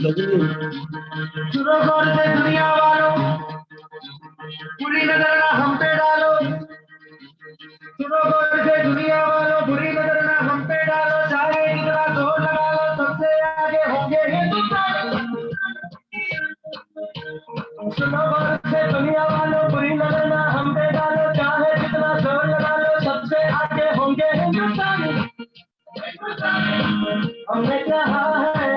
सुनो गौर से दुनिया वालों, बुरी नजर ना हम पे डालो। सुनो गौर से दुनिया वालों, बुरी नजर ना हम पे डालो। चाहे कितना जोर लगा लो, सबसे आगे होंगे हिंदुस्तान। सुनो गौर से दुनिया वालों, बुरी नजर ना हम पे डालो। चाहे कितना जोर लगा लो, सबसे आगे होंगे हिंदुस्तानी। हमने कहा है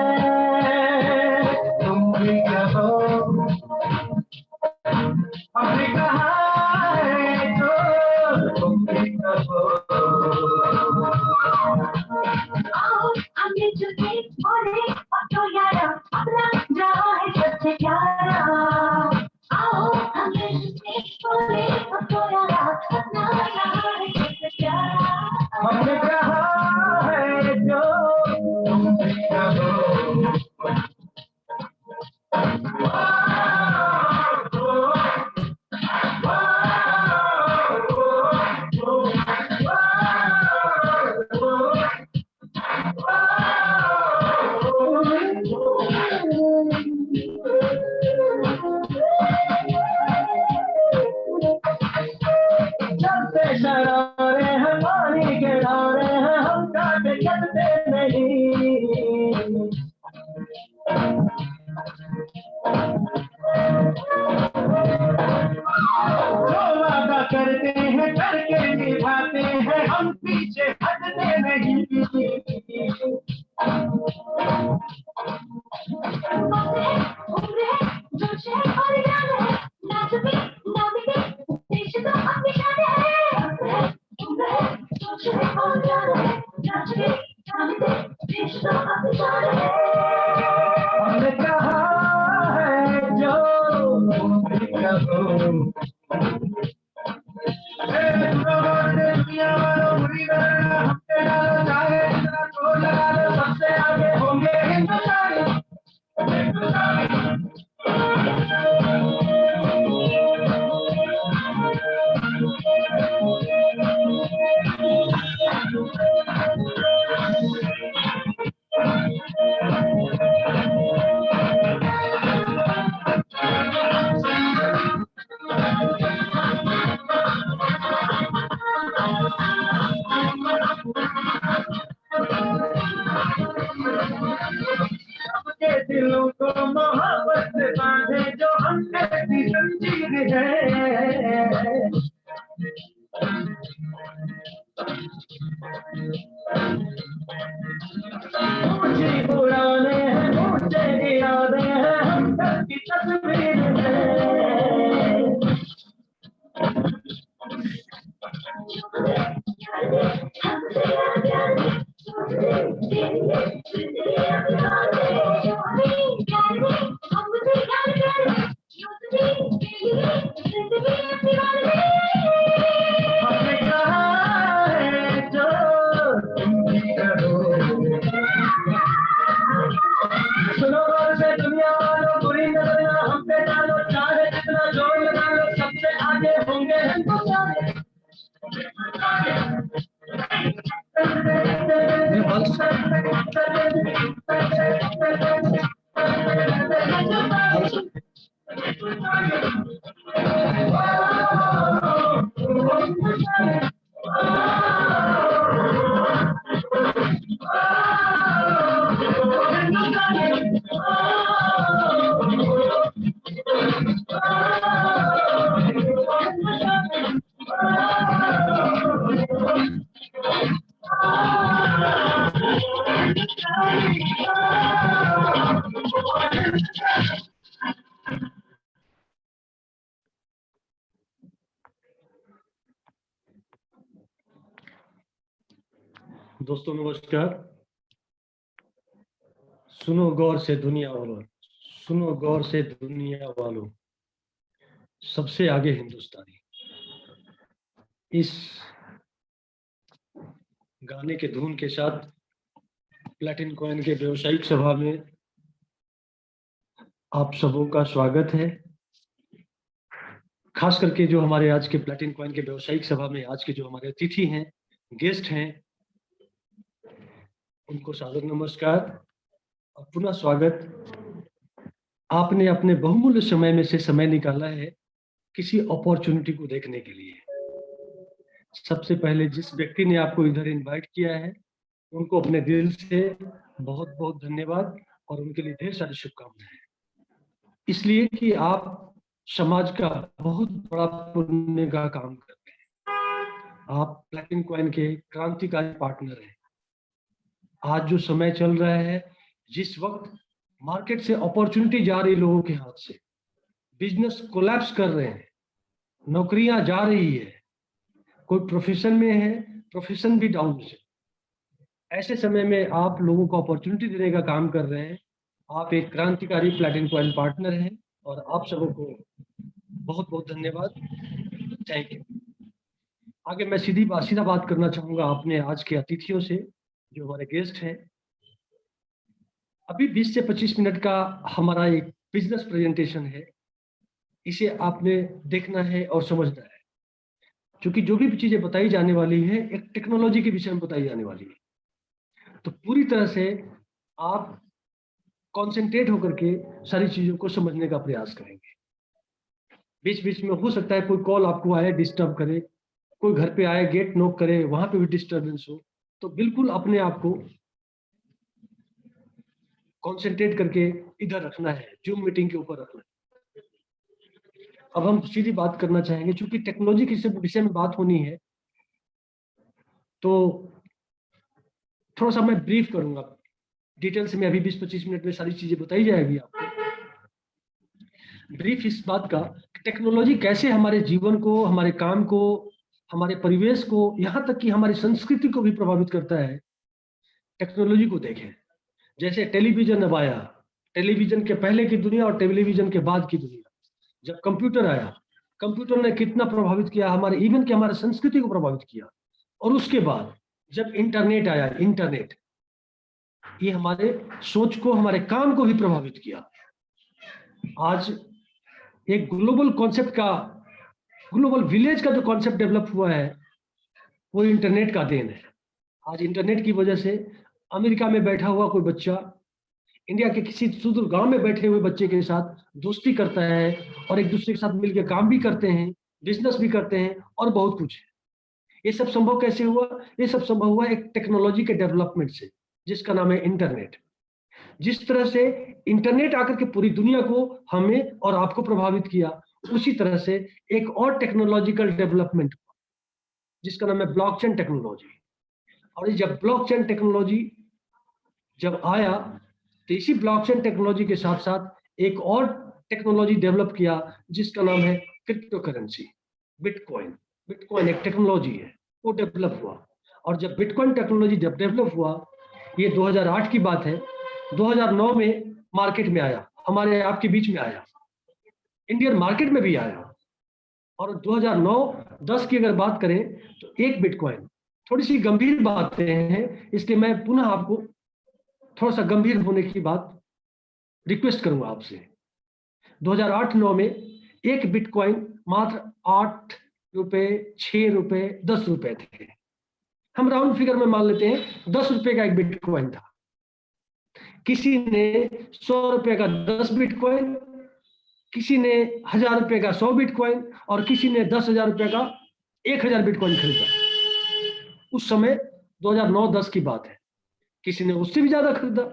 तुम भी कहो, हमने कहा है तो तुम भी कहो। आओ हमने जो बोले अब तो यारा अपना जहाँ है सबसे प्यारा। आओ हमने जो बोले अब तो यारा अपना जहाँ है सबसे प्यारा। हमने कहा है जो तुम भी कहो। चलते शरारे हैं, पानी के धारे हैं, हम काटे चलते नहीं। जो वादा करते हैं करके निभाते हैं, हम पीछे हटते नहीं। हमने कहा है जो तुम भी कहो। दुनिया वालों, बुरी नजर हम पे डालो। चाहे जितना जोर लगा लो, सबसे आगे होंगे हिंदुस्तानी। सबके दिलों को मोहब्बत से बांधे जो हमने दी जंजीर है। ऊंची उड़ाने हैं, ऊंचे इरादे हैं, हम सब की तस्वीर है। हमने कहा है जो तुम भी कहो। सुनो गौर से दुनिया वालों, बुरी नजर ना हम पे डालो। चाहे जितना जोर लगा लो, सबसे आगे होंगे हिंदुस्तान। दोस्तों नमस्कार। सुनो गौर से दुनिया वालों, सुनो गौर से दुनिया वालों, सबसे आगे हिंदुस्तानी। इस गाने के धुन के साथ प्लेटिन कॉइन के व्यवसायिक सभा में आप सबों का स्वागत है। खास करके जो हमारे आज के प्लेटिन कॉइन के व्यवसायिक सभा में आज के जो हमारे अतिथि हैं, गेस्ट हैं, उनको सादर नमस्कार और पुनः स्वागत। आपने अपने बहुमूल्य समय में से समय निकाला है किसी अपॉर्चुनिटी को देखने के लिए। सबसे पहले जिस व्यक्ति ने आपको इधर इनवाइट किया है, उनको अपने दिल से बहुत बहुत धन्यवाद और उनके लिए ढेर सारी शुभकामनाएं। इसलिए कि आप समाज का बहुत बड़ा पुण्य का काम कर रहे हैं। आप प्लैटिनम कॉइन के क्रांतिकारी पार्टनर हैं। आज जो समय चल रहा है, जिस वक्त मार्केट से अपॉर्चुनिटी जा रही लोगों के हाथ से, बिजनेस कोलैप्स कर रहे हैं, नौकरियां जा रही है, कोई प्रोफेशन में है, प्रोफेशन भी डाउन है, ऐसे समय में आप लोगों को अपॉर्चुनिटी देने का काम कर रहे हैं। आप एक क्रांतिकारी प्लैटिनम कॉइन पार्टनर हैं और आप सबों को बहुत बहुत धन्यवाद। Thank you. आगे मैं सीधा बात करना चाहूंगा अपने आज के अतिथियों से, जो हमारे गेस्ट हैं। अभी 20 से 25 मिनट का हमारा एक बिजनेस प्रेजेंटेशन है। इसे आपने देखना है और समझना है, क्योंकि जो भी चीजें बताई जाने वाली है एक टेक्नोलॉजी के विषय में बताई जाने वाली है। तो पूरी तरह से आप कंसंट्रेट होकर के सारी चीजों को समझने का प्रयास करेंगे। बीच बीच में हो सकता है कोई कॉल आपको आए, डिस्टर्ब करे, कोई घर पे आए, गेट नॉक करे, वहां पे भी डिस्टर्बेंस हो, तो बिल्कुल अपने आप को कंसंट्रेट करके इधर रखना है, जूम मीटिंग के ऊपर रखना है। अब हम सीधी बात करना चाहेंगे, क्योंकि टेक्नोलॉजी के विषय में बात होनी है, तो थोड़ा सा मैं ब्रीफ करूंगा। डिटेल से मैं अभी 20-25 मिनट में सारी चीजें बताई जाएगी आपको। ब्रीफ इस बात का कि टेक्नोलॉजी कैसे हमारे जीवन को, हमारे काम को, हमारे परिवेश को, यहाँ तक कि हमारी संस्कृति को भी प्रभावित करता है। टेक्नोलॉजी को देखें, जैसे टेलीविजन अब आया, टेलीविजन के पहले की दुनिया और टेलीविजन के बाद की दुनिया। जब कंप्यूटर आया, कंप्यूटर ने कितना प्रभावित किया हमारे, इवन कि हमारे संस्कृति को प्रभावित किया। और उसके बाद जब इंटरनेट आया, इंटरनेट ये हमारे सोच को, हमारे काम को भी प्रभावित किया। आज एक ग्लोबल कॉन्सेप्ट का, ग्लोबल विलेज का जो कॉन्सेप्ट डेवलप हुआ है, वो इंटरनेट का देन है। आज इंटरनेट की वजह से अमेरिका में बैठा हुआ कोई बच्चा इंडिया के किसी सुदूर गांव में बैठे हुए बच्चे के साथ दोस्ती करता है और एक दूसरे के साथ मिलकर काम भी करते हैं, बिजनेस भी करते हैं और बहुत कुछ है। ये सब संभव कैसे हुआ? ये सब संभव हुआ एक टेक्नोलॉजी के डेवलपमेंट से, जिसका नाम है इंटरनेट। जिस तरह से इंटरनेट आकर के पूरी दुनिया को, हमें और आपको प्रभावित किया, उसी तरह से एक और टेक्नोलॉजिकल डेवलपमेंट जिसका नाम है ब्लॉकचेन टेक्नोलॉजी। और जब ब्लॉकचेन टेक्नोलॉजी जब आया, तो इसी ब्लॉकचेन टेक्नोलॉजी के साथ साथ एक और टेक्नोलॉजी डेवलप किया जिसका नाम है क्रिप्टो करेंसी, बिटकॉइन। बिटकॉइन एक टेक्नोलॉजी है, वो डेवलप हुआ। और जब बिटकॉइन टेक्नोलॉजी जब डेवलप हुआ, ये 2008 की बात है, 2009 में मार्केट में आया, हमारे आपके बीच में आया, इंडियन मार्केट में भी आया। और 2009-10 की अगर बात करें तो एक बिटकॉइन, थोड़ी सी गंभीर बातें हैं, इसलिए मैं पुनः आपको थोड़ा सा गंभीर होने की बात रिक्वेस्ट करूंगा आपसे। 2008-9 में एक बिटकॉइन मात्र 8 रुपए, 6 रुपए, 10 रुपए थे। हम राउंड फिगर में मान लेते हैं 10 रुपए का एक बिटकॉइन था। किसी ने 100 रुपए का 10 बिटकॉइन, किसी ने 1000 रुपए का 100 बिटकॉइन और किसी ने 10,000 रुपए का 1000 बिटकॉइन खरीदा। उस समय 2009-10 की बात है। किसी ने उससे भी ज्यादा खरीदा,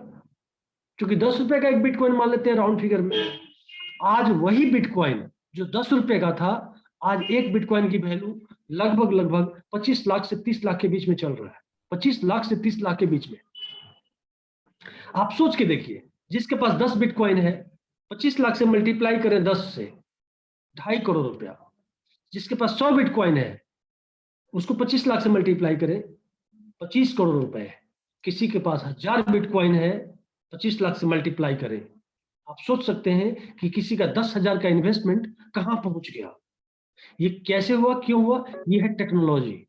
क्योंकि 10 रुपए का एक बिटकॉइन मान लेते हैं राउंड फिगर में। आज वही बिटकॉइन जो 10 रुपए का था, आज एक बिटकॉइन की वैल्यू लगभग 25 लाख से 30 लाख के बीच में चल रहा है। 25 लाख से 30 लाख के बीच में। आप सोच के देखिए, जिसके पास 10 बिटकॉइन है, 25 लाख से मल्टीप्लाई करें 10 से, 2.5 करोड़ रुपया। जिसके पास 100 बिटकॉइन है, उसको 25 लाख से मल्टीप्लाई करें, 25 करोड़ रुपए। किसी के पास 1000 बिटकॉइन है, 25 लाख से मल्टीप्लाई करें, आप सोच सकते हैं कि किसी का 10,000 का इन्वेस्टमेंट कहां पहुंच गया। ये कैसे हुआ, क्यों हुआ? ये है टेक्नोलॉजी।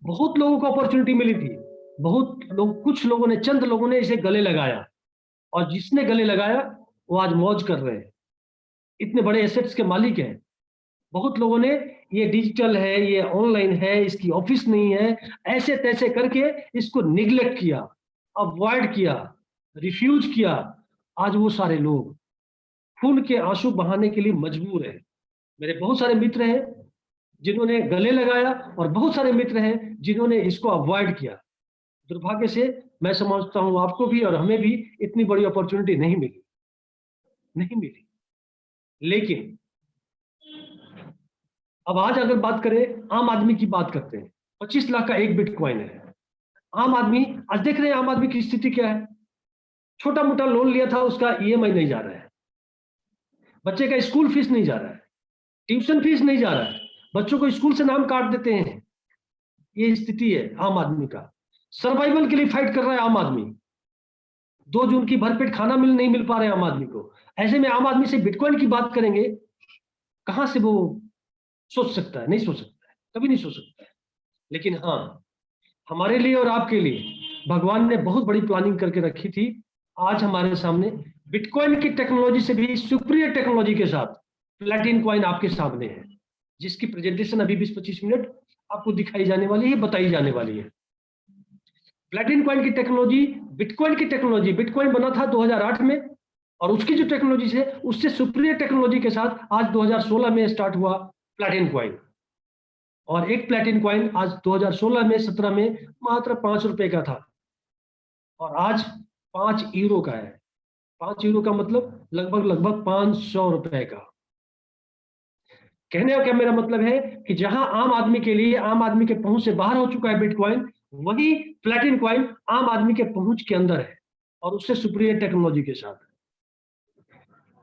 बहुत लोगों को अपॉर्चुनिटी मिली थी, बहुत लोग, कुछ लोगों ने, चंद लोगों ने इसे गले लगाया, और जिसने गले लगाया वो आज मौज कर रहे हैं, इतने बड़े एसेट्स के मालिक हैं। बहुत लोगों ने ये डिजिटल है, ये ऑनलाइन है, इसकी ऑफिस नहीं है, ऐसे तैसे करके इसको निग्लेक्ट किया, अवॉइड किया, रिफ्यूज किया। आज वो सारे लोग खून के आंसू बहाने के लिए मजबूर है। मेरे बहुत सारे मित्र हैं जिन्होंने गले लगाया और बहुत सारे मित्र हैं जिन्होंने इसको अवॉइड किया। दुर्भाग्य से मैं समझता हूं आपको भी और हमें भी इतनी बड़ी अपॉर्चुनिटी नहीं मिली। लेकिन अब आज अगर बात करें, आम आदमी की बात करते हैं। 25 लाख का एक बिटकॉइन है। आम आदमी आज देख रहे हैं आम आदमी की स्थिति क्या है। छोटा मोटा लोन लिया था, उसका ईएमआई नहीं जा रहा है, बच्चे का स्कूल फीस नहीं जा रहा है, ट्यूशन फीस नहीं जा रहा है, बच्चों को स्कूल से नाम काट देते हैं। ये स्थिति है आम आदमी का। सर्वाइवल के लिए फाइट कर रहा है आम आदमी। 2 जून की भरपेट खाना नहीं मिल पा रहे आम आदमी को। ऐसे में आम आदमी से बिटकॉइन की बात करेंगे, कहां से वो सोच सकता है? नहीं सोच सकता है, कभी नहीं सोच सकता है। लेकिन हाँ, हमारे लिए और आपके लिए भगवान ने बहुत बड़ी प्लानिंग करके रखी थी। आज हमारे सामने बिटकॉइन की टेक्नोलॉजी से भी सुप्रियर टेक्नोलॉजी के साथ प्लैटिन कॉइन आपके सामने है, जिसकी प्रेजेंटेशन अभी 20-25 मिनट आपको दिखाई जाने वाली है, बताई जाने वाली है। प्लैटिन कॉइन की टेक्नोलॉजी बिटकॉइन की टेक्नोलॉजी, बिटकॉइन बना था 2008 में और उसकी जो टेक्नोलॉजी है उससे सुप्रियर टेक्नोलॉजी के साथ आज 2016 में स्टार्ट हुआ प्लैटिन कॉइन। और एक प्लैटिन कॉइन आज 2016 में 17 में मात्र 5 रुपए का था और आज 5 यूरो का है। 5 यूरो का मतलब लगभग 500 रुपए का। कहने का क्या मेरा मतलब है कि जहां आम आदमी के लिए, आम आदमी के पहुंच से बाहर हो चुका है बिटकॉइन, वही प्लैटिन कॉइन आम आदमी के पहुंच के अंदर है और उससे सुप्रियर टेक्नोलॉजी के साथ।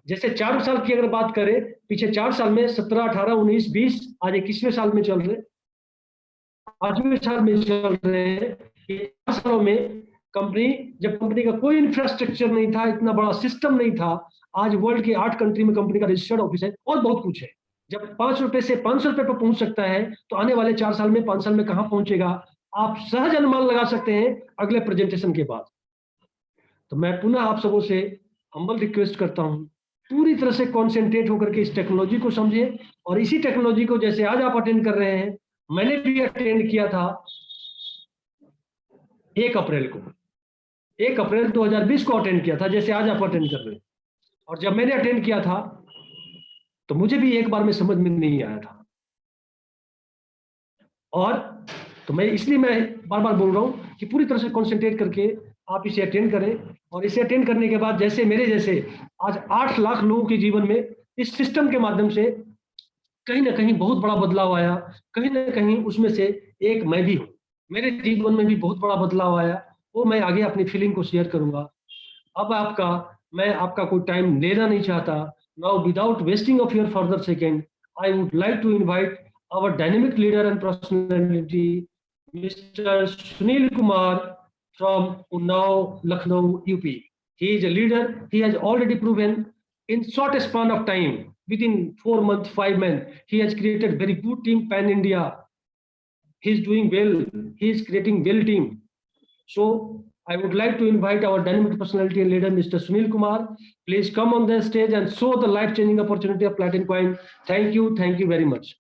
जैसे 4 साल की अगर बात करें, पीछे 4 साल में 17, 18, 19, 20, आज 21वें साल में चल रहे, 5वें साल में चल रहे हैं। 4 सालों में जब कंपनी का कोई इंफ्रास्ट्रक्चर नहीं था, इतना बड़ा सिस्टम नहीं था, आज वर्ल्ड के 8 कंट्री में कंपनी का रजिस्टर्ड ऑफिस है और बहुत कुछ है। जब 5 रुपए से 500 रुपए पर पहुंच सकता है तो आने वाले 4 साल में, 5 साल में कहां पहुंचेगा, आप सहज अनुमान लगा सकते हैं अगले प्रेजेंटेशन के बाद। तो मैं पुनः आप सबों से हम्बल रिक्वेस्ट करता हूं, पूरी तरह से कॉन्सेंट्रेट होकर के इस टेक्नोलॉजी को समझें और इसी टेक्नोलॉजी को जैसे आज आप अटेंड कर रहे हैं, मैंने भी अटेंड किया था 1 अप्रैल को, 1 अप्रैल 2020 को अटेंड किया था, जैसे आज आप अटेंड कर रहे हैं। और जब मैंने अटेंड किया था तो मुझे भी एक बार में समझ में नहीं आया था। और तो मैं इसलिए मैं बार बार बोल रहा हूं कि पूरी तरह से कॉन्सेंट्रेट करके आप इसे अटेंड करें। और इसे अटेंड करने के बाद जैसे मेरे जैसे आज 8 लाख लोगों के जीवन में इस सिस्टम के माध्यम से कहीं ना कहीं बहुत बड़ा बदलाव आया, कहीं ना कहीं उसमें से एक मैं भी हूँ। मेरे जीवन में भी बहुत बड़ा बदलाव आया, वो मैं आगे अपनी फीलिंग को शेयर करूंगा। अब मैं आपका कोई टाइम लेना नहीं चाहता। Now without wasting of your further second, I would like to invite our dynamic leader and personality, Mr. Sunil Kumar from Unnao, Lucknow, UP. He is a leader. He has already proven in short span of time, within 4 months, 5 months, he has created very good team pan India. He is doing well. He is creating well team. So I would like to invite our dynamic personality and leader, Mr. Sunil Kumar. Please come on the stage and show the life-changing opportunity of Platin Coin. Thank you. Thank you very much.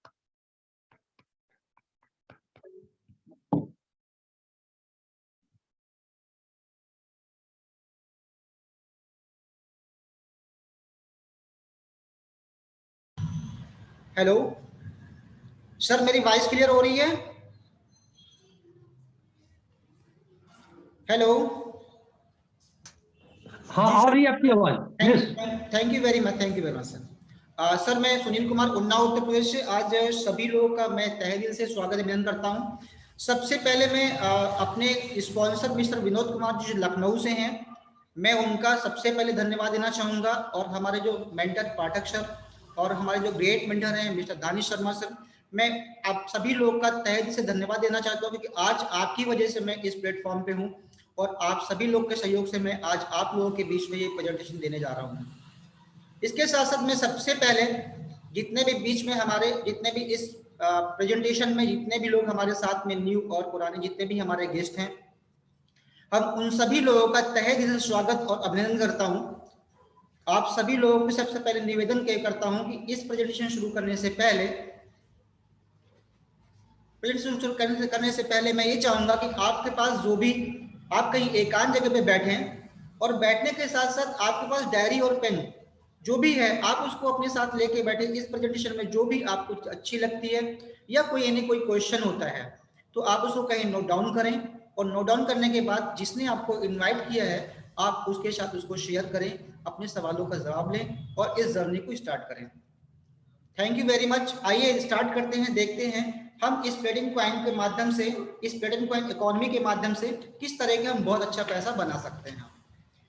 Hello sir, मेरी voice clear हो रही है? Hello. हाँ, आ रही है आपकी आवाज। Thank you very much sir. Sir, मैं सुनील कुमार, उन्नाव, उत्तर प्रदेश से आज सभी लोगों का मैं तहे दिल से स्वागत अभिनंदन करता हूं। सबसे पहले मैं अपने स्पॉन्सर मिस्टर विनोद कुमार जी जो लखनऊ से हैं, मैं उनका सबसे पहले धन्यवाद देना चाहूँगा। और हमारे जो मेंटर पाठक सर और हमारे जो ग्रेट मेंटर हैं मिस्टर दानिश शर्मा सर, मैं आप सभी लोगों का तहे दिल से धन्यवाद देना चाहता हूँ, क्योंकि आज आपकी वजह से मैं इस प्लेटफॉर्म पे हूँ और आप सभी लोग के सहयोग से मैं आज आप लोगों के बीच में ये प्रेजेंटेशन देने जा रहा हूँ। इसके साथ साथ मैं सबसे पहले जितने भी बीच में हमारे जितने भी इस प्रेजेंटेशन में जितने भी लोग हमारे साथ में न्यू और पुराने जितने भी हमारे गेस्ट हैं, हम उन सभी लोगों का तहे दिल से स्वागत और अभिनंदन करता हूँ। आप सभी लोगों को सबसे पहले निवेदन करता हूँ कि इस प्रेजेंटेशन शुरू करने से पहले मैं ये चाहूँगा कि आपके पास जो भी आप कहीं एकांत जगह पे बैठे हैं और बैठने के साथ साथ आपके पास डायरी और पेन जो भी है आप उसको अपने साथ लेके बैठे। इस प्रेजेंटेशन में जो भी आपको अच्छी लगती है या कोई यानी कोई क्वेश्चन होता है तो आप उसको कहीं नोट डाउन करें, और नोट डाउन करने के बाद जिसने आपको इनवाइट किया है आप उसके साथ उसको शेयर करें, अपने सवालों का जवाब लें और इस जर्नी को स्टार्ट करें। Thank you very much. आइए स्टार्ट करते हैं, देखते हैं हम इस ट्रेडिंग कॉइन के माध्यम से, इस ट्रेडिंग कॉइन इकोनॉमी के माध्यम से किस तरह के हम बहुत अच्छा पैसा बना सकते हैं।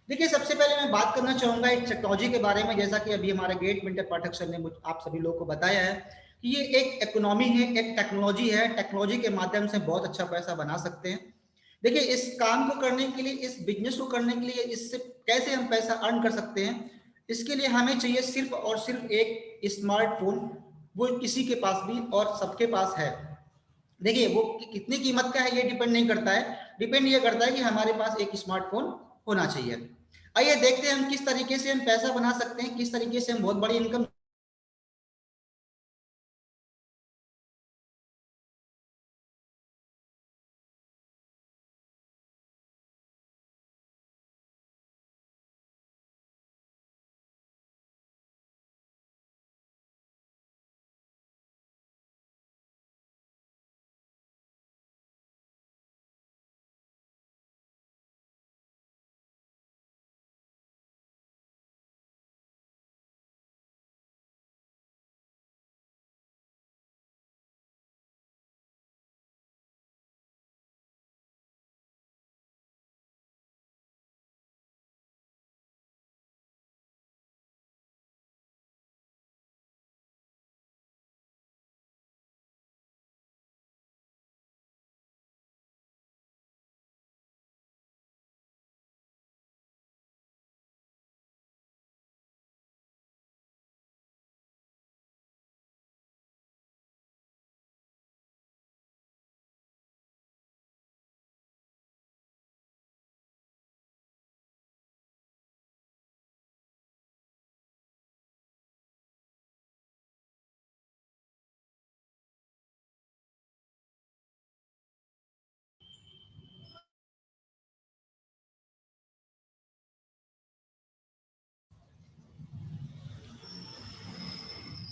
देखिए सबसे पहले मैं बात करना चाहूंगा एक टेक्नोलॉजी के बारे में। जैसा कि अभी हमारे गेट विंटर पाठक सर ने आप सभी लोगों को बताया है कि ये एक इकोनॉमी है, एक टेक्नोलॉजी है। टेक्नोलॉजी के माध्यम से बहुत अच्छा पैसा बना सकते हैं। देखिए इस काम को करने के लिए, इस बिजनेस को करने के लिए, इससे कैसे हम पैसा अर्न कर सकते हैं, इसके लिए हमें चाहिए सिर्फ और सिर्फ एक स्मार्टफोन। वो किसी के पास भी और सबके पास है। देखिए वो कितनी कीमत का है ये डिपेंड नहीं करता है, डिपेंड ये करता है कि हमारे पास एक स्मार्टफोन होना चाहिए। आइए देखते हैं हम किस तरीके से हम पैसा बना सकते हैं, किस तरीके से हम बहुत बड़ी income.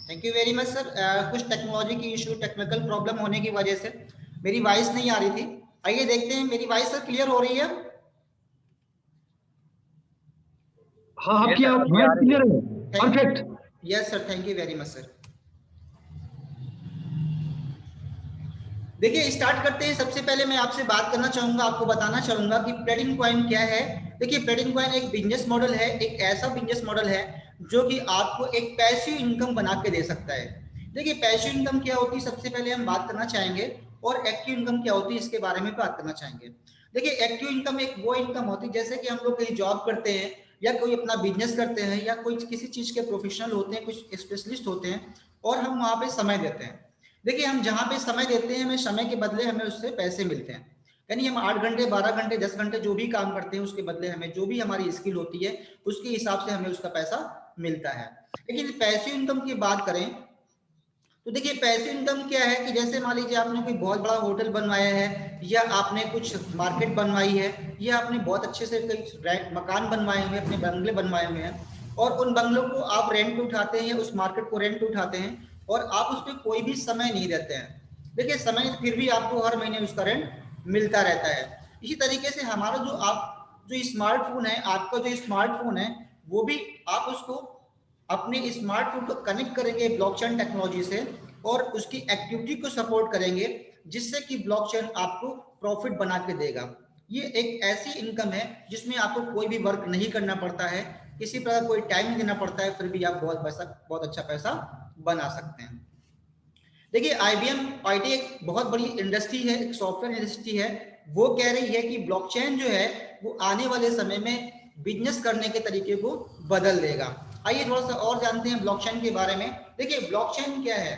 Thank you very much sir. कुछ टेक्नोलॉजी की इशू, टेक्निकल प्रॉब्लम होने की वजह से मेरी वॉइस नहीं आ रही थी। आइए देखते हैं मेरी वॉइस सर क्लियर हो रही है। हाँ आपकी आवाज क्लियर है, perfect. Yes sir, thank you very much sir. देखिए स्टार्ट करते हैं। सबसे पहले मैं आपसे बात करना चाहूंगा, आपको बताना चाहूंगा कि ट्रेडिंग कॉइन क्या है। देखिए ट्रेडिंग कॉइन एक बिजनेस मॉडल है, एक ऐसा बिजनेस मॉडल है जो कि आपको एक पैसिव इनकम बना के दे सकता है। देखिए पैसिव इनकम क्या होती है सबसे पहले हम बात करना चाहेंगे, और एक्टिव इनकम क्या होती है इसके बारे में बात करना चाहेंगे। देखिए एक्टिव इनकम एक वो इनकम होती है जैसे कि हम लोग कहीं जॉब करते हैं या कोई अपना बिजनेस करते हैं या कोई किसी चीज के प्रोफेशनल होते हैं, कुछ स्पेशलिस्ट होते हैं और हम वहां पे समय देते हैं। देखिए हम जहाँ पे समय देते हैं हमें समय के बदले हमें उससे पैसे मिलते हैं। यानी हम 8 घंटे 12 घंटे 10 घंटे जो भी काम करते हैं उसके बदले हमें जो भी हमारी स्किल होती है उसके हिसाब से हमें उसका पैसा मिलता है। लेकिन पैसिव इनकम की बात करें तो देखिए पैसिव इनकम क्या है कि जैसे मान लीजिए आपने कोई बहुत बड़ा होटल बनवाया है या आपने कुछ मार्केट बनवाई है या आपने बहुत अच्छे से कई मकान बनवाए हुए, अपने बंगले बनवाए हुए हैं और उन बंगलों को आप रेंट पे उठाते हैं, उस मार्केट को रेंट पे उठाते हैं और आप उस पर कोई भी समय नहीं देते हैं। देखिए समय फिर भी आपको हर महीने उसका रेंट मिलता रहता है। इसी तरीके से हमारा जो स्मार्टफोन है, आपका जो स्मार्टफोन है वो भी आप उसको अपने स्मार्टफोन को कनेक्ट करेंगे ब्लॉकचेन टेक्नोलॉजी से और उसकी एक्टिविटी को सपोर्ट करेंगे जिससे कि ब्लॉकचेन आपको प्रॉफिट बना के देगा। ये एक ऐसी इनकम है जिसमें आपको कोई भी वर्क नहीं करना पड़ता है, किसी प्रकार कोई टाइम नहीं देना पड़ता है, फिर भी आप बहुत अच्छा पैसा बना सकते हैं। देखिए IBM आईटी एक बहुत बड़ी इंडस्ट्री है, एक सॉफ्टवेयर इंडस्ट्री है। वो कह रही है कि ब्लॉकचेन जो है वो आने वाले समय में बिजनेस करने के तरीके को बदल देगा। आइए थोड़ा सा और जानते हैं ब्लॉकचेन के बारे में। देखिए ब्लॉकचेन क्या है।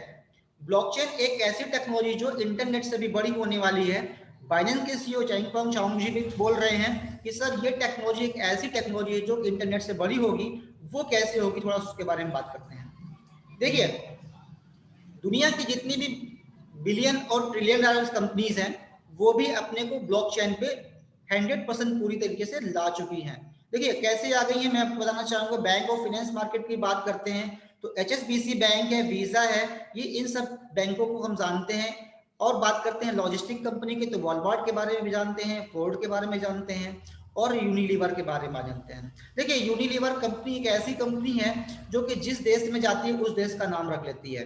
ब्लॉकचेन एक ऐसी टेक्नोलॉजी जो इंटरनेट से भी बड़ी होने वाली है। बाइनेंस के सीईओ चेंगफेंग चाओंग जी भी बोल रहे हैं कि सर ये टेक्नोलॉजी एक ऐसी टेक्नोलॉजी है जो इंटरनेट से बड़ी होगी। वो कैसे होगी थोड़ा उसके बारे में बात करते हैं। देखिए दुनिया की जितनी भी बिलियन और ट्रिलियन डॉलर कंपनीज हैं वो भी अपने को ब्लॉकचेन पे 100% पूरी तरीके से ला चुकी हैं। देखिए कैसे आ गई है मैं आपको बताना चाहूंगा। बैंक ऑफ फाइनेंस मार्केट की बात करते हैं तो HSBC बैंक है, वीजा है, ये इन सब बैंकों को हम जानते हैं। और बात करते हैं लॉजिस्टिक कंपनी की तो वॉलमार्ट के बारे में भी जानते हैं, फोर्ड के बारे में जानते हैं और यूनिलीवर के बारे में जानते हैं। देखिए यूनिलीवर कंपनी एक ऐसी कंपनी है जो कि जिस देश में जाती है उस देश का नाम रख लेती है।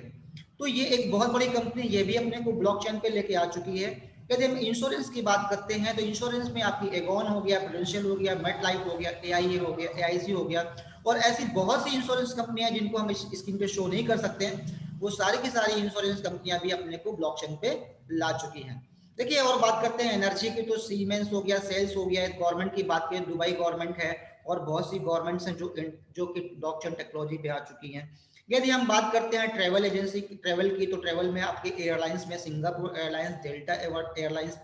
तो ये एक बहुत बड़ी कंपनी, ये भी अपने को ब्लॉकचेन पे लेके आ चुकी है। यदि हम इंश्योरेंस की बात करते हैं तो इंश्योरेंस में आपकी एगॉन हो गया, प्रूडेंशियल हो गया, मेट लाइफ हो गया, AIA हो गया, AIC हो गया और ऐसी बहुत सी इंश्योरेंस कंपनियां जिनको हम इस स्क्रीन पे शो नहीं कर सकते हैं, वो सारी की सारी इंश्योरेंस कंपनियां भी अपने को ब्लॉकचेन पे ला चुकी हैं। देखिए और बात करते हैं एनर्जी की तो सीमेंस हो गया, सेल्स हो गया। गवर्नमेंट की बात करें दुबई गवर्नमेंट है और बहुत सी गवर्नमेंट्स हैं जो कि ब्लॉकचेन टेक्नोलॉजी पे आ चुकी हैं। यदि हम बात करते हैं ट्रैवल एजेंसी ट्रैवल की तो ट्रैवल में आपके एयरलाइंस में सिंगापुर एयरलाइंस, डेल्टा एयरलाइंस,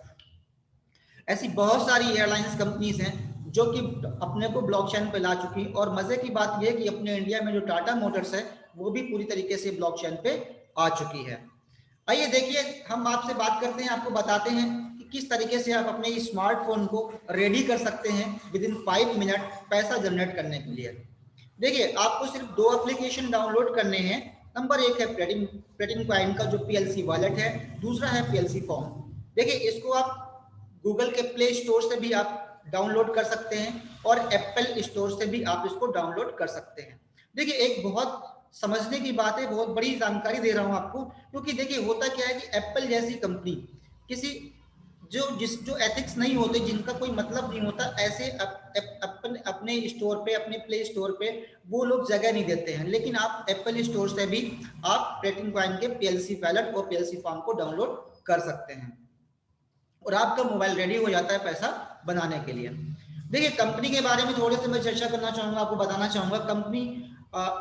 ऐसी बहुत सारी एयरलाइंस कंपनीज हैं जो कि अपने को ब्लॉकचेन पे ला चुकी। और मजे की बात यह है कि अपने इंडिया में जो टाटा मोटर्स है वो भी पूरी तरीके से ब्लॉकचेन पे आ चुकी है। आइए देखिए हम आपसे बात करते हैं, आपको बताते हैं कि किस तरीके से आप अपने स्मार्टफोन को रेडी कर सकते हैं विद इन 5 मिनट पैसा जनरेट करने के लिए। देखिए आपको सिर्फ 2 एप्लीकेशन डाउनलोड करने हैं। नंबर 1 है प्लेटिन कॉइन का जो PLC वॉलेट है, दूसरा है PLC फॉर्म। देखिए इसको आप गूगल के प्ले स्टोर से भी आप डाउनलोड कर सकते हैं और एप्पल स्टोर से भी आप इसको डाउनलोड कर सकते हैं। देखिए एक बहुत समझने की बात है, बहुत बड़ी जानकारी दे रहा हूं आपको, क्योंकि देखिए होता क्या है कि एप्पल जैसी कंपनी किसी जो एथिक्स नहीं होते, जिनका कोई मतलब नहीं होता, ऐसे अपने स्टोर पे, अपने प्ले स्टोर पे वो लोग जगह नहीं देते हैं। लेकिन आप एप्पल स्टोर से भी आप प्लेटिन कॉइन के PLC वॉलेट और PLC फॉर्म को डाउनलोड कर सकते हैं और आपका मोबाइल रेडी हो जाता है पैसा बनाने के लिए। देखिए कंपनी के बारे में थोड़े से मैं चर्चा करना चाहूंगा, आपको बताना चाहूंगा। कंपनी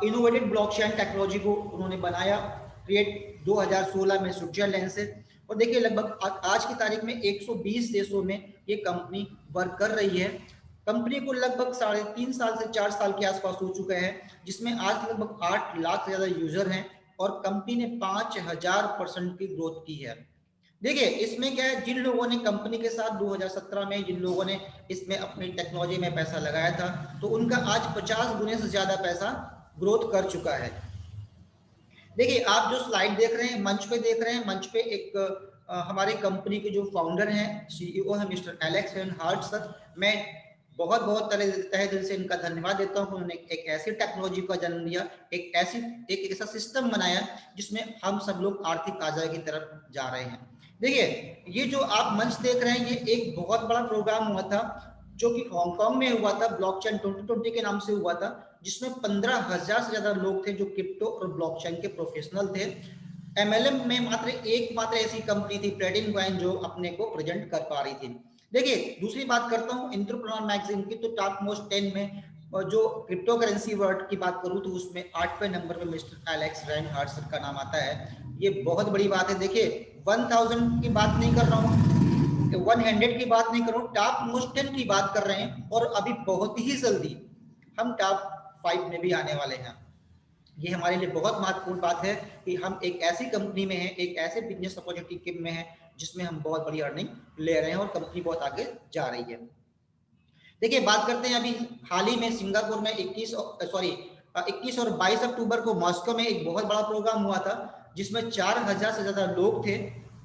इनोवेटेड ब्लॉकचेन टेक्नोलॉजी को उन्होंने बनाया क्रिएट 2016 में स्विट्जरलैंड से। और देखिए लगभग आज की तारीख में 120 देशों में ये कंपनी वर्क कर रही है। कंपनी को लगभग 3.5 साल से 4 साल के आसपास हो चुका है, जिसमें आज लगभग 8 लाख से ज्यादा यूजर हैं और कंपनी ने 5000% की ग्रोथ की है। देखिए इसमें क्या है, जिन लोगों ने कंपनी के साथ 2017 में जिन लोगों ने इसमें अपनी टेक्नोलॉजी में पैसा लगाया था तो उनका आज 50 गुने से ज्यादा पैसा ग्रोथ कर चुका है। देखिए आप जो स्लाइड देख रहे हैं, मंच पे देख रहे हैं, मंच पे एक हमारी कंपनी के जो फाउंडर हैं, CEO है मिस्टर एलेक्स रेनहार्ड सर। मैं बहुत बहुत तहे दिल से इनका धन्यवाद देता हूँ। उन्होंने एक ऐसी टेक्नोलॉजी का जन्म दिया, एक ऐसा सिस्टम बनाया जिसमें हम सब लोग आर्थिक आजादी की तरफ जा रहे हैं। देखिए ये जो आप मंच देख रहे हैं, ये एक बहुत बड़ा प्रोग्राम हुआ था जो कि हांगकांग में हुआ था, ब्लॉकचेन 2020 के नाम से हुआ था, जिसमें 15,000 से ज्यादा लोग थे जो क्रिप्टो और ब्लॉकचेन के प्रोफेशनल थे। MLM में मात्र ऐसी कंपनी थी प्लेटिन कॉइन जो अपने को प्रेजेंट कर पा रही थी। देखिए दूसरी बात करता हूँ एंटरप्रेन्योर मैगजीन की, तो टॉप मोस्ट 10 में और जो क्रिप्टो करेंसी वर्ल्ड की बात करूँ तो उसमें 8वें नंबर पे मिस्टर एलेक्स रेनहार्ड सर का नाम आता है। ये बहुत बड़ी बात है। देखिए 1000 की बात नहीं कर रहा हूँ, 100 की बात नहीं कर रहा हूँ, टॉप मोस्ट 10 की बात कर रहे हैं। और अभी बहुत ही जल्दी हम टॉप 5 में भी आने वाले हैं। ये हमारे लिए बहुत महत्वपूर्ण बात है कि हम एक ऐसी कंपनी में हैं, एक ऐसे बिजनेस अपॉर्चुनिटी में हैं जिसमें हम बहुत बड़ी अर्निंग ले रहे हैं और कंपनी बहुत आगे जा रही है। देखिए बात करते हैं अभी हाल ही में सिंगापुर में 21 और 22 अक्टूबर को मॉस्को में एक बहुत बड़ा प्रोग्राम हुआ था जिसमें 4000 से ज्यादा लोग थे।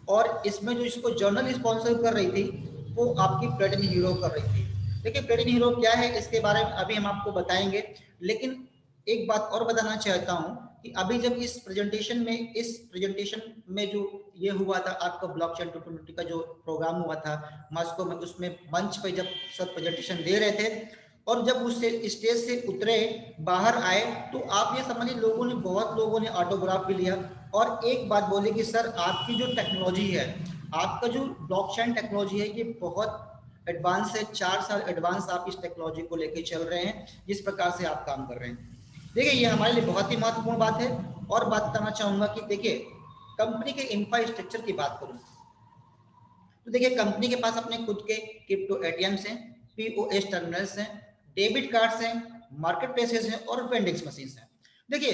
और इसमें जो इसको जर्नल स्पॉन्सर कर रही थी वो आपकी प्लेटिन हीरो कर रही थी। देखिए प्लेटिन हीरो क्या है इसके बारे में अभी हम आपको बताएंगे, लेकिन एक बात और बताना चाहता हूं कि अभी जब इस प्रेजेंटेशन में जो ये हुआ था आपका ब्लॉकचेन 2020 का जो प्रोग्राम हुआ था मॉस्को में, उसमें मंच पे जब सब प्रेजेंटेशन दे रहे थे और जब उससे स्टेज से उतरे बाहर आए तो आप ये समझिए बहुत लोगों ने ऑटोग्राफ भी लिया और एक बात बोले कि सर आपकी जो टेक्नोलॉजी है, आपका जो ब्लॉकचेन टेक्नोलॉजी है, ये बहुत एडवांस है, 4 साल एडवांस आप इस टेक्नोलॉजी को लेके चल रहे हैं जिस प्रकार से आप काम कर रहे हैं। देखिए ये हमारे लिए बहुत ही महत्वपूर्ण बात है। और बात करना चाहूंगा कि देखिए कंपनी के इंफ्रास्ट्रक्चर की बात करूं तो देखिए कंपनी के पास अपने खुद के क्रिप्टो ATMs हैं, POS टर्मिनल्स हैं, डेबिट कार्ड्स हैं, मार्केट प्लेसेस हैं और वेंडिंग मशीन्स हैं। देखिए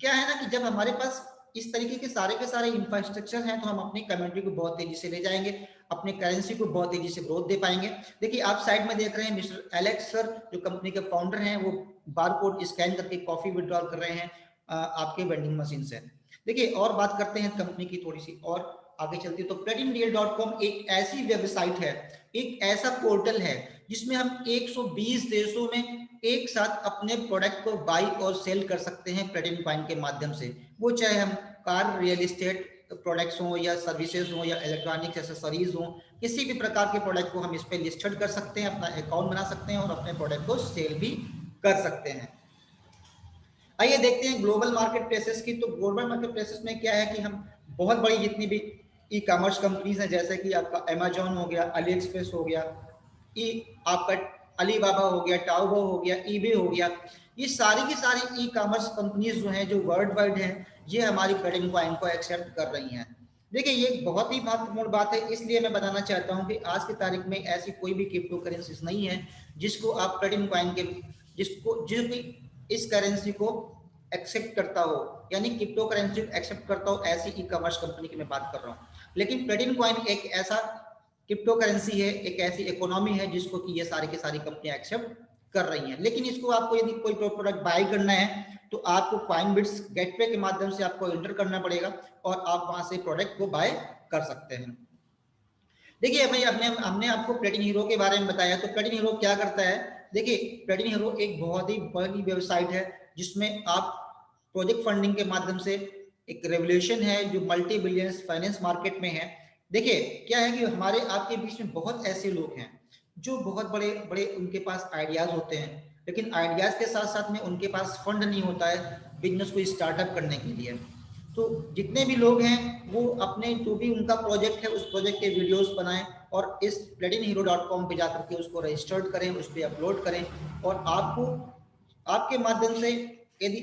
क्या है ना कि जब हमारे पास इस तरीके के सारे इंफ्रास्ट्रक्चर हैं तो हम अपनी कम्युनिटी को बहुत तेजी से ले जाएंगे, अपने करेंसी को बहुत तेजी से ग्रोथ दे पाएंगे। देखिए आप साइड में देख रहे हैं मिस्टर एलेक्स सर जो कंपनी के फाउंडर हैं, वो बारकोड स्कैन करके कॉफी विड्रॉल कर रहे हैं आपके वेंडिंग मशीन से। देखिए और बात करते हैं कंपनी की थोड़ी सी और आगे चलती है। तो platinumdeal.com एक ऐसी वेबसाइट है, एक ऐसा पोर्टल है जिसमें हम 120 देशों में एक साथ अपने प्रोडक्ट को बाई और सेल कर सकते हैं प्लेटिनम कॉइन के माध्यम से। वो चाहे हम कार, रियल एस्टेट प्रोडक्ट्स हो या सर्विसेज हो या इलेक्ट्रॉनिक्स एक्सेसरीज हो, किसी भी प्रकार के प्रोडक्ट को हम इस पे लिस्टेड कर सकते हैं, अपना अकाउंट बना सकते हैं और अपने प्रोडक्ट को सेल भी कर सकते हैं। आइए देखते हैं ग्लोबल मार्केट प्लेसेस की। तो ग्लोबल मार्केट प्लेसेस में क्या है कि हम बहुत बड़ी जितनी भी ई कॉमर्स कंपनीज हैं, जैसे कि आपका अमेजॉन हो गया, अली एक्सप्रेस हो गया, आपका अलीबाबा हो गया, टाओबो हो गया, ईबे हो गया, ये सारी की सारी ई कॉमर्स कंपनीज जो हैं जो वर्ल्ड वाइड हैं, ये हमारी प्लेटिनम कॉइन को एक्सेप्ट कर रही हैं। देखिए ये बहुत ही महत्वपूर्ण बात है, इसलिए मैं बताना चाहता हूं कि आज की तारीख में ऐसी कोई भी क्रिप्टो करेंसीज नहीं है जिसको आप प्लेटिनम कॉइन के जो इस करेंसी को एक्सेप्ट करता हो, यानी क्रिप्टो करेंसी एक्सेप्ट करता हो, ऐसी ई कॉमर्स कंपनी की मैं बात कर रहा हूँ। लेकिन प्लेटिनम कॉइन एक ऐसा क्रिप्टो करेंसी है, एक ऐसी इकोनॉमी है जिसको कि ये सारी की सारी कंपनियां एक्सेप्ट कर रही हैं। लेकिन इसको आपको यदि कोई प्रोडक्ट बाय करना है तो आपको कॉइनबिट्स गेटवे के माध्यम से आपको एंटर करना पड़ेगा और आप वहां से प्रोडक्ट को बाय कर सकते हैं। देखिए हमने आपको प्लेटिनम हीरो के बारे में बताया। तो प्लेटिनम हीरो क्या करता है? देखिए प्लेटिनम हीरो एक बहुत ही बड़ी वेबसाइट है जिसमें आप प्रोजेक्ट फंडिंग के माध्यम से, एक रेवोल्यूशन है जो मल्टी बिलियंस फाइनेंस मार्केट में है। देखिए क्या है कि हमारे आपके बीच में बहुत ऐसे लोग हैं जो बहुत बड़े बड़े उनके पास आइडियाज होते हैं, लेकिन आइडियाज के साथ साथ में उनके पास फंड नहीं होता है बिजनेस को स्टार्टअप करने के लिए। तो जितने भी लोग हैं वो अपने जो भी उनका प्रोजेक्ट है उस प्रोजेक्ट के वीडियोस बनाएं और इस platinumhero.com पे जाकर के उसको रजिस्टर्ड करें, उस पर अपलोड करें और आपको आपके माध्यम से यदि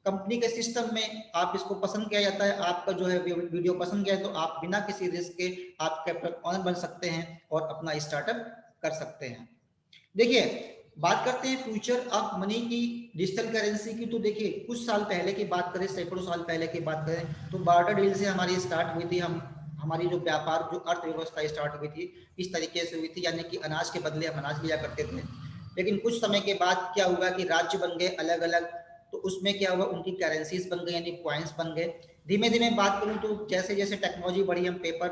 कंपनी के सिस्टम में आप इसको पसंद किया जाता है, आपका जो है वीडियो पसंद किया है, तो आप बिना किसी रिस्क के आप कैपिटल ऑनर बन सकते हैं और अपना स्टार्टअप कर सकते हैं। देखिए बात करते हैं फ्यूचर ऑफ मनी की, डिजिटल करेंसी की। तो देखिए कुछ साल पहले की बात करें, सैकड़ों साल पहले की बात करें तो बार्टर डील से हमारी स्टार्ट हुई थी। हमारी जो व्यापार जो अर्थव्यवस्था स्टार्ट हुई थी इस तरीके से हुई थी, यानी कि अनाज के बदले हम अनाज लिया करते थे। लेकिन कुछ समय के बाद क्या हुआ कि राज्य बन गए अलग अलग, तो उसमें क्या हुआ उनकी करेंसीज बन गई यानी कॉइन्स बन गए। धीमे धीमे बात करूं तो जैसे जैसे टेक्नोलॉजी बढ़ी हम पेपर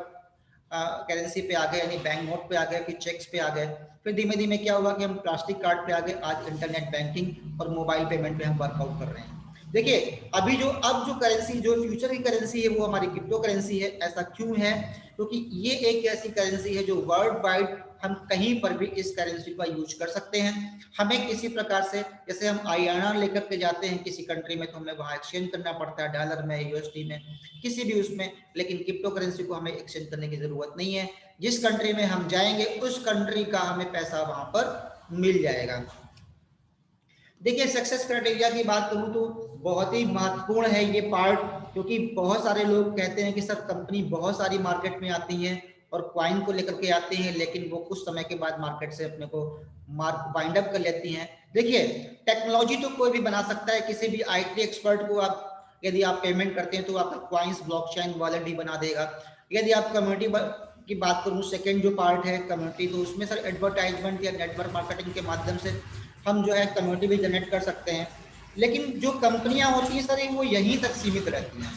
करेंसी पे आ गए, यानी बैंक नोट पे आ गए, फिर चेक्स पे आ गए, फिर धीमे धीमे क्या हुआ कि हम प्लास्टिक कार्ड पे आ गए, आज इंटरनेट बैंकिंग और मोबाइल पेमेंट पे हम वर्कआउट कर रहे हैं। देखिए अब जो करेंसी जो फ्यूचर की करेंसी है वो हमारी क्रिप्टो करेंसी है। ऐसा क्यों है? क्योंकि ये एक ऐसी करेंसी है जो वर्ल्ड वाइड हम कहीं पर भी इस करेंसी का यूज कर सकते हैं। हमें किसी प्रकार से, जैसे हम INR लेकर के जाते हैं किसी कंट्री में तो हमें वहां एक्सचेंज करना पड़ता है डॉलर में, USD में, किसी भी उसमें, लेकिन क्रिप्टो करेंसी को हमें एक्सचेंज करने की जरूरत नहीं है। जिस कंट्री में हम जाएंगे उस कंट्री का हमें पैसा वहां पर मिल जाएगा। देखिए सक्सेस क्राइटेरिया की बात करूं तो बहुत ही महत्वपूर्ण है ये पार्ट, क्योंकि बहुत सारे लोग कहते हैं कि सर कंपनी बहुत सारी मार्केट में आती है और क्वाइन को लेकर के आते हैं, लेकिन वो कुछ समय के बाद मार्केट से अपने को वाइंड अप कर लेती हैं। देखिए टेक्नोलॉजी तो कोई भी बना सकता है, किसी भी IT एक्सपर्ट को आप यदि आप पेमेंट करते हैं तो आपका क्वाइंस ब्लॉकचेन वॉलेट ही बना देगा। यदि आप कम्युनिटी की बात करूं, सेकेंड जो पार्ट है कम्युनिटी, तो उसमें सर एडवर्टाइजमेंट या नेटवर्क मार्केटिंग के माध्यम से हम जो है कम्युनिटी भी जनरेट कर सकते हैं। लेकिन जो कंपनियां होती हैं सर वो यहीं तक सीमित रहती हैं।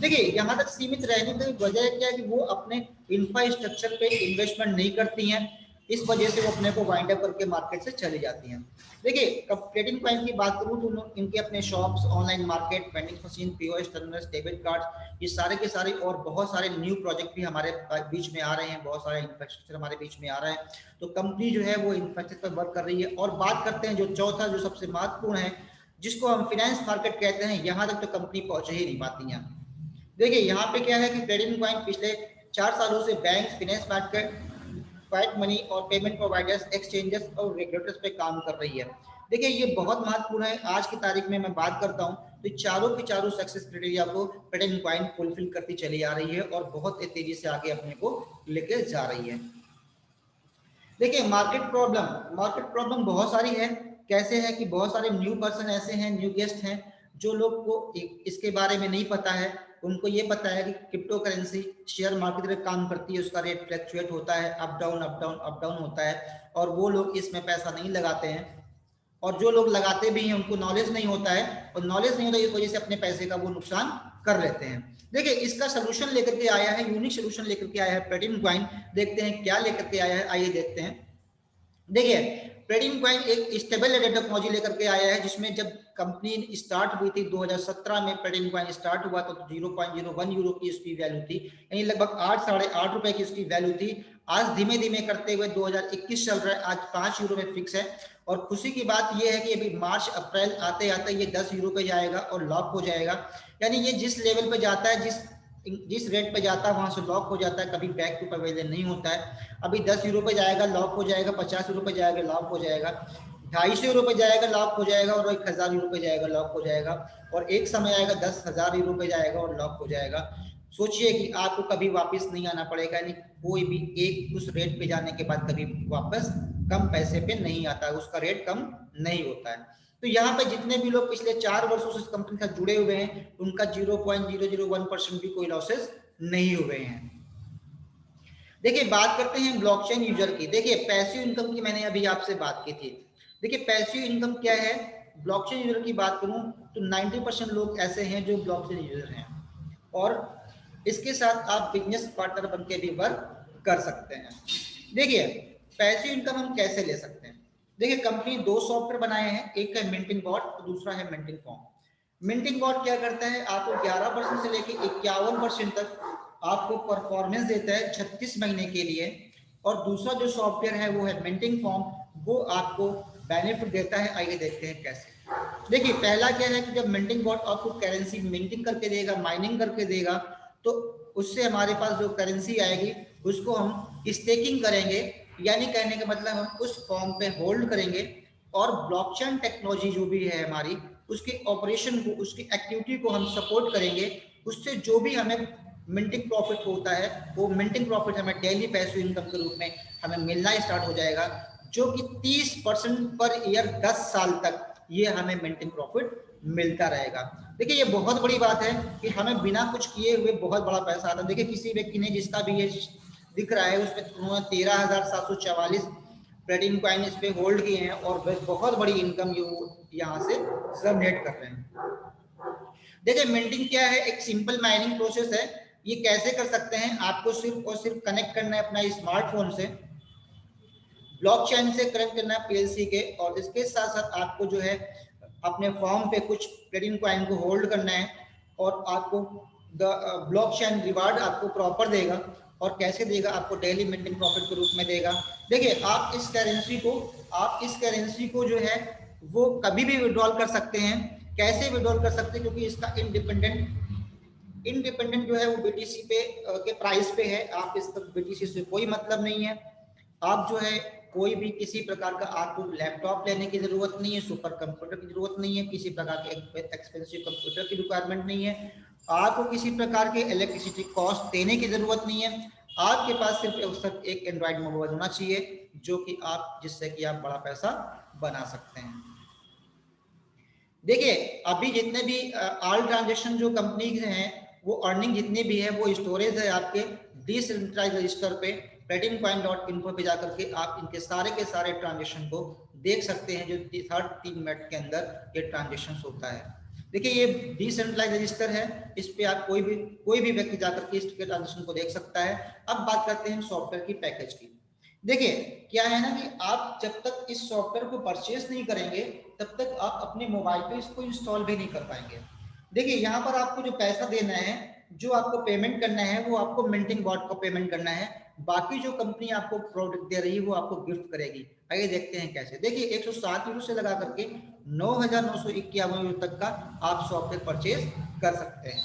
देखिए यहाँ तक सीमित रहने की वजह क्या है कि वो अपने इंफ्रास्ट्रक्चर पे इन्वेस्टमेंट नहीं करती हैं, इस वजह से वो अपने को वाइंड अप करके मार्केट से चली जाती हैं। देखिए प्लेटिनम कॉइन की बात करूँ तो इनके अपने shops, online market, vending machine, POS terminals, debit card, ये सारे के सारे और बहुत सारे न्यू प्रोजेक्ट भी हमारे बीच में आ रहे हैं, बहुत सारे इंफ्रास्ट्रक्चर हमारे बीच में आ रहा है। तो कंपनी जो है वो इंफ्रास्ट्रक्चर पर वर्क कर रही है। और बात करते हैं जो चौथा जो सबसे महत्वपूर्ण है जिसको हम फाइनेंस मार्केट कहते हैं, यहाँ तक तो कंपनी पहुंच ही नहीं पाती है। देखिए यहाँ पे क्या है कि प्लेटिनम कॉइन पिछले 4 सालों से bank, finance market, fight money और पेमेंट प्रोवाइडर्स, एक्सचेंजेस और रेगुलेटर्स पे काम कर रही है। देखिए ये बहुत महत्वपूर्ण है। आज की तारीख में मैं बात करता हूँ तो चारों की चारों सक्सेस क्राइटेरिया को प्लेटिनम कॉइन फुलफिल करती चली आ रही है और बहुत तेजी से आगे अपने को लेके जा रही है। देखिए मार्केट प्रॉब्लम बहुत सारी है। कैसे है कि बहुत सारे न्यू पर्सन ऐसे हैं, न्यू गेस्ट हैं जो लोग को इसके बारे में नहीं पता है उनको ये पता है कि क्रिप्टो करेंसी शेयर मार्केट में काम करती है, उसका रेट फ्लक्चुएट होता है, up down up down up down होता है, और वो लोग इसमें पैसा नहीं लगाते हैं। और जो लोग लगाते भी हैं उनको नॉलेज नहीं होता है, और नॉलेज नहीं होता इस वजह से अपने पैसे का वो नुकसान कर लेते हैं। देखिए इसका सोल्यूशन लेकर के आया है, यूनिक सोल्यूशन लेकर के आया है प्लेटिनम कॉइन। देखते हैं क्या लेकर के आया है, आइए देखते हैं। देखिए प्लेटिनम कॉइन एक स्टेबल डेटा टेक्नोलॉजी लेकर के आया है, जिसमें जब कंपनी स्टार्ट हुई थी 2017 में प्लेटिनम कॉइन स्टार्ट हुआ तो 0.01 यूरो की उसकी वैल्यू थी, यानी लगभग 8 साढ़े 8 रुपए की उसकी वैल्यू थी। आज धीमे धीमे करते हुए 2021 चल रहा है, आज 5 यूरो में फिक्स है। और खुशी की बात यह है कि अभी मार्च अप्रैल आते आते ये 10 यूरो पे जाएगा और लॉक हो जाएगा। यानी ये जिस लेवल पे जाता है, जिस रेट पे जाता है वहां से लॉक हो जाता है, कभी बैक टू पवेलियन नहीं होता है। अभी 10 यूरो पे जाएगा लॉक हो जाएगा, 50 यूरो पे जाएगा लॉक हो जाएगा, 250 यूरो पे जाएगा लॉक हो जाएगा, और 1000 यूरो पे जाएगा लॉक हो जाएगा, और एक समय आएगा 10,000 यूरो पे जाएगा और लॉक हो जाएगा। सोचिए कि आपको कभी वापस नहीं आना पड़ेगा, यानी कोई भी एक उस रेट पे जाने के बाद कभी वापस कम पैसे पे नहीं आता, उसका रेट कम नहीं होता है। तो यहाँ पे जितने भी लोग पिछले 4 वर्षों से इस कंपनी के साथ जुड़े हुए हैं, उनका 0.001% भी कोई लॉसेस नहीं हुए हैं। देखिए बात करते हैं ब्लॉकचेन यूजर की। देखिए पैसिव इनकम की मैंने अभी आपसे बात की थी। देखिए पैसिव इनकम क्या है, ब्लॉकचेन यूजर की बात करूं तो 90% लोग ऐसे हैं जो ब्लॉकचेन यूजर हैं, और इसके साथ आप बिजनेस पार्टनर बन के भी वर्क कर सकते हैं। देखिए पैसिव इनकम हम कैसे ले सकते हैं। देखिए कंपनी 2 सॉफ्टवेयर बनाए हैं, एक है मिंटिंग बॉट और दूसरा है मिंटिंग फॉर्म। मिंटिंग बॉट क्या करता है, आपको 11% से लेकर 51% तक आपको परफॉर्मेंस देता है 36 महीने के लिए, और दूसरा जो सॉफ्टवेयर है वो है मिंटिंग फॉर्म, वो आपको बेनिफिट देता है। आइए देखते हैं कैसे। देखिए पहला क्या है कि जब मिंटिंग बॉट आपको करेंसी मिंटिंग करके देगा, माइनिंग करके देगा, तो उससे हमारे पास जो करेंसी आएगी उसको हम स्टेकिंग करेंगे, यानी कहने का मतलब हम उस फॉर्म पे होल्ड करेंगे, और ब्लॉकचेन टेक्नोलॉजी जो भी है हमारी, उसके ऑपरेशन को, उसकी एक्टिविटी को हम सपोर्ट करेंगे। उससे जो भी हमें मिंटिंग प्रॉफिट होता है वो मिंटिंग प्रॉफिट हमें डेली पैसिव इनकम के रूप में हमें मिलना स्टार्ट हो जाएगा, जो कि 30% पर ईयर 10 साल तक ये हमें मिंटिंग प्रॉफिट मिलता रहेगा। देखिए ये बहुत बड़ी बात है कि हमें बिना कुछ किए हुए बहुत बड़ा पैसा आता है। देखिए किसी व्यक्ति ने, जिसका भी ये दिख रहा है, उसमें 13,744 प्लेटिनम कॉइन इस पे होल्ड किए हैं, और बहुत बड़ी इनकम यहाँ से जनरेट कर रहे हैं। देखिए मिंटिंग क्या है, एक सिंपल माइनिंग प्रोसेस है। ये कैसे कर सकते हैं, आपको सिर्फ और सिर्फ कनेक्ट करना है अपना स्मार्टफोन से, ब्लॉकचेन से कनेक्ट करना है पीएलसी के, और इसके साथ साथ आपको जो है अपने फॉर्म पे कुछ प्लेटिनम कॉइन को होल्ड करना है, और आपको ब्लॉकचेन रिवार्ड आपको प्रॉपर देगा। और कैसे देगा, आपको डेली मिंटिंग प्रॉफिट के रूप में देगा। देखिए आप इस करेंसी को जो है वो कभी भी विड्रॉल कर सकते हैं। कैसे विड्रॉल कर सकते हैं, क्योंकि इसका इंडिपेंडेंट जो है वो बीटीसी पे के प्राइस पे है। आप इस तक बीटीसी से कोई मतलब नहीं है। आप जो है कोई भी किसी प्रकार का आपको लैपटॉप लेने की जरूरत नहीं है, सुपर कंप्यूटर की जरूरत नहीं है, किसी प्रकार के एक्सपेंसिव कंप्यूटर की रिक्वायरमेंट नहीं है, आपको किसी प्रकार के इलेक्ट्रिसिटी कॉस्ट देने की जरूरत नहीं है। आपके पास सिर्फ एक एंड्रॉइड मोबाइल होना चाहिए, जो कि आप जिससे कि आप बड़ा पैसा बना सकते हैं। देखिए अभी जितने भी ऑल ट्रांजेक्शन जो कंपनी हैं, वो अर्निंग जितनी भी है वो स्टोरेज है आपके डिसेंट्रलाइज्ड रजिस्टर पे platinumcoin.info पे जाकर के आप इनके सारे के सारे ट्रांजेक्शन को देख सकते हैं, जो हर 3 मिनट के अंदर ये ट्रांजेक्शन होता है। देखिए ये डिसेंट्रलाइज्ड रजिस्टर है, इस पे आप कोई भी व्यक्ति जाकर के इसके ट्रांजेक्शन को देख सकता है। अब बात करते हैं सॉफ्टवेयर की पैकेज की। देखिए क्या है ना कि आप जब तक इस सॉफ्टवेयर को परचेज नहीं करेंगे तब तक आप अपने मोबाइल पे इसको इंस्टॉल भी नहीं कर पाएंगे। देखिए यहाँ पर आपको जो पैसा देना है, जो आपको पेमेंट करना है, वो आपको मिंटिंग बॉट को पेमेंट करना है। बाकी जो कंपनी आपको प्रोडक्ट दे रही है वो आपको गिफ्ट करेगी। आइए देखते हैं कैसे। देखिए 107 यूरो से लगा करके 9,951 यूरो तक का आप सॉफ्टवेयर परचेज कर सकते हैं।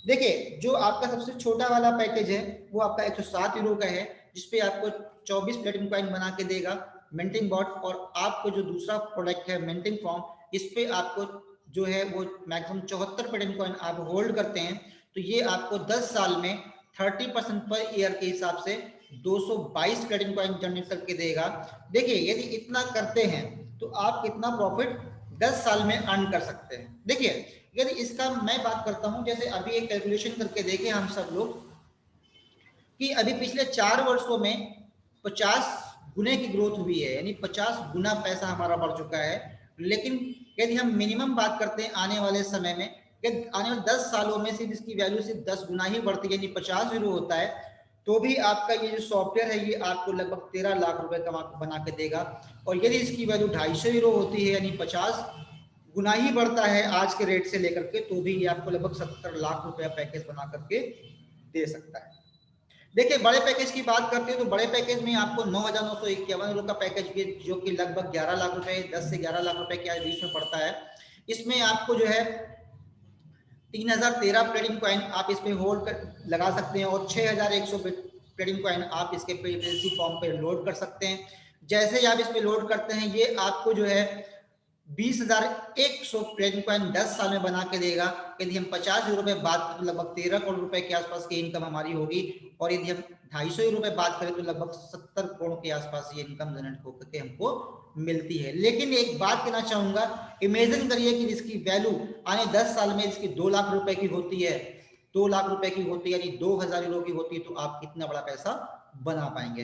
देखिए जो आपका सबसे छोटा वाला पैकेज है वो आपका 107 यूरो का है, जिसपे आपको 24 प्लेटिनम कॉइन बना के देगा मिंटिंग बॉट, और आपको जो दूसरा प्रोडक्ट है मिंटिंग फॉर्म, इस पे आपको जो है वो मैक्सिमम 74 प्लेटिनम कॉइन आप होल्ड करते हैं, तो ये आपको 10 साल में 30% पर ईयर के हिसाब से 222 प्लेटिनम कॉइन जनरेट करके देगा। देखिए यदि इतना करते हैं तो आप कितना प्रॉफिट 10 साल में अर्न कर सकते हैं। देखिए यदि इसका मैं बात करता हूं, जैसे अभी एक कैलकुलेशन करके देखें हम सब लोग कि अभी पिछले 4 वर्षों में 50 गुने की ग्रोथ हुई है, यानी 50 गुना पैसा हमारा बढ़ चुका है। लेकिन यदि हम मिनिमम बात करते हैं आने वाले समय में, यदि आने वाले 10 सालों में सिर्फ इसकी वैल्यू सिर्फ 10 गुना ही बढ़ती है, यानी 50 यूरो होता है, तो भी आपका ये जो सॉफ्टवेयर है ये आपको लगभग 13 लाख रुपए कमा बना के देगा। और यदि इसकी वैल्यू 250 यूरो होती है, यानी 50 गुना ही बढ़ता है आज के रेट से लेकर के, तो भी ये आपको लगभग 70 लाख रुपया पैकेज बना करके दे सकता है। देखिए बड़े पैकेज की बात करते हैं तो बड़े पैकेज में आपको 9,951 यूरो का पैकेज भी, जो कि लगभग 11 लाख रुपए, 10 से 11 लाख रुपए के बीच में पड़ता है। इसमें आपको जो है 3013 ट्रेडिंग कॉइन आप इसमें होल्ड कर लगा सकते हैं और 6100 ट्रेडिंग कॉइन आप इसके पेरेंसी फॉर्म पे लोड कर सकते हैं। जैसे ही आप इसमें लोड करते हैं ये आपको जो है 20,100 ट्रेडिंग कॉइन 10 साल में बना के देगा। यदि हम 50 यूरो पे बात करें तो लगभग 13 करोड़ रुपए के आसपास की इनकम हमारी होगी, और यदि हम 250 यूरो पे बात करें तो लगभग 70 करोड़ के आसपास ये इनकम जनरेट होकर के हमको मिलती है। लेकिन एक बात कहना चाहूंगा, इमेजिन करिए कि इसकी वैल्यू आने 10 साल में इसकी 2 लाख रुपए की होती है, 2 लाख रुपए की होती है, यानी 2000 यूरो की होती है, तो आप कितना बड़ा पैसा बना पाएंगे।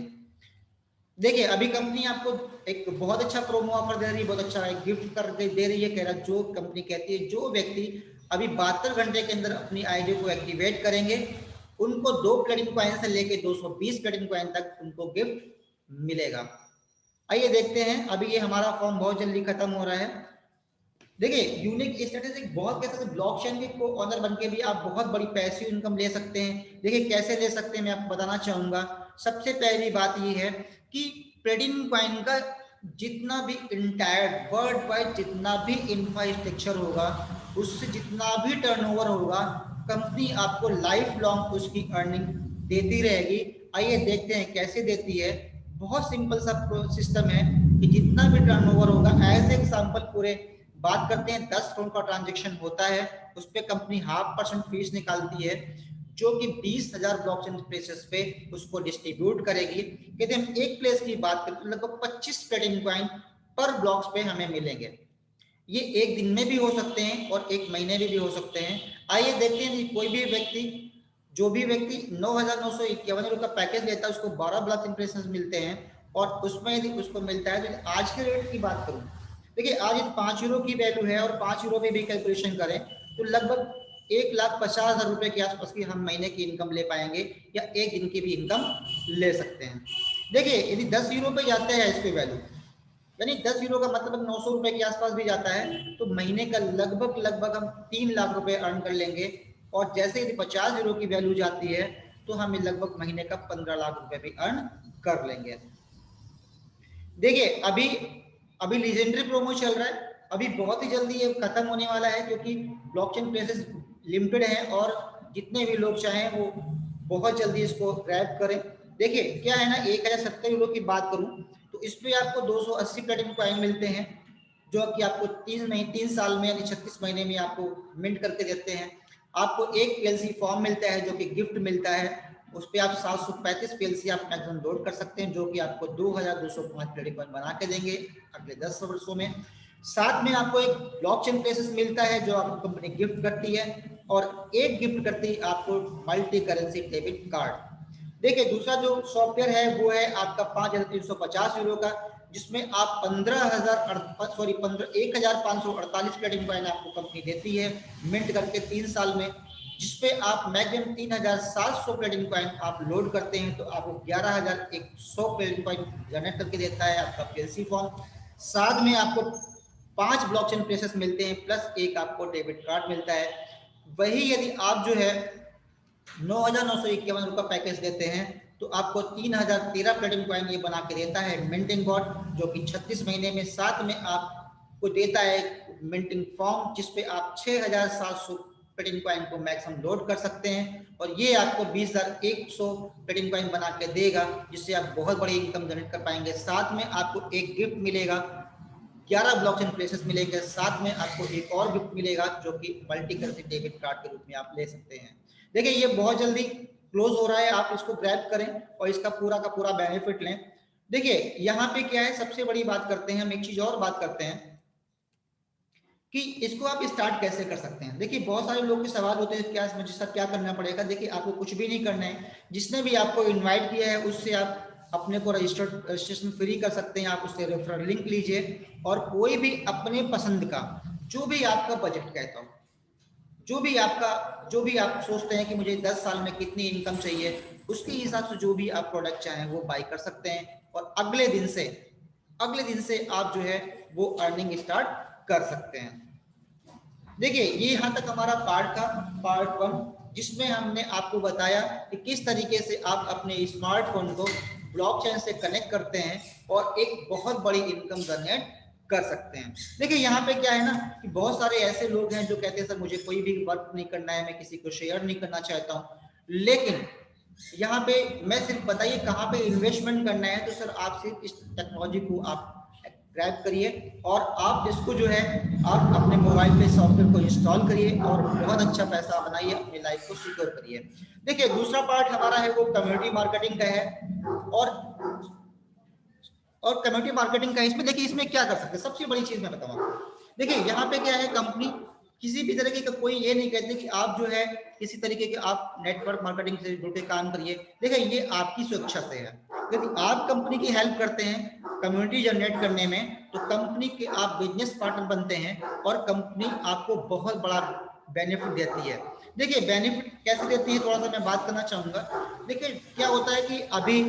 देखिए अभी कंपनी आपको एक बहुत अच्छा प्रोमो ऑफर दे रही है, बहुत अच्छा एक गिफ्ट करके दे रही है। कह रहा जो कंपनी कहती है जो व्यक्ति अभी 72 घंटे के अंदर अपनी आईडी को एक्टिवेट करेंगे उनको 2 प्लेटिनम कॉइन से लेके 220 प्लेटिनम कॉइन तक उनको गिफ्ट मिलेगा। आइए देखते हैं, अभी ये हमारा फॉर्म बहुत जल्दी खत्म हो रहा है। देखिए यूनिक स्ट्रेटेजिक बहुत कैसे ब्लॉकचेन के को ऑनर बनके भी आप बहुत बड़ी पैसिव इनकम ले सकते हैं। देखिए कैसे ले सकते हैं मैं आपको बताना चाहूंगा। सबसे पहली बात ये है कि ट्रेडिंग कॉइन का जितना भी इंटायर वर्ल्ड वाइड जितना भी इंफ्रास्ट्रक्चर होगा, उससे जितना भी टर्नओवर होगा, कंपनी आपको लाइफ लॉन्ग उसकी अर्निंग देती रहेगी। आइए देखते हैं कैसे देती है। बहुत सिंपल सा सिस्टम है कि जितना भी टर्नओवर होगा, एज एग्जांपल पूरे बात करते हैं 10 करोड़ का ट्रांजेक्शन होता है, उस पर कंपनी 0.5% फीस निकालती है, जो कि 20,000 ब्लॉकचेन प्लेसेस पे उसको डिस्ट्रीब्यूट करेगी। यदि हम एक प्लेस की बात करें तो लगभग 25 ट्रेडिंग कॉइन पर ब्लॉक्स पे हमें मिलेंगे। ये एक दिन में भी हो सकते हैं और एक महीने में भी हो सकते हैं। आइए देखते हैं कोई भी व्यक्ति, जो भी व्यक्ति 9,951 यूरो का पैकेज लेता है उसको 12 ब्लॉकचेन प्लेसेस मिलते हैं, और उसमें यदि उसको मिलता है तो आज के रेट की बात करूं, देखिए आज 5 यूरो की वैल्यू है और 5 यूरो में भी कैलकुलेशन करें तो लगभग 1,50,000 रुपए के आसपास की हम महीने की इनकम ले पाएंगे, या एक दिन की भी इनकम ले सकते हैं। देखिए यदि 10 यूरो पे जाते हैं इस पे वैल्यू, यानी 10 यूरो का मतलब 900 रुपए के आसपास भी जाता है, तो महीने का लगभग हम 3 लाख रुपए अर्न कर लेंगे। और जैसे यदि 50 यूरो की वैल्यू जाती है तो हम लगभग महीने का 15 लाख रुपए भी अर्न कर लेंगे। देखिए अभी लीजेंडरी प्रोमो चल रहा है, अभी बहुत ही जल्दी ये खत्म होने वाला है, क्योंकि ब्लॉकचेन प्लेसेस लिमिटेड है और जितने भी लोग चाहें वो बहुत जल्दी इसको ग्रैब करें। देखिए क्या है ना, 1070 यूरो की बात करूं तो इस पे आपको 280 प्लेटिनम कॉइन मिलते हैं, जो कि आपको 3 साल में यानी 36 महीने में आपको मिंट करके देते हैं। आपको एक पीएलसी फॉर्म मिलता है जो कि गिफ्ट मिलता है, उस पर आप 735 पीएलसी आप मैक्सिमम लोड कर सकते हैं, जो कि आपको 2205 क्रेडिट पॉइंट बना के देंगे अगले 10 वर्षों में। साथ में आपको एक ब्लॉकचेन प्लेसेस मिलता है जो आपको कंपनी गिफ्ट करती है, और एक गिफ्ट करती है आपको मल्टी करेंसी डेबिट कार्ड। देखिए दूसरा जो सॉफ्टवेयर है वो है आपका 5,350 यूरो का, जिसमें आप 1,548 क्रेडिट पॉइंट आपको कंपनी देती है मिंट करके 3 साल में, जिसपे आप मैक्सिमम 3,700 क्रेडिट पॉइंट आप लोड करते हैं तो आपको 11,100 क्रेडिट पॉइंट जनरेट करके देता है आपका पीएलसी फॉर्म। साथ में आपको 5 ब्लॉकचेन प्लेसेस मिलते हैं प्लस एक आपको डेबिट कार्ड मिलता है। वही यदि आप जो है 9,951 रुपये पैकेज देते हैं तो आपको 3,013 प्लेटिनम कॉइन ये बना के देता है मिंटिंग बॉट, जो कि 36 महीने में। साथ में आपको देता है मिंटिंग फॉर्म जिसपे आप 6,700 प्लेटिनम कॉइन को मैक्सिमम लोड कर सकते हैं, और ये आपको 20,100 प्लेटिनम कॉइन बना के देगा, जिससे आप बहुत बड़ी इनकम जनरेट कर पाएंगे। साथ में आपको एक गिफ्ट मिलेगा, 11 ब्लॉकचेन प्लेसेस मिलेंगे, साथ में आपको एक और गिफ्ट मिलेगा जो कि मल्टी करेंसी डेबिट कार्ड के रूप में आप ले सकते हैं। देखिए ये बहुत जल्दी क्लोज हो रहा है, आप इसको ग्रैब करें और इसका पूरा का पूरा बेनिफिट लें। देखिए यहाँ पे क्या है, सबसे बड़ी बात करते हैं हम, एक चीज और बात करते हैं कि इसको आप स्टार्ट कैसे कर सकते हैं। देखिए बहुत सारे लोग के सवाल होते हैं, क्या मुझे सर क्या करना पड़ेगा। देखिए आपको कुछ भी नहीं करना है, जिसने भी आपको इनवाइट किया है उससे आप अपने को रजिस्ट्रेशन फ्री कर सकते हैं। आप उससे रेफरल लिंक लीजिए और कोई भी अपने पसंद का जो भी आपका बजट कहता हो, जो भी आप सोचते हैं कि मुझे 10 साल में कितनी इनकम चाहिए, उसके हिसाब से जो भी आप प्रोडक्ट चाहें वो बाय कर सकते हैं और अगले दिन से आप जो है वो अर्निंग स्टार्ट कर सकते हैं। देखिए ये यहाँ तक हमारा पार्ट 1, जिसमें हमने आपको बताया कि किस तरीके से आप अपने स्मार्टफोन को ब्लॉकचेन से कनेक्ट करते हैं और एक बहुत बड़ी इनकम जनरेट कर सकते हैं। देखिए यहाँ पे क्या है ना कि बहुत सारे ऐसे लोग हैं जो कहते हैं सर मुझे कोई भी वर्क नहीं करना है, मैं किसी को शेयर नहीं करना चाहता हूँ, लेकिन यहाँ पे मैं सिर्फ बताइए कहाँ पे इन्वेस्टमेंट करना है। तो सर आप सिर्फ इस टेक्नोलॉजी को आप ग्रैब करिए और आप इसको जो है आप अपने मोबाइल पे सॉफ्टवेयर को इंस्टॉल करिए और बहुत अच्छा पैसा बनाइए, अपनी लाइफ को सिक्योर करिए। देखिए दूसरा पार्ट हमारा है वो कम्युनिटी मार्केटिंग का है और कम्युनिटी मार्केटिंग का इसमें देखिए इसमें क्या कर सकते हैं। सबसे बड़ी चीज मैं बताऊँ आपको, देखिए यहाँ पे क्या है, कंपनी किसी भी तरीके का कोई ये नहीं कहते कि आप जो है किसी तरीके के आप नेटवर्क मार्केटिंग से जुड़ के काम करिए। देखिए ये आपकी स्वेच्छा से है। यदि आप कंपनी की हेल्प करते हैं कम्युनिटी जनरेट करने में, तो कंपनी के आप बिजनेस पार्टनर बनते हैं और कंपनी आपको बहुत बड़ा बेनिफिट देती है। देखिए बेनिफिट कैसे देती है, थोड़ा सा मैं बात करना चाहूंगा। देखिए क्या होता है कि अभी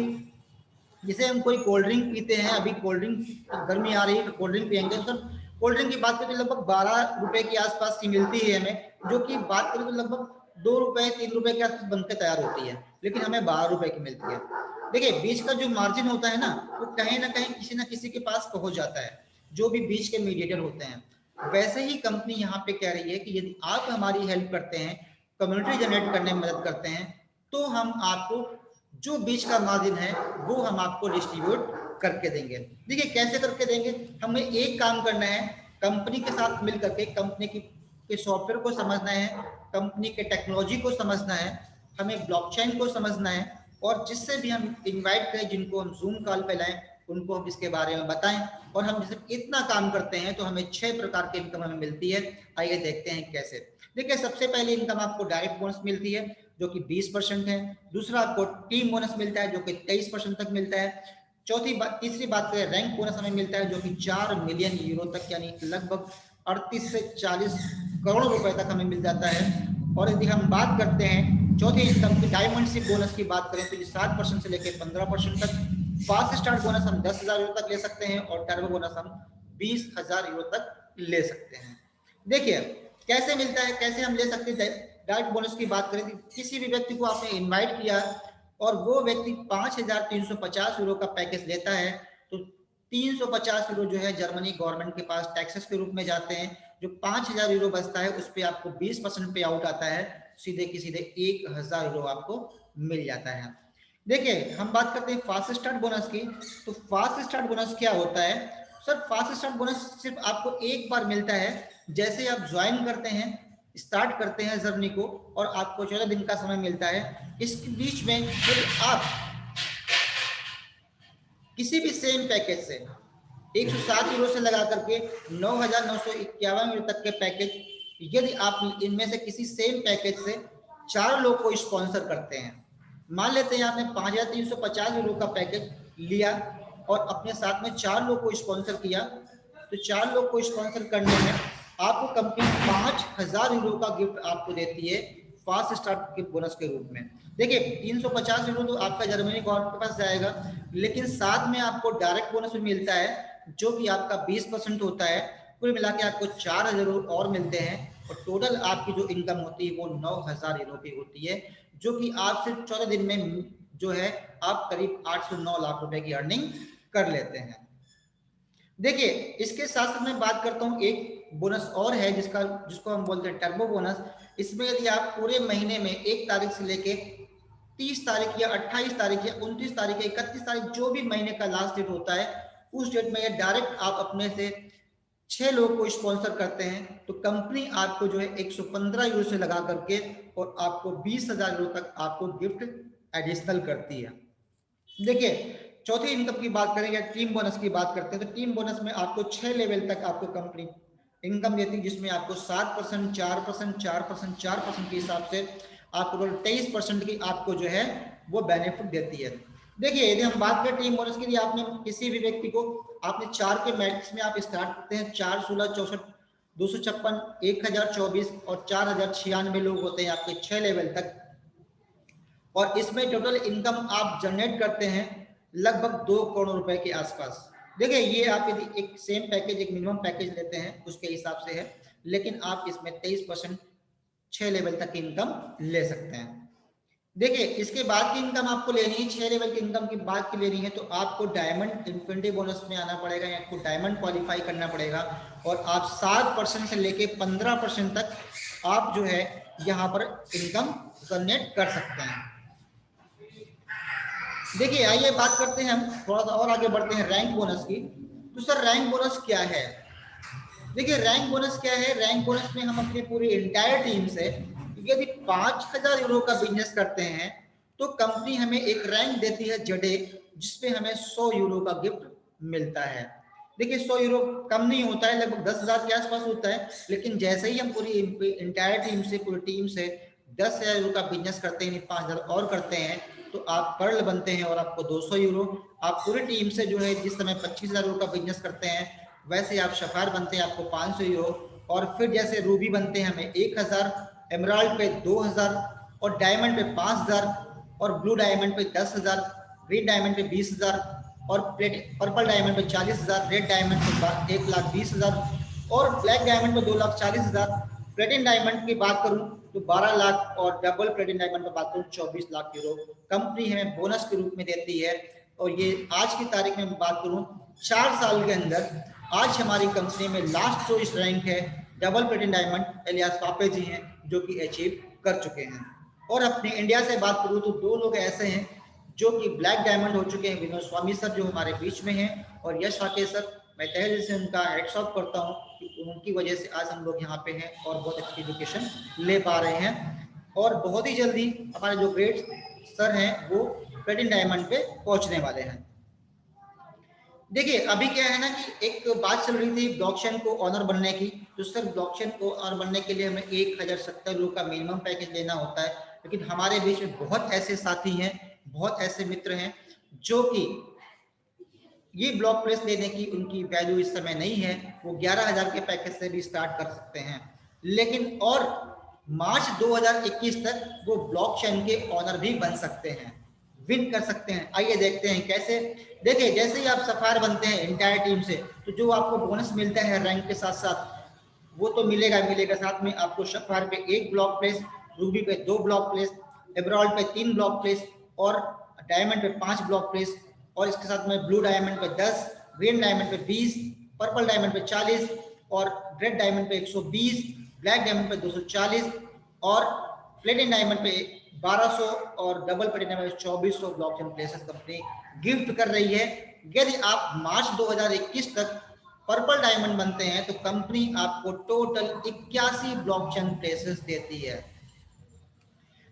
जैसे हम कोई कोल्ड ड्रिंक पीते हैं, अभी कोल्ड ड्रिंक गर्मी आ रही है तो कोल्ड ड्रिंक पियेंगे, तो कोल्ड ड्रिंक की बात करें तो लगभग 12 रुपए के आसपास की मिलती है हमें, जो कि बात करें तो लगभग 2 रुपए 3 रुपए के आसपास बनकर तैयार होती है, लेकिन हमें 12 रुपए की मिलती है। देखिए बीच का जो मार्जिन होता है ना, वो कहीं ना कहीं किसी ना किसी के पास पहुंच जाता है, जो भी बीच के मीडिएटर होते हैं। वैसे ही कंपनी यहाँ पे कह रही है कि यदि आप हमारी हेल्प करते हैं, कम्युनिटी जनरेट करने में मदद करते हैं, तो हम आपको जो बीच का मार्जिन है वो हम आपको डिस्ट्रीब्यूट करके देंगे। देखिए कैसे करके देंगे, हमें एक काम करना है, कंपनी के साथ मिल करके कंपनी के सॉफ्टवेयर को समझना है, कंपनी के टेक्नोलॉजी को समझना है, हमें ब्लॉकचेन को समझना है, और जिससे भी हम इनवाइट करें, जिनको हम जूम कॉल पे लाएं, उनको हम इसके बारे में बताएं। और हम जैसे इतना काम करते हैं तो हमें 6 प्रकार की इनकम हमें मिलती है। आइए देखते हैं कैसे। देखिए सबसे पहले इनकम आपको डायरेक्ट बोनस मिलती है जो कि 20% है। दूसरा आपको टीम बोनस मिलता है जो कि 23% तक मिलता है। तीसरी बात करें रैंक बोनस हमें मिलता है जो कि 4 मिलियन यूरो तक, यानी लगभग 38 से 40 करोड़ रुपए तक हमें मिल जाता है। और यदि हम बात करते हैं चौथी इनकम की डायमंडशिप बोनस की बात करें तो ये 7% से लेकर 15% तक। फास्ट स्टार्ट बोनस हम 10,000 यूरो तक ले सकते हैं और टर्बो बोनस हम 20,000 यूरो तक ले सकते हैं। देखिए कैसे मिलता है, कैसे हम ले सकते हैं। डायरेक्ट बोनस की बात करें, किसी भी व्यक्ति को आपने इनवाइट किया और वो व्यक्ति 5,350 यूरो का पैकेज लेता है, तो 350 यूरो जो है जर्मनी गवर्नमेंट के पास टैक्सेस के रूप में जाते हैं। जो 5,000 यूरो बचता है उस पर आपको 20% पे आउट आता है, सीधे की सीधे 1,000 यूरो आपको मिल जाता है। देखिए हम बात करते हैं फास्ट स्टार्ट बोनस की। तो फास्ट स्टार्ट बोनस क्या होता है सर? फास्ट स्टार्ट बोनस सिर्फ आपको एक बार मिलता है, जैसे आप ज्वाइन करते हैं, स्टार्ट करते हैं जर्नी को, और आपको 14 दिन का समय मिलता है। इसके बीच में यदि आप किसी भी सेम पैकेज से 107 यूरो से लगा करके 9,951 यूरो तक के पैकेज, यदि आप इनमें से किसी सेम पैकेज से 4 लोग को स्पॉन्सर करते हैं, मान लेते हैं आपने 5,350 यूरो का पैकेज लिया और अपने साथ में 4 लोग को स्पॉन्सर किया, तो 4 लोग को स्पॉन्सर करने में आपको कंपनी 5,000 यूरो का गिफ्ट आपको देती है फास्ट स्टार्ट के बोनस के रूप में। देखिए 350 यूरो तो आपका जर्मनी गवर्नमेंट के पास जाएगा, लेकिन साथ में आपको डायरेक्ट बोनस भी मिलता है जो कि आपका 20% होता है। कुल मिला के आपको 4,000 यूरो और मिलते हैं और टोटल आपकी जो इनकम होती है वो 9,000 यूरो की होती है, जो कि आप सिर्फ 14 दिन में जो है आप करीब 8 से 9 लाख रुपए की अर्निंग कर लेते हैं। देखिए इसके साथ साथ मैं बात करता हूँ, एक बोनस और है जिसको हम बोलते हैं टर्बो बोनस। इसमें यदि आप पूरे महीने में 1 तारीख से लेके 30 तारीख या 28 तारीख या 29 तारीख या 31 तारीख, जो भी महीने का लास्ट डेट होता है, उस डेट में ये डायरेक्ट आप अपने से 6 लोग को स्पॉन्सर करते हैं, तो कंपनी आपको जो है 115 यूरो से लगा करके और आपको 20,000 यूरो तक आपको गिफ्ट एडिशनल करती है। देखिए चौथी इनकम की बात करें या टीम बोनस की बात करते हैं, तो टीम बोनस में आपको 6 लेवल तक आपको कंपनी इनकम देती है, जिसमें आपको 7%, 4%, 4%, 4% के हिसाब से आपको टोटल 23% की आपको जो है वो बेनिफिट देती है। देखिए यदि हम बात करें टीम बोनस की, यदि आपने किसी भी व्यक्ति को आपने 4 के मैट्रिक्स में आप स्टार्ट करते हैं, 4, 16, 64, 256, 1024 और 4096 लोग होते हैं आपके 6 लेवल तक, और इसमें टोटल इनकम आप जनरेट करते हैं लगभग 2 करोड़ रुपए के आसपास। देखिए ये आप यदि एक सेम पैकेज, एक मिनिमम पैकेज लेते हैं उसके हिसाब से है, लेकिन आप इसमें 23% 6 लेवल तक की इनकम ले सकते हैं। देखिए इसके बाद की इनकम आपको लेनी है, 6 लेवल की इनकम की बात की लेनी है, तो आपको डायमंड इन्फिनिटी बोनस में आना पड़ेगा, या आपको डायमंड क्वालिफाई करना पड़ेगा, और आप 7% से लेके 15% तक आप जो है यहाँ पर इनकम जनरेट कर सकते हैं। देखिए आइए बात करते हैं, हम थोड़ा सा और आगे बढ़ते हैं रैंक बोनस की। तो सर रैंक बोनस क्या है? देखिए रैंक बोनस क्या है, रैंक बोनस में हम अपनी पूरी इंटायर टीम से यदि 5000 यूरो का बिजनेस करते हैं तो कंपनी हमें एक रैंक देती है जडे, जिसपे हमें 100 यूरो का गिफ्ट मिलता है। देखिए 100 यूरो कम नहीं होता है, लगभग 10,000 के आसपास होता है, लेकिन जैसे ही हम पूरी इंटायर टीम से, पूरी टीम से 10,000 यूरो का बिजनेस करते हैं, 5,000 और करते हैं, तो आप पर्ल बनते हैं और आपको 200 यूरो। आप पूरी टीम से जो है जिस समय 25,000 यूरो का बिजनेस करते हैं, वैसे आप शफार बनते हैं, आपको 500 यूरो, और फिर जैसे रूबी बनते हैं हमें 1000, एमराल्ड पे 2000, और डायमंड पे 5000, और ब्लू डायमंड पे 10,000, ग्रीन डायमंड पे 20,000, और पर्पल डायमंड पे 40,000, रेड डायमंड पे 1,20,000, और ब्लैक डायमंड पे 2,40,000। प्लेटिन डायमंड की बात करूं तो 12 लाख, और डबल प्लेटिन डायमंड पर बात करूं 24 लाख यूरो कंपनी हमें बोनस के रूप में देती है। और ये आज की तारीख में बात करूं 4 साल के अंदर आज हमारी कंपनी में लास्ट जो इस रैंक है डबल प्लेटिन डायमंड इलियास पापे जी हैं, जो कि अचीव कर चुके हैं। और अपने इंडिया से बात करूं तो 2 लोग ऐसे हैं जो कि ब्लैक डायमंड हो चुके हैं, विनोद स्वामी सर जो हमारे बीच में हैं, और यश हाके सर, मैं तहे दिल से उनका हेड्स ऑफ करता हूं कि उनकी वजह से आज हम लोग यहाँ पे हैं और बहुत अच्छी एजुकेशन ले पा रहे हैं। और बहुत ही जल्दी हमारे जो ग्रेट सर हैं वो प्लेटिन डायमंड पे पहुंचने वाले हैं। देखिए अभी क्या है ना कि एक बात चल रही थी ब्लॉकचेन को ऑनर बनने की, तो सर ब्लॉकचेन को ऑनर बनने के लिए हमें 1070 लोग का मिनिमम पैकेज लेना होता है, लेकिन हमारे बीच में बहुत ऐसे साथी हैं, बहुत ऐसे मित्र हैं जो कि ये ब्लॉक प्लेस लेने की उनकी वैल्यू इस समय नहीं है, वो 11,000 के पैकेज से भी स्टार्ट कर सकते हैं, लेकिन और मार्च 2021 तक वो ब्लॉकचेन के ऑनर भी बन सकते हैं, विन कर सकते हैं। आइए देखते हैं कैसे। देखिए जैसे ही आप सफायर बनते हैं इंटायर टीम से, तो जो आपको बोनस मिलता है रैंक के साथ साथ वो तो मिलेगा, साथ में आपको सफायर पे 1 ब्लॉक प्लेस, रूबी पे 2 ब्लॉक प्लेस, एमराल्ड पे 3 ब्लॉक प्लेस, और डायमंड पे 5 ब्लॉक प्लेस, और इसके साथ में ब्लू डायमंड पे 10, ग्रीन डायमंड पे 20, पर्पल डायमंड पे 40, और रेड डायमंड पे 120, ब्लैक डायमंड पे 240, और प्लेटिन डायमंड पे 1200, और डबल प्लेटिन डायमंड पे 2400 ब्लॉकचेन प्लेसेस कंपनी गिफ्ट कर रही है। यदि आप मार्च 2021 तक पर्पल डायमंड बनते हैं तो कंपनी आपको टोटल 81 ब्लॉकचेन प्लेसेस देती है।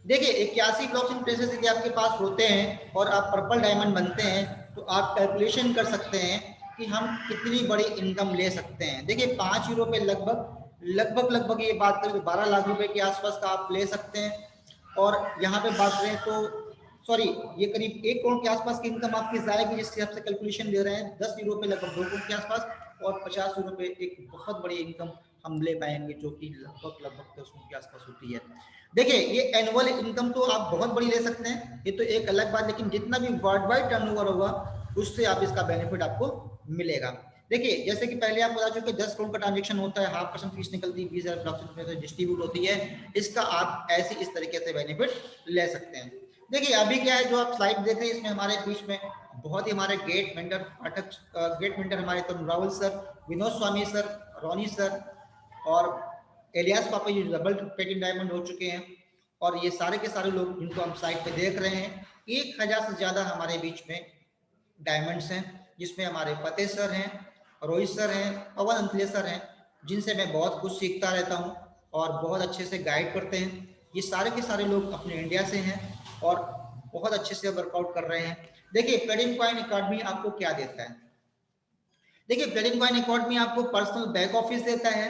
देखिए 81 ब्लॉकचेन प्लेसेस यदि आपके पास होते हैं और आप पर्पल डायमंड बनते हैं, तो आप कैलकुलेशन कर सकते हैं कि हम कितनी बड़ी इनकम ले सकते हैं। देखिए 5 यूरो पे लगभग ये बात करें तो 12 लाख रुपए के आसपास का आप ले सकते हैं। और यहाँ पे बात करें तो सॉरी, ये करीब 1 करोड़ के आसपास की इनकम आपकी जाएगी, जिस हिसाब से कैलकुलेशन दे रहे हैं। 10 यूरो पे लगभग 2 करोड़ के आसपास, और 50 यूरो पे एक बहुत बड़ी इनकम हम ले पाएंगे, जो कि लगभग 10 करोड़ के आसपास होती है। देखिए ये एनुअल इनकम तो आप बहुत बड़ी ले सकते हैं, ये तो एक अलग बात, लेकिन जितना भी वर्ल्ड वाइड टर्नओवर होगा उससे आप इसका बेनिफिट आपको मिलेगा। देखिए जैसे कि पहले आप बता चुके 10 करोड़ का ट्रांजेक्शन होता है, 0.5% फीस निकलती है, 20,000 ब्लॉकचेन डिस्ट्रीब्यूट होती है, इसका आप ऐसे इस तरीके से बेनिफिट ले सकते हैं। देखिए अभी क्या है, जो आप स्लाइड देख रहे हैं इसमें हमारे बीच में बहुत ही हमारे गेट मेंटर पाठक, गेट मेंटर हमारे तरुण राहुल सर, विनोद स्वामी सर, रोनी सर, और इलियास पापा जी डबल प्लेटिन डायमंड हो चुके हैं, और ये सारे के सारे लोग जिनको हम साइड पे देख रहे हैं, 1000 से ज्यादा हमारे बीच में डायमंड्स हैं, जिसमें हमारे फतेह सर हैं, रोहित सर हैं, पवन अंतले सर हैं, जिनसे मैं बहुत कुछ सीखता रहता हूं और बहुत अच्छे से गाइड करते हैं। ये सारे के सारे लोग अपने इंडिया से हैं और बहुत अच्छे से वर्कआउट कर रहे हैं। देखिए प्लेटिन कॉइन अकेडमी आपको क्या देता है? देखिए, प्लेटिनम कॉइन अकेडमी आपको पर्सनल बैक ऑफिस देता है,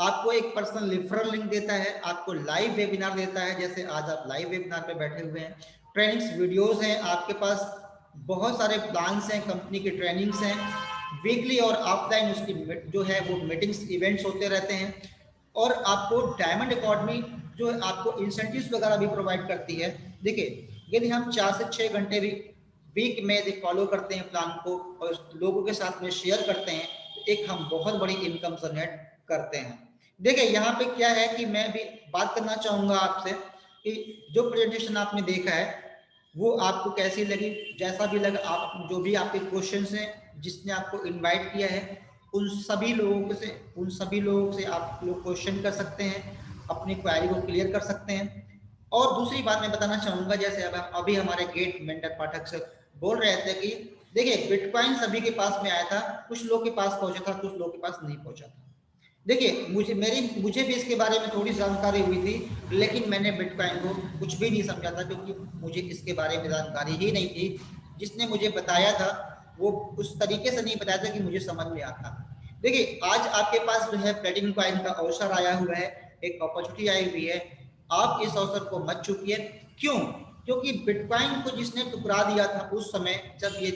आपको एक पर्सनल रेफरल लिंक देता है, आपको लाइव वेबिनार देता है, जैसे आज आप लाइव वेबिनार पे बैठे हुए हैं, ट्रेनिंग्स वीडियोस हैं आपके पास, बहुत सारे प्लान्स हैं, कंपनी की ट्रेनिंग्स हैं, वीकली और ऑफलाइन उसकी जो है वो मीटिंग्स इवेंट्स होते रहते हैं, और आपको डायमंड अकेडमी जो है आपको इंसेंटिव्स वगैरह भी प्रोवाइड करती है। देखिए, यदि हम 4 से 6 घंटे भी वीक में यदि फॉलो करते हैं प्लान को और लोगों के साथ में शेयर करते हैं, तो एक हम बहुत बड़ी इनकम जनरेट करते हैं। देखिए, यहाँ पे क्या है कि मैं भी बात करना चाहूँगा आपसे कि जो प्रेजेंटेशन आपने देखा है वो आपको कैसी लगी, जैसा भी लगा, आप जो भी आपके क्वेश्चंस हैं, जिसने आपको इनवाइट किया है उन सभी लोगों से आप लोग क्वेश्चन कर सकते हैं, अपनी क्वेरी को क्लियर कर सकते हैं। और दूसरी बात मैं बताना चाहूँगा, जैसे अब अभी हमारे गेट मेंटर पाठक से बोल रहे थे कि देखिए, बिटकॉइन सभी के पास में आया था, कुछ लोग के पास पहुंचा था, कुछ लोग के पास नहीं पहुंचा था। देखिए, मुझे भी इसके बारे में थोड़ी जानकारी हुई थी, लेकिन मैंने बिटकॉइन को कुछ भी नहीं समझा था, क्योंकि मुझे इसके बारे में जानकारी ही नहीं थी। जिसने मुझे बताया था वो उस तरीके से नहीं बताया था कि मुझे समझ में आता। देखिए, आज आपके पास जो है प्लेटिनम कॉइन का अवसर आया हुआ है, एक अपॉर्चुनिटी आई हुई है, आप इस अवसर को मत चूकिए। क्यों? क्योंकि बिटकॉइन को जिसने टुकरा दिया था उस समय, जब ये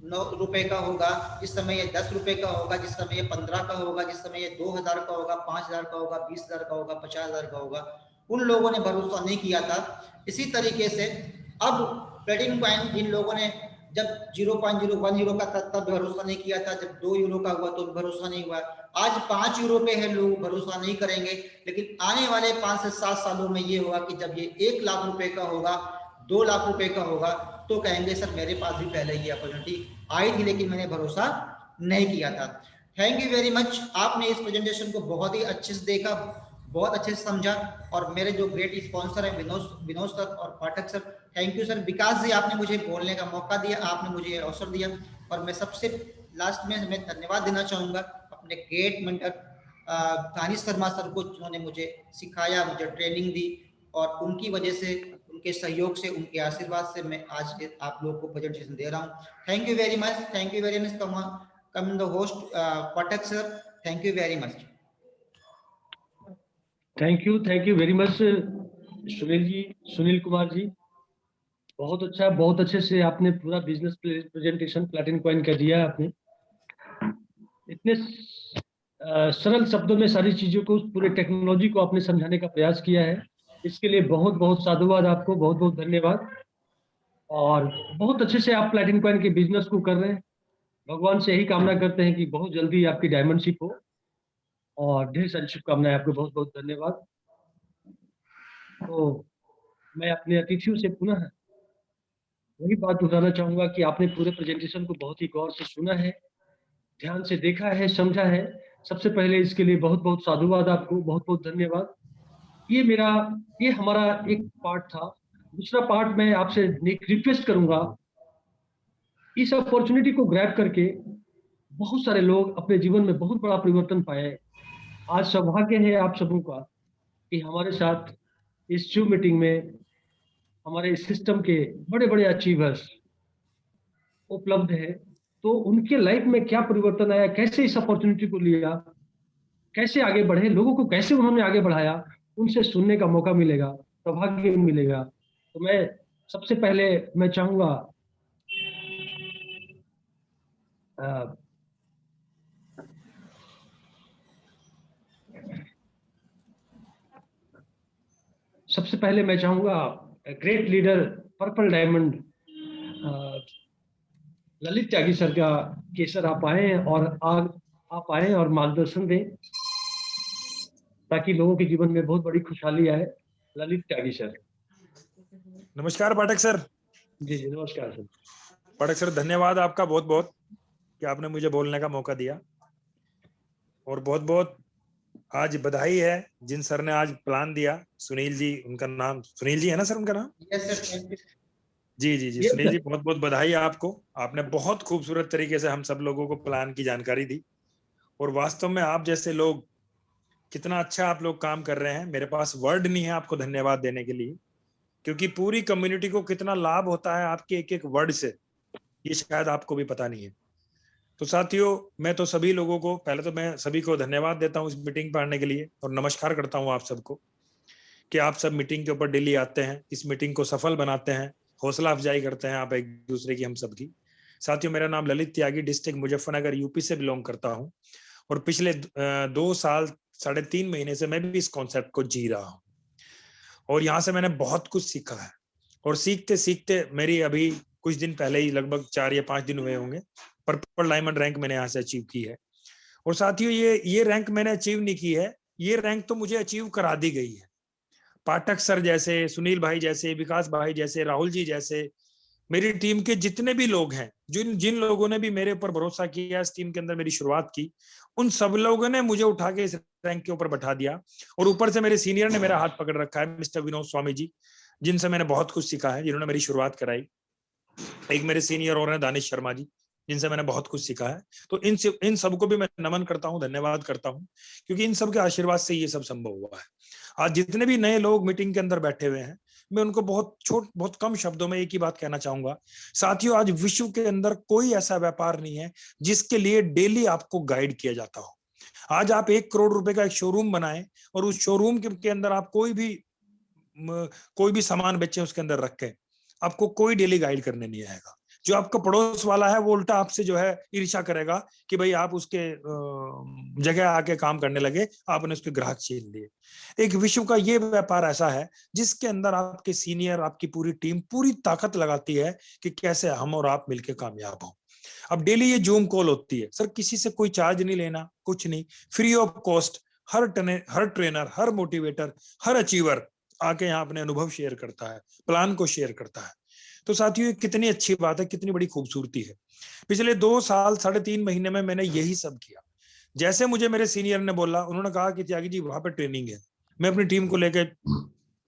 9 रुपए का होगा, जिस समय ये 10 रुपए का होगा, जिस समय ये 15 का होगा, जिस समय ये 2000 का होगा, 5000 का होगा, 20000 का होगा, 50000 का होगा, उन लोगों ने भरोसा नहीं किया था। इसी तरीके से अब प्लेटिनम कॉइन जिन लोगों ने जब 0.010 का था तब भरोसा नहीं किया था, जब 2 यूरो का हुआ तो भरोसा नहीं हुआ, आज 5 यूरो पे है, लोग भरोसा नहीं करेंगे। लेकिन आने वाले 5 से 7 सालों में ये होगा कि जब ये 1 लाख रुपए का होगा, 2 लाख रुपए का होगा, तो कहेंगे सर मेरे पास भी पहले ये अपॉर्चुनिटी आई थी, लेकिन मैंने भरोसा नहीं किया था। थैंक यू वेरी मच, आपने इस प्रेजेंटेशन को बहुत ही अच्छे से देखा, बहुत अच्छे से समझा। और मेरे जो ग्रेट स्पॉन्सर हैं विनोद सर और पाठक सर, थैंक यू सर। विकास जी, आपने मुझे बोलने का मौका दिया, आपने मुझे अवसर दिया। और मैं सबसे लास्ट में मैं धन्यवाद देना चाहूँगा अपने great mentor Danish Sharma sir को, जिन्होंने मुझे सिखाया, मुझे ट्रेनिंग दी, और उनकी वजह से, उनके सहयोग से, उनके आशीर्वाद से मैं आज आप लोगों को प्रेजेंटेशन दे रहा हूँ। Thank you very much, thank you very much come the host Pathak sir, thank you very much. Thank you very much Sunil Kumar ji, बहुत अच्छा, बहुत अच्छे से आपने पूरा बिजनेस प्रेजेंटेशन प्लेटिनम कॉइन का दिया आपने, इतने सरल शब्दों में सारी चीजों को, पूरे टेक्नोलॉजी को आपने समझाने का प्रयास किया है। इसके लिए बहुत बहुत साधुवाद आपको, बहुत बहुत धन्यवाद। और बहुत अच्छे से आप प्लेटिनम कॉइन के बिजनेस को कर रहे हैं। भगवान से यही कामना करते हैं कि बहुत जल्दी आपकी डायमंडशिप हो, और ढेर सारी शुभकामनाएं आपको, बहुत बहुत धन्यवाद। तो मैं अपने अतिथियों से पुनः वही बात दोहराना चाहूंगा कि आपने पूरे प्रेजेंटेशन को बहुत ही गौर से सुना है, ध्यान से देखा है, समझा है। सबसे पहले इसके लिए बहुत बहुत साधुवाद आपको, बहुत बहुत धन्यवाद। ये हमारा एक पार्ट था। दूसरा पार्ट मैं आपसे एक रिक्वेस्ट करूंगा, इस अपॉर्चुनिटी को ग्रैब करके बहुत सारे लोग अपने जीवन में बहुत बड़ा परिवर्तन पाए। आज सौभाग्य है आप सबों का कि हमारे साथ इस जूम मीटिंग में हमारे सिस्टम के बड़े बड़े अचीवर्स उपलब्ध है। तो उनके लाइफ में क्या परिवर्तन आया, कैसे इस अपॉर्चुनिटी को लिया, कैसे आगे बढ़े, लोगों को कैसे उन्होंने आगे बढ़ाया, उनसे सुनने का मौका मिलेगा, सौभाग्य मिलेगा। तो मैं सबसे पहले मैं चाहूंगा सबसे पहले मैं चाहूंगा great leader purple diamond Lalit Tyagi sir का केसर आप आए और मार्गदर्शन दें, ताकि लोगों के जीवन में बहुत बड़ी खुशहाली आए। ललित त्यागी सर। नमस्कार पाठक सर। जी जी नमस्कार सर। पाठक सर, धन्यवाद आपका बहुत बहुत कि आपने मुझे बोलने का मौका दिया, और बहुत बहुत आज बधाई है जिन सर ने आज प्लान दिया, सुनील जी, उनका नाम सुनील जी है ना सर, उनका नाम? Yes sir. जी जी जी, सुनील जी बहुत बहुत बधाई आपको। आपने बहुत खूबसूरत तरीके से हम सब लोगों को प्लान की जानकारी दी, और वास्तव में आप जैसे लोग, कितना अच्छा आप लोग काम कर रहे हैं। मेरे पास वर्ड नहीं है आपको धन्यवाद देने के लिए, क्योंकि पूरी कम्युनिटी को कितना लाभ होता है आपके एक एक वर्ड से, ये शायद आपको भी पता नहीं है। तो साथियों, मैं तो सभी लोगों को, पहले तो मैं सभी को धन्यवाद देता हूँ इस मीटिंग पर आने के लिए, और नमस्कार करता हूँ आप सबको कि आप सब मीटिंग के ऊपर डेली आते हैं, इस मीटिंग को सफल बनाते हैं, हौसला अफजाई करते हैं आप एक दूसरे की, हम सबकी। साथियों, मेरा नाम ललित त्यागी, डिस्ट्रिक्ट मुजफ्फरनगर, यूपी से बिलोंग करता हूँ, और पिछले 2 साल 3.5 महीने से मैं भी इस कॉन्सेप्ट को जी रहा हूँ, और यहाँ से मैंने बहुत कुछ सीखा है। और सीखते सीखते मेरी अभी कुछ दिन पहले ही, लगभग 4 या 5 दिन हुए होंगे, पर्पल डायमंड रैंक मैंने यहाँ से अचीव की है। और साथियों, ये रैंक मैंने अचीव नहीं की है, ये रैंक तो मुझे अचीव करा दी गई है। पाठक सर जैसे, सुनील भाई जैसे, विकास भाई जैसे, राहुल जी जैसे, मेरी टीम के जितने भी लोग हैं, जिन जिन लोगों ने भी मेरे ऊपर भरोसा किया, इस टीम के अंदर मेरी शुरुआत की, उन सब लोगों ने मुझे उठा के इस रैंक के ऊपर बैठा दिया। और ऊपर से मेरे सीनियर ने मेरा हाथ पकड़ रखा है, मिस्टर विनोद स्वामी जी, जिनसे मैंने बहुत कुछ सीखा है, जिन्होंने मेरी शुरुआत कराई। एक मेरे सीनियर और हैं दानिश शर्मा जी, जिनसे मैंने बहुत कुछ सीखा है। तो इन सबको भी मैं नमन करता हूँ, धन्यवाद करता हूँ, क्योंकि इन सब के आशीर्वाद से ये सब संभव हुआ है। आज जितने भी नए लोग मीटिंग के अंदर बैठे हुए हैं, मैं उनको बहुत कम शब्दों में एक ही बात कहना चाहूंगा। साथियों, आज विश्व के अंदर कोई ऐसा व्यापार नहीं है जिसके लिए डेली आपको गाइड किया जाता हो। आज आप 1 करोड़ रुपए का एक शोरूम बनाएं, और उस शोरूम के अंदर आप कोई भी सामान बेचें, उसके अंदर रखें, आपको कोई डेली गाइड करने नहीं आएगा। जो आपका पड़ोस वाला है, वो उल्टा आपसे जो है ईर्ष्या करेगा कि भाई आप उसके जगह आके काम करने लगे, आपने उसके ग्राहक छीन लिए। एक विश्व का ये व्यापार ऐसा है जिसके अंदर आपके सीनियर, आपकी पूरी टीम पूरी ताकत लगाती है कि कैसे हम और आप मिलकर कामयाब हो। अब डेली ये जूम कॉल होती है, सर किसी से कोई चार्ज नहीं लेना, कुछ नहीं, free of cost. Her trainer, her motivator, her achiever आके यहाँ अपने अनुभव शेयर करता है, प्लान को शेयर करता है। तो साथियों, कितनी अच्छी बात है, कितनी बड़ी खूबसूरती है। पिछले 2 साल 3.5 महीने में मैंने यही सब किया। जैसे मुझे मेरे सीनियर ने बोला, उन्होंने कहा कि त्यागी जी वहां पे ट्रेनिंग है, मैं अपनी टीम को लेकर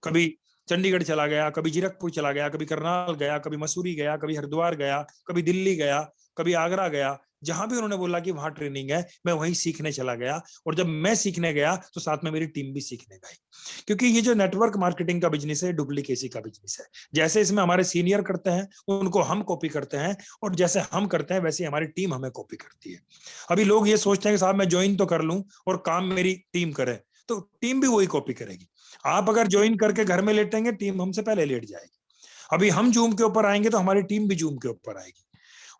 कभी चंडीगढ़ चला गया, कभी जीरकपुर चला गया, कभी करनाल गया, कभी मसूरी गया, कभी हरिद्वार गया, कभी दिल्ली गया, कभी आगरा गया। जहां भी उन्होंने बोला कि वहां ट्रेनिंग है, मैं वहीं सीखने चला गया। और जब मैं सीखने गया तो साथ में मेरी टीम भी सीखने गई, क्योंकि ये जो नेटवर्क मार्केटिंग का बिजनेस है, डुप्लीकेसी का बिजनेस है। जैसे इसमें हमारे सीनियर करते हैं, उनको हम कॉपी करते हैं, और जैसे हम करते हैं वैसे हमारी टीम हमें कॉपी करती है। अभी लोग ये सोचते हैं कि साहब मैं ज्वाइन तो कर लूं और काम मेरी टीम करे, तो टीम भी वही कॉपी करेगी। आप अगर ज्वाइन करके घर में लेटेंगे, टीम हमसे पहले लेट जाएगी। अभी हम जूम के ऊपर आएंगे तो हमारी टीम भी जूम के ऊपर आएगी।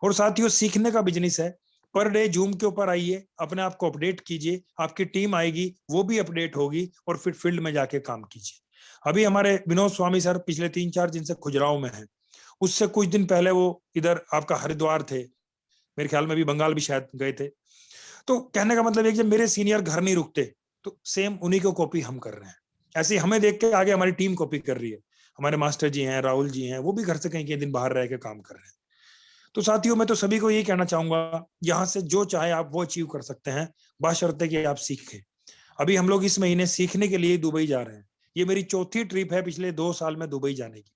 और साथियों, सीखने का बिजनेस है। पर डे जूम के ऊपर आइए, अपने आप को अपडेट कीजिए, आपकी टीम आएगी, वो भी अपडेट होगी, और फिर फील्ड में जाके काम कीजिए। अभी हमारे विनोद स्वामी सर पिछले 3-4 दिन से खुजराव में हैं। उससे कुछ दिन पहले वो इधर आपका हरिद्वार थे, मेरे ख्याल में भी बंगाल भी शायद गए थे। तो कहने का मतलब है कि जब मेरे सीनियर घर नहीं रुकते, तो सेम उन्हीं को कॉपी हम कर रहे हैं। ऐसे ही हमें देख के आगे हमारी टीम कॉपी कर रही है। हमारे मास्टर जी हैं, राहुल जी हैं, वो भी घर से कहीं दिन बाहर रह के काम कर रहे हैं। तो साथियों, मैं तो सभी को यही कहना चाहूंगा, यहाँ से जो चाहे आप वो अचीव कर सकते हैं, बशर्ते कि आप सीखें। अभी हम लोग इस महीने सीखने के लिए दुबई जा रहे हैं। ये मेरी 4थी ट्रिप है पिछले 2 साल में दुबई जाने की।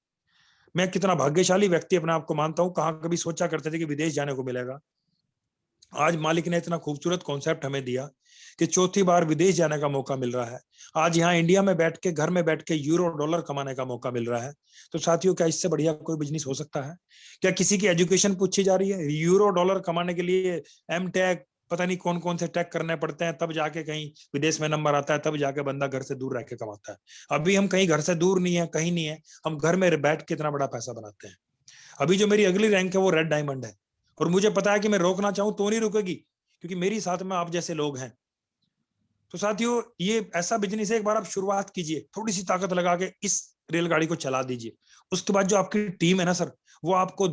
मैं कितना भाग्यशाली व्यक्ति अपने आप को मानता हूँ। कहाँ कभी सोचा करते थे कि विदेश जाने को मिलेगा। आज मालिक ने इतना खूबसूरत कॉन्सेप्ट हमें दिया कि 4थी बार विदेश जाने का मौका मिल रहा है। आज यहाँ इंडिया में बैठ के, घर में बैठ के यूरो डॉलर कमाने का मौका मिल रहा है। तो साथियों, क्या इससे बढ़िया कोई बिजनेस हो सकता है? क्या किसी की एजुकेशन पूछी जा रही है? यूरो डॉलर कमाने के लिए M.Tech, पता नहीं कौन कौन से टैग करने पड़ते हैं, तब जाके कहीं विदेश में नंबर आता है, तब जाके बंदा घर से दूर रह के कमाता है। अभी हम कहीं घर से दूर नहीं है, कहीं नहीं है, हम घर में बैठ के इतना बड़ा पैसा बनाते हैं। अभी जो मेरी अगली रैंक है वो रेड डायमंड है, और मुझे पता है कि मैं रोकना चाहूं तो नहीं रुकेगी, क्योंकि मेरी साथ में आप जैसे लोग हैं। तो साथियों, ये ऐसा बिजनेस है, एक बार आप शुरुआत कीजिए, थोड़ी सी ताकत लगा के इस रेलगाड़ी को चला दीजिए। उसके बाद जो आपकी टीम है ना सर, वो आपको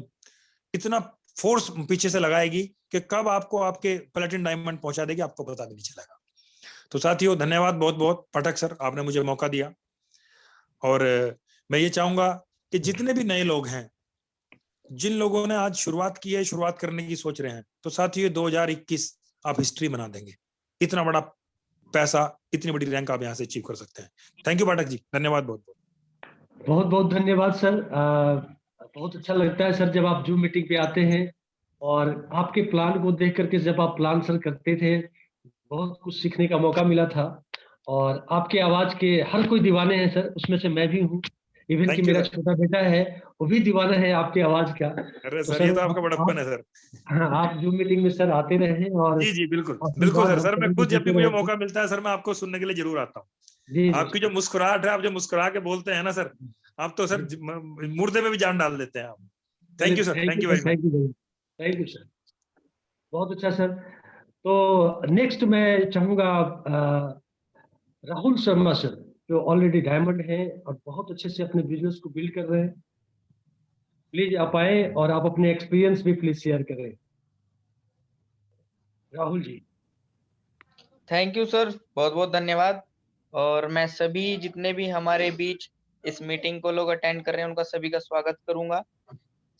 इतना फोर्स पीछे से लगाएगी कि कब आपको आपके प्लेटिनम डायमंड पहुंचा देगी, आपको पता भी नहीं चलेगा। तो साथियों, धन्यवाद बहुत बहुत पाठक सर, आपने मुझे मौका दिया। और मैं ये चाहूंगा कि जितने भी नए लोग हैं, जिन लोगों ने आज शुरुआत की है, शुरुआत करने की सोच रहे हैं, तो साथियों 2021 आप हिस्ट्री बना देंगे। इतना बड़ा पैसा, इतनी बड़ी रैंक आप यहाँ से अचीव कर सकते हैं। थैंक यू पाठक जी, धन्यवाद बहुत बहुत। बहुत बहुत धन्यवाद सर। बहुत अच्छा लगता है सर जब आप जूम मीटिंग पे आते हैं, और आपके प्लान को देख करके जब आप प्लान सर करते थे, बहुत कुछ सीखने का मौका मिला था। और आपके आवाज के हर कोई दीवाने हैं सर, उसमें से मैं भी हूँ। इवन कि Thank you, मेरा sir. छोटा बेटा है वो भी दीवाना है आपकी आवाज का। अरे तो सर, सर ये तो आपका बड़प्पन है सर। हाँ, आप जूम मीटिंग में सर आते रहे और जी जी, बिल्कुल बिल्कुल आशीर्वाद सर। हम सर मैं सभी को खुद जब भी देते मुझे रहे। मौका मिलता है सर, मैं आपको सुनने के लिए जरूर आता हूँ। जी जी आपकी जो मुस्कुराहट है, आप जो मुस्कुरा के बोलते हैं ना सर, आप तो सर मुर्दे में भी जान डाल देते हैं आप। Thank you sir, thank thank you you very sir, much. Thank you, thank you sir, बहुत अच्छा सर। तो नेक्स्ट मैं चाहूंगा राहुल शर्मा सर, जो ऑलरेडी डायमंड है और बहुत अच्छे से अपने बिजनेस को बिल्ड कर रहे हैं। प्लीज आप आए और आप अपने एक्सपीरियंस भी प्लीज शेयर करें। Rahul ji. Thank you sir, बहुत बहुत धन्यवाद। और मैं सभी जितने भी हमारे बीच इस मीटिंग को लोग अटेंड कर रहे हैं उनका सभी का स्वागत करूंगा।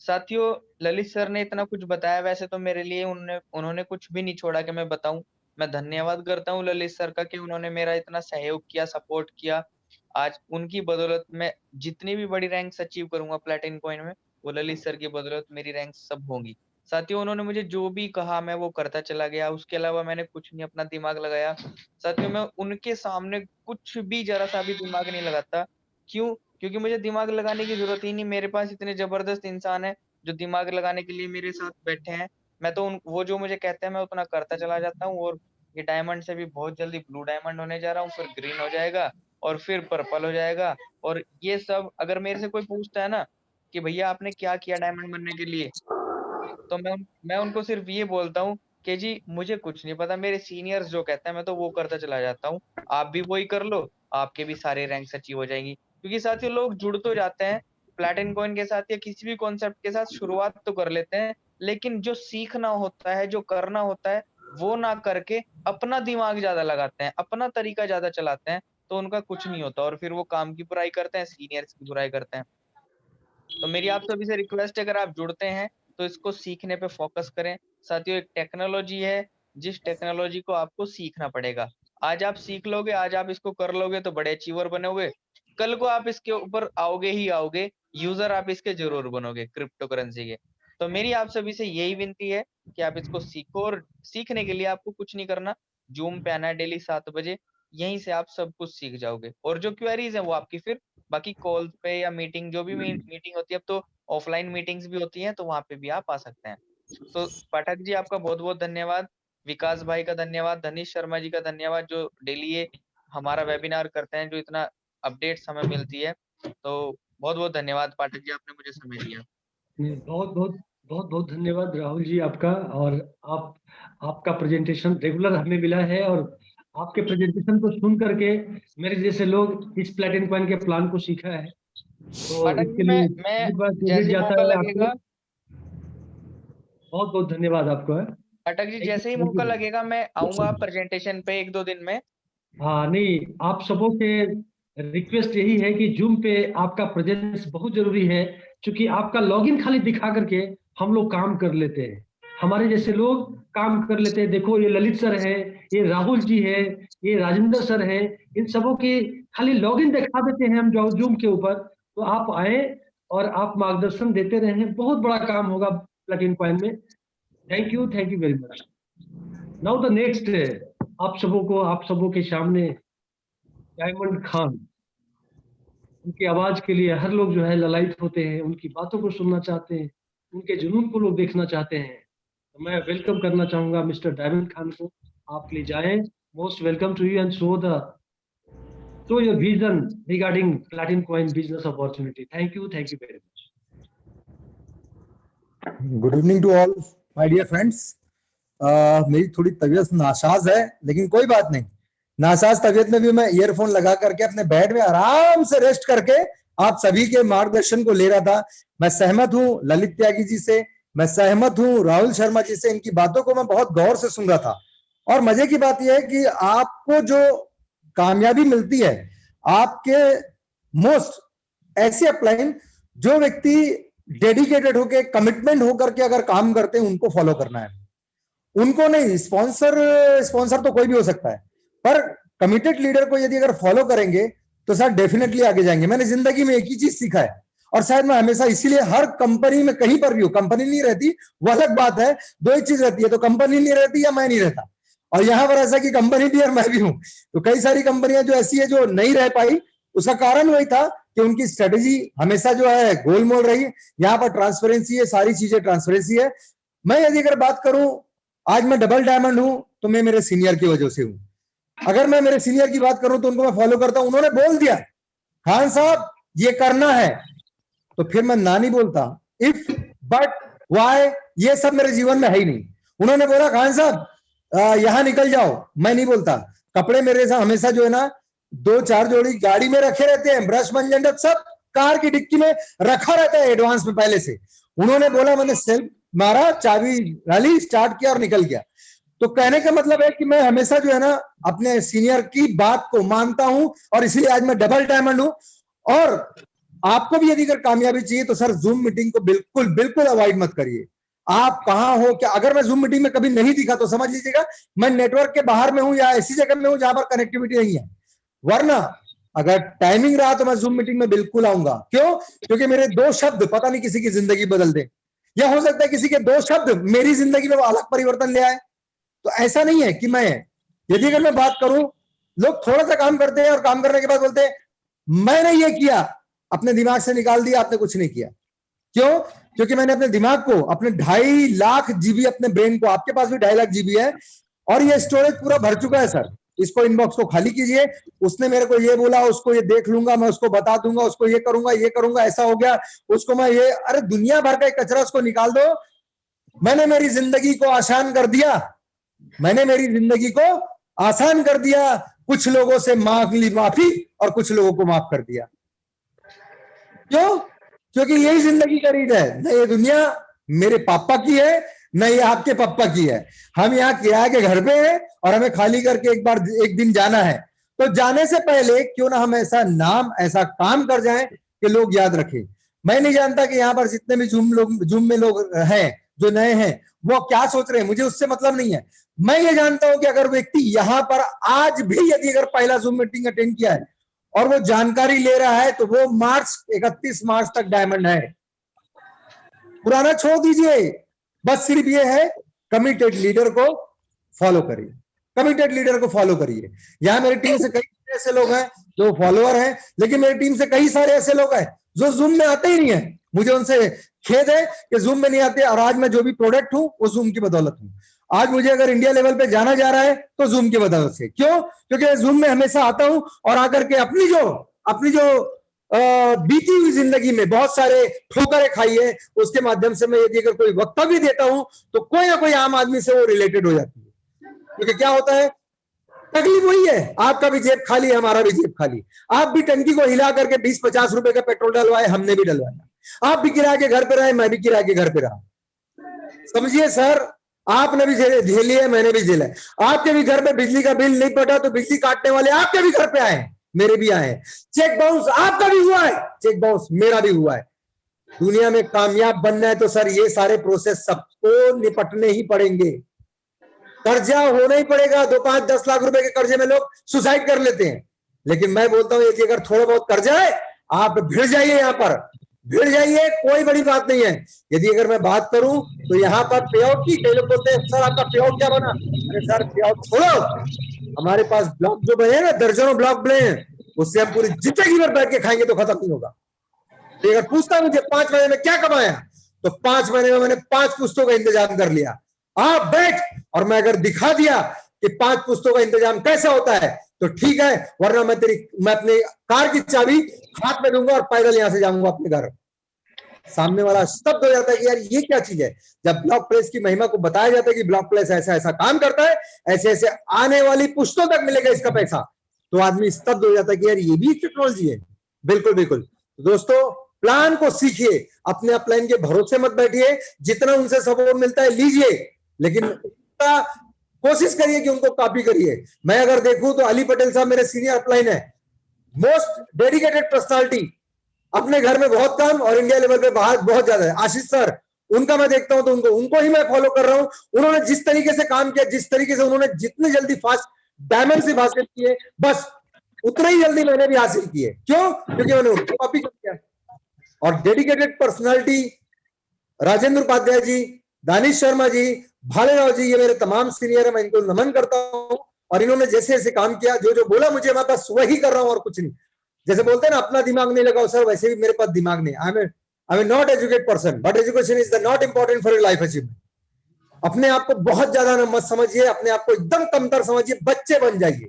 साथियों, ललित सर ने इतना कुछ बताया, वैसे तो मेरे लिए उन्होंने कुछ भी नहीं छोड़ा कि मैं बताऊं। मैं धन्यवाद करता हूं ललित सर का कि उन्होंने मेरा इतना सहयोग किया, सपोर्ट किया। आज उनकी बदौलत मैं जितनी भी बड़ी रैंक्स अचीव करूंगा प्लैटिनम कॉइन में, वो ललित सर की बदौलत मेरी रैंक्स सब होंगी। साथियों, उन्होंने मुझे जो भी कहा मैं वो करता चला गया, उसके अलावा मैंने कुछ नहीं अपना दिमाग लगाया। साथियों, मैं उनके सामने कुछ भी जरा सा भी दिमाग नहीं लगाता। क्यों? क्योंकि मुझे दिमाग लगाने की जरूरत ही नहीं। मेरे पास इतने जबरदस्त इंसान है जो दिमाग लगाने के लिए मेरे साथ बैठे हैं। मैं तो वो जो मुझे कहते हैं मैं उतना करता चला जाता हूँ। और ये डायमंड से भी बहुत जल्दी ब्लू डायमंड होने जा रहा हूँ, फिर ग्रीन हो जाएगा और फिर पर्पल हो जाएगा। और ये सब अगर मेरे से कोई पूछता है ना कि भैया आपने क्या किया डायमंड बनने के लिए, तो मैं उनको सिर्फ ये बोलता हूँ कि जी मुझे कुछ नहीं पता, मेरे सीनियर्स जो कहते हैं मैं तो वो करता चला जाता हूँ। आप भी वही कर लो, आपके भी सारे रैंक्स अचीव हो जाएंगी। क्योंकि साथियों, लोग जुड़ तो जाते हैं प्लैटिनम कॉइन के साथ या किसी भी कॉन्सेप्ट के साथ, शुरुआत तो कर लेते हैं, लेकिन जो सीखना होता है, जो करना होता है, वो ना करके अपना दिमाग ज्यादा लगाते हैं, अपना तरीका ज्यादा चलाते हैं, तो उनका कुछ नहीं होता। और फिर वो काम की बुराई करते हैं, सीनियर्स की बुराई करते हैं। तो मेरी आप सभी से रिक्वेस्ट है, अगर आप जुड़ते हैं तो इसको सीखने पे फोकस करें। साथियों, एक टेक्नोलॉजी है, जिस टेक्नोलॉजी को आपको सीखना पड़ेगा। आज आप सीख लोगे, आज आप इसको कर लोगे तो बड़े अचीवर बनोगे। कल को आप इसके ऊपर आओगे ही आओगे, यूजर आप इसके जरूर बनोगे क्रिप्टो करेंसी के। तो मेरी आप सभी से यही विनती है कि आप इसको सीखो। और सीखने के लिए आपको कुछ नहीं करना, जूम पे आना है डेली 7 बजे, यहीं से आप सब कुछ सीख जाओगे। और जो क्वेरीज है वो आपकी फिर बाकी कॉल पे या मीटिंग, जो भी मीटिंग होती है, अब तो ऑफलाइन मीटिंग्स भी होती हैं, तो वहां पे भी आप आ सकते हैं। तो पाठक जी, आपका बहुत बहुत धन्यवाद। विकास भाई का धन्यवाद। धनीश शर्मा जी का धन्यवाद, जो डेली ये हमारा वेबिनार करते हैं, जो इतना अपडेट्स हमें मिलती है। तो बहुत बहुत धन्यवाद पाठक जी, आपने मुझे समय दिया। बहुत बहुत बहुत बहुत धन्यवाद राहुल जी आपका। और आप आपका प्रेजेंटेशन रेगुलर हमें मिला है और आपके प्रेजेंटेशन को सुन करके मेरे जैसे लोग इस प्लैटिनम कॉइन के प्लान को सीखा है। तो पाठक इसके जी, लिए मैं बहुत बहुत क्रेडिट जैसे ही जाता मौका है आपको। लगेगा, बहुत बहुत धन्यवाद आपको है। पाठक जी थैंक यू, जैसे ही थैंक मौका यू। लगेगा मैं आऊंगा प्रेजेंटेशन पे 1-2 दिन में। हाँ नहीं, आप सबों से रिक्वेस्ट यही है कि जूम पे आपका प्रेजेंस बहुत जरूरी है, क्योंकि आपका लॉगिन खाली दिखा करके हम लोग काम कर लेते हैं, हमारे जैसे लोग काम कर लेते हैं। देखो ये ललित सर है, ये राहुल जी है, ये राजेंद्र सर है, इन सबों की खाली लॉगिन दिखा देते हैं हम जूम के ऊपर। तो आप आए और आप मार्गदर्शन देते रहे, बहुत बड़ा काम होगा प्लैटिनम कॉइन में। Thank you very much. Now the next, आप सबों के सामने डायमंड खान, उनकी आवाज के लिए हर लोग जो है ललायत होते हैं, उनकी बातों को सुनना चाहते हैं, उनके जुनून को लोग देखना चाहते हैं। तो मैं वेलकम करना चाहूंगा मिस्टर डायमंड खान को। आप प्लीज आए। Most welcome to you and show your vision regarding platinum coin business opportunity. Thank you very much. Good evening to all my dear friends. मेरी थोड़ी तबीयत नासाज है, लेकिन कोई बात नहीं। नासाज तबीयत में भी मैं ईयरफोन लगा करके अपने बेड में आराम से रेस्ट करके आप सभी के मार्गदर्शन को ले रहा था। मैं सहमत हूँ ललित त्यागी जी से, मैं सहमत हूँ राहुल शर्मा जी से। इनकी बातों को मैं बहुत गौर से सुन रहा था। और मजे की बात यह है कि आपको जो कामयाबी मिलती है, आपके मोस्ट ऐसे अपलाइन जो व्यक्ति डेडिकेटेड होके, कमिटमेंट होकर के अगर काम करते हैं, उनको फॉलो करना है। उनको नहीं, स्पॉन्सर तो कोई भी हो सकता है, पर कमिटेड लीडर को यदि अगर फॉलो करेंगे तो सर डेफिनेटली आगे जाएंगे। मैंने जिंदगी में एक ही चीज सीखा है, और शायद मैं हमेशा इसीलिए हर कंपनी में कहीं पर भी हूं, कंपनी नहीं रहती वो अलग बात है, दो ही चीज रहती है, तो कंपनी नहीं रहती या मैं नहीं रहता। और यहां पर ऐसा कि कंपनी भी और मैं भी हूं, तो कई सारी कंपनियां जो ऐसी है जो नहीं रह पाई, उसका कारण वही था कि उनकी स्ट्रेटेजी हमेशा जो है गोलमोल रही। यहाँ पर ट्रांसपेरेंसी है, सारी चीजें ट्रांसपेरेंसी है। मैं यदि अगर बात करूं, आज मैं डबल डायमंड हूं तो मैं मेरे सीनियर की वजह से हूं। अगर मैं मेरे सीनियर की बात करूं तो उनको मैं फॉलो करता हूं। उन्होंने बोल दिया खान साहब ये करना है, तो फिर मैं ना नहीं बोलता। इफ, बट, वाई, ये सब मेरे जीवन में है ही नहीं। उन्होंने बोला खान साहब यहां निकल जाओ, मैं नहीं बोलता। कपड़े मेरे साथ हमेशा जो है ना 2-4 जोड़ी गाड़ी में रखे रहते हैं, ब्रश मंजन सब कार की डिक्की में रखा रहता है एडवांस में पहले से। उन्होंने बोला, मैंने सेल्फ मारा, चाबी डाली, स्टार्ट किया और निकल गया। तो कहने का मतलब है कि मैं हमेशा जो है ना अपने सीनियर की बात को मानता हूं, और इसलिए आज मैं डबल डायमंड हूं। और आपको भी यदि अगर कामयाबी चाहिए तो सर जूम मीटिंग को बिल्कुल बिल्कुल अवॉइड मत करिए। आप कहां हो क्या, अगर मैं जूम मीटिंग में कभी नहीं दिखा तो समझ लीजिएगा मैं नेटवर्क के बाहर में हूं या ऐसी जगह में हूं जहां पर कनेक्टिविटी नहीं है। वरना अगर टाइमिंग रहा तो मैं जूम मीटिंग में बिल्कुल आऊंगा। क्यों? क्योंकि मेरे 2 शब्द पता नहीं किसी की जिंदगी बदल दे, या हो सकता है किसी के 2 शब्द मेरी जिंदगी में वो अलग परिवर्तन ले आए। तो ऐसा नहीं है कि मैं, यदि अगर मैं बात करूं, लोग थोड़ा सा काम करते हैं और काम करने के बाद बोलते हैं मैंने ये किया, अपने दिमाग से निकाल दिया, आपने कुछ नहीं किया। क्यों? क्योंकि मैंने अपने दिमाग को, अपने 2.5 लाख जीबी अपने ब्रेन को, आपके पास भी 2.5 लाख जीबी है और ये स्टोरेज पूरा भर चुका है सर। इसको इनबॉक्स को खाली कीजिए। उसने मेरे को ये बोला, उसको ये देख लूंगा, मैं उसको बता दूंगा, उसको ये करूंगा, ऐसा हो गया, उसको मैं ये, अरे दुनिया भर का कचरा उसको निकाल दो। मैंने मेरी जिंदगी को आसान कर दिया, मैंने मेरी जिंदगी को आसान कर दिया। कुछ लोगों से मांग ली माफी और कुछ लोगों को माफ कर दिया। क्यों? क्योंकि यही जिंदगी का रीत है। न ये दुनिया मेरे पापा की है, न ये आपके पापा की है। हम यहाँ किराए के घर पे हैं और हमें खाली करके एक दिन जाना है। तो जाने से पहले क्यों ना हम ऐसा नाम, ऐसा काम कर जाएं कि लोग याद रखें। मैं नहीं जानता कि यहाँ पर जितने भी जूम में लोग हैं जो नए हैं वो क्या सोच रहे हैं, मुझे उससे मतलब नहीं है। मैं ये जानता हूं कि अगर व्यक्ति यहाँ पर आज भी यदि अगर पहला जूम मीटिंग अटेंड किया है और वो जानकारी ले रहा है तो वो 31 मार्च तक डायमंड है। पुराना छोड़ दीजिए, बस सिर्फ ये है कमिटेड लीडर को फॉलो करिए, कमिटेड लीडर को फॉलो करिए। यहाँ मेरी टीम से कई ऐसे लोग हैं जो फॉलोअर हैं, लेकिन मेरी टीम से कई सारे ऐसे लोग हैं जो जूम में आते ही नहीं है। मुझे उनसे खेद है कि जूम में नहीं आते, और आज मैं जो भी प्रोडक्ट हूं वो जूम की बदौलत हूं। आज मुझे अगर इंडिया लेवल पे जाना जा रहा है तो जूम की बदौलत से। क्यों? क्योंकि मैं जूम में हमेशा आता हूं और आकर के अपनी जो बीती हुई जिंदगी में बहुत सारे ठोकरें खाई है, उसके माध्यम से मैं यदि अगर कोई वक्तव्य देता हूं तो कोई ना कोई आम आदमी से वो रिलेटेड हो जाती है। क्योंकि क्या होता है, तकलीफ वही है, आपका भी जेब खाली, हमारा भी जेब खाली। आप भी टंकी को हिला करके 20-50 रुपए का पेट्रोल डलवाए, हमने भी डलवाया। आप भी किराए के घर पे रहे, मैं भी किराए के घर पे रहा। समझिए सर, आपने भी झेली है, मैंने भी झेला है। आपके भी घर में बिजली का बिल नहीं पटा तो बिजली काटने वाले आपके भी घर पे आए, मेरे भी आए। चेक बाउंस आपका भी हुआ है, चेक बाउंस मेरा भी हुआ है। दुनिया में कामयाब बनना है तो सर ये सारे प्रोसेस सबको निपटने ही पड़ेंगे। कर्जा होना ही पड़ेगा। 2, 5, 10 लाख रुपए के कर्जे में लोग सुसाइड कर लेते हैं, लेकिन मैं बोलता हूं यदि अगर थोड़ा बहुत कर्जा है, आप भिड़ जाइए, यहाँ पर भिड़ जाइए, कोई बड़ी बात नहीं है। यदि अगर मैं बात करूं तो यहाँ पर पे आउट की, कई लोग बोलते हैं सर आपका पे आउट क्या बना। अरे सर पे आउट छोड़ो, हमारे पास ब्लॉक जो बने ना, दर्जनों ब्लॉक बने हैं, उससे हम पूरी जिंदगी भर बैठ के खाएंगे तो खत्म नहीं होगा। तो अगर पूछता मुझे 5 महीने में क्या कमाया, तो 5 महीने में मैंने 5 पुस्तकों का इंतजाम कर लिया। आप बैठ और मैं अगर दिखा दिया कि 5 पुस्तकों का इंतजाम कैसे होता है तो ठीक है, वरना मैं अपनी कार की चाबी हाथ में दूंगा और पैदल यहां से जाऊंगा अपने घर। सामने वाला स्तब्ध हो जाता है कि यार ये क्या चीज है। जब ब्लॉक प्लेस की महिमा को बताया जाता है कि ब्लॉक प्लेस ऐसा ऐसा काम करता है, ऐसे ऐसे आने वाली पुश्तों तक मिलेगा इसका पैसा, तो आदमी स्तब्ध हो जाता है कि यार ये भी टेक्नोलॉजी है। बिल्कुल बिल्कुल दोस्तों, प्लान को सीखिए, अपने अपलाइन के भरोसे मत बैठिए। जितना उनसे सपोर्ट मिलता है लीजिए, लेकिन कोशिश करिए कि उनको कॉपी करिए। मैं अगर देखूं तो अली पटेल साहब मेरे सीनियर अपलाइन है, मोस्ट डेडिकेटेड पर्सनालिटी, अपने घर में बहुत काम और इंडिया लेवल पे बाहर बहुत ज्यादा है। आशीष सर, उनका मैं देखता हूं तो उनको ही मैं फॉलो कर रहा हूं। उन्होंने जिस तरीके से काम किया, जिस तरीके से उन्होंने जितनी जल्दी फास्ट डायमंड हासिल किए, बस उतना ही जल्दी मैंने भी हासिल किए। क्यों? क्योंकि मैंने उनको कॉपी किया। और डेडिकेटेड पर्सनालिटी राजेंद्र उपाध्याय जी, दानिश शर्मा जी, भालेराव जी, ये मेरे तमाम सीनियर है, मैं इनको नमन करता हूं। और इन्होंने जैसे जैसे काम किया, जो जो बोला मुझे, मैं बस वही कर रहा हूं और कुछ नहीं। जैसे बोलते हैं ना अपना दिमाग नहीं लगाओ सर, वैसे भी मेरे पास दिमाग नहीं। I am not educated person, but education is the not important for your life achievement. अपने आप को बहुत ज्यादा मत समझिए, अपने आप को एकदम कमतर समझिए, बच्चे बन जाइए।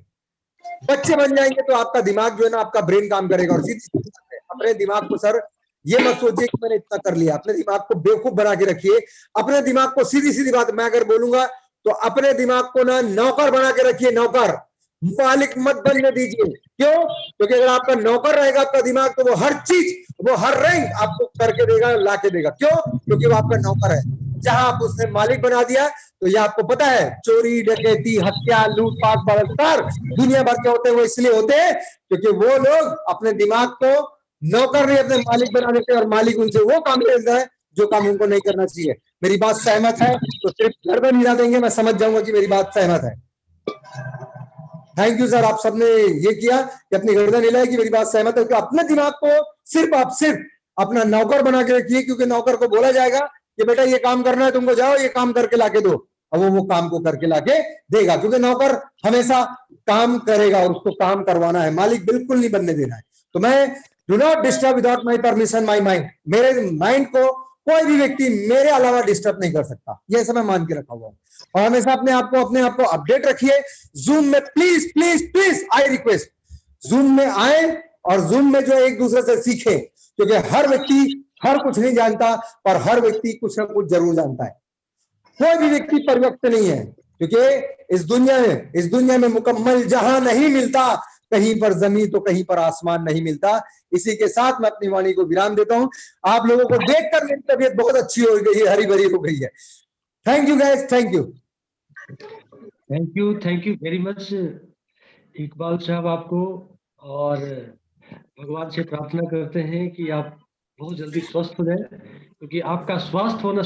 बच्चे बन जाएंगे तो आपका दिमाग जो है ना, आपका ब्रेन काम करेगा। और सीधी सी बात है, अपने दिमाग को सर ये मत सोचिए कि मैंने इतना कर लिया। अपने दिमाग को बेवकूफ बना के रखिए। अपने दिमाग को सीधी सीधी बात मैं अगर बोलूंगा तो अपने दिमाग को ना नौकर बना के रखिए, नौकर, मालिक मत बनने दीजिए। क्यों? क्योंकि अगर आपका नौकर रहेगा आपका दिमाग, तो वो हर चीज, वो हर रैंक आपको करके देगा, ला के देगा। क्यों? क्योंकि वो आपका नौकर है। जहां आप उसने मालिक बना दिया तो ये आपको पता है, चोरी डकैती हत्या लूटपाट बलात्कार दुनिया भर के होते हैं। वो इसलिए होते हैं क्योंकि वो लोग अपने दिमाग को नौकर नहीं अपने मालिक बना देते, और मालिक उनसे वो काम ले लेता है जो काम उनको नहीं करना चाहिए। मेरी बात सहमत है तो सिर्फ गर्दन हिला देंगे, मैं समझ जाऊंगा कि मेरी बात सहमत है। थैंक यू सर, आप सबने ये किया कि अपनी गर्दन हिलाई कि मेरी बात सहमत है। कि अपने दिमाग को सिर्फ अपना नौकर बना के रखिए, क्योंकि नौकर को बोला जाएगा कि बेटा ये काम करना है तुमको, जाओ ये काम करके लाके दो, अब वो काम को करके लाके देगा। क्योंकि नौकर हमेशा काम करेगा और उसको काम करवाना है, मालिक बिल्कुल नहीं बनने देना है। तो मैं do not disturb without my permission my mind. मेरे माइंड को कोई भी व्यक्ति मेरे अलावा डिस्टर्ब नहीं कर सकता, ये सब मैं मान के रखा हुआ हूँ। और हमेशा अपने आप को अपडेट रखिए। जूम में please please please I request, zoom में आए और जूम में जो एक दूसरे से सीखे, क्योंकि हर व्यक्ति हर कुछ नहीं जानता, पर हर व्यक्ति कुछ ना कुछ जरूर जानता है। कोई भी व्यक्ति पर्याप्त नहीं है, क्योंकि इस दुनिया में मुकम्मल जहां नहीं मिलता, कहीं पर जमीन तो कहीं पर आसमान नहीं मिलता। इसी के साथ मैं अपनी वाणी को विराम देता हूं। आप लोगों को देखकर मेरी तबीयत बहुत अच्छी हो गई है, हरी भरी हो गई है। Thank you guys, thank you very much Iqbal साहब आपको। और भगवान से प्रार्थना करते हैं कि आप बहुत जल्दी स्वस्थ हो जाए, क्योंकि आपका स्वस्थ होना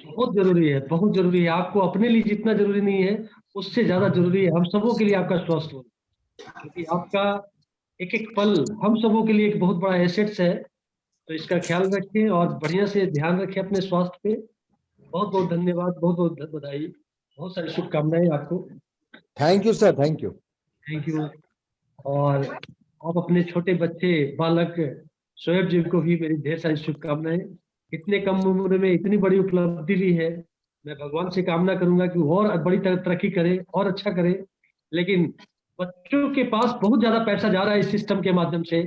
बहुत जरूरी है, बहुत जरूरी है। आपको अपने लिए जितना जरूरी नहीं है, उससे ज्यादा जरूरी है हम सबों के लिए आपका स्वस्थ होना, क्योंकि आपका एक एक पल हम सबों के लिए एक बहुत बड़ा एसेट्स है। तो इसका ख्याल रखें और बढ़िया से ध्यान रखें अपने स्वास्थ्य पे। बहुत बहुत धन्यवाद, बहुत बहुत बधाई, बहुत सारी शुभकामनाएं आपको। Thank you sir, thank you. और आप अपने छोटे बच्चे बालक शोएब जी को भी मेरी ढेर सारी शुभकामनाएं। इतने कम उम्र में इतनी बड़ी उपलब्धि ली है। मैं भगवान से कामना करूंगा कि वो और बड़ी तरक्की करे और अच्छा करे। लेकिन बच्चों के पास बहुत ज्यादा पैसा जा रहा है इस सिस्टम के माध्यम से,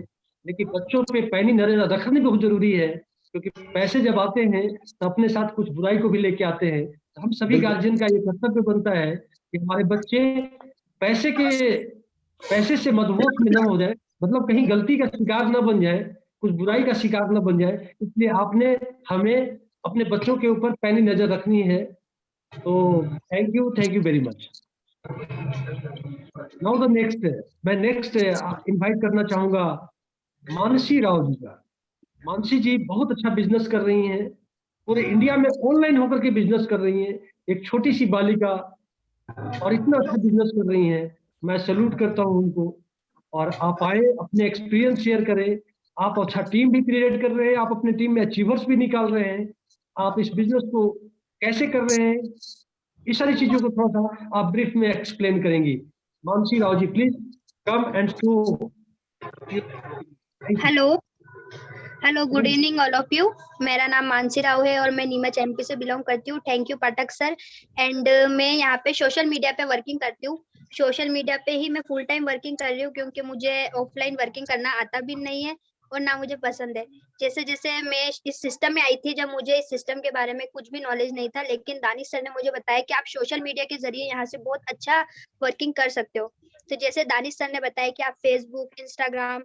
लेकिन बच्चों पे पैनी नजर रखनी बहुत जरूरी है, क्योंकि पैसे जब आते हैं तो अपने साथ कुछ बुराई को भी लेके आते हैं। तो हम सभी गार्जियन का ये कर्तव्य बनता है कि हमारे बच्चे पैसे से मदहोश में न हो जाए, मतलब कहीं गलती का शिकार न बन जाए, कुछ बुराई का शिकार न बन जाए। इसलिए आपने हमें अपने बच्चों के ऊपर पैनी नजर रखनी है। तो thank you very much. Now the next, मैं नेक्स्ट इनवाइट करना चाहूंगा मानसी राव जी का। मानसी जी बहुत अच्छा बिजनेस कर रही हैं, पूरे इंडिया में ऑनलाइन होकर के बिजनेस कर रही हैं, एक छोटी सी बालिका, और इतना अच्छा बिजनेस कर रही हैं। मैं सैल्यूट करता हूं उनको। और आप आए, अपने एक्सपीरियंस शेयर करें। आप अच्छा टीम भी क्रिएट कर रहे हैं, आप अपने टीम में अचीवर्स भी निकाल रहे हैं। आप इस बिजनेस को कैसे कर रहे हैं, इस सारी चीजों को थोड़ा सा आप ब्रीफ में एक्सप्लेन करेंगी। Mansi Rao ji please come and show. Hello good evening all of you. मेरा नाम मानसी राव है और मैं नीमच एमपी से बिलोंग करती हूँ। Thank you Pathak sir. And मैं यहाँ पे सोशल मीडिया पे वर्किंग करती हूँ। सोशल मीडिया पे ही मैं फुल टाइम वर्किंग कर रही हूँ, क्योंकि मुझे ऑफलाइन वर्किंग करना आता भी नहीं है और ना मुझे पसंद है। जैसे जैसे मैं इस सिस्टम में आई थी, जब मुझे इस सिस्टम के बारे में कुछ भी नॉलेज नहीं था, लेकिन दानिश सर ने मुझे बताया कि आप सोशल मीडिया के जरिए यहाँ से बहुत अच्छा वर्किंग कर सकते हो। तो जैसे दानिश सर ने बताया कि आप फेसबुक, इंस्टाग्राम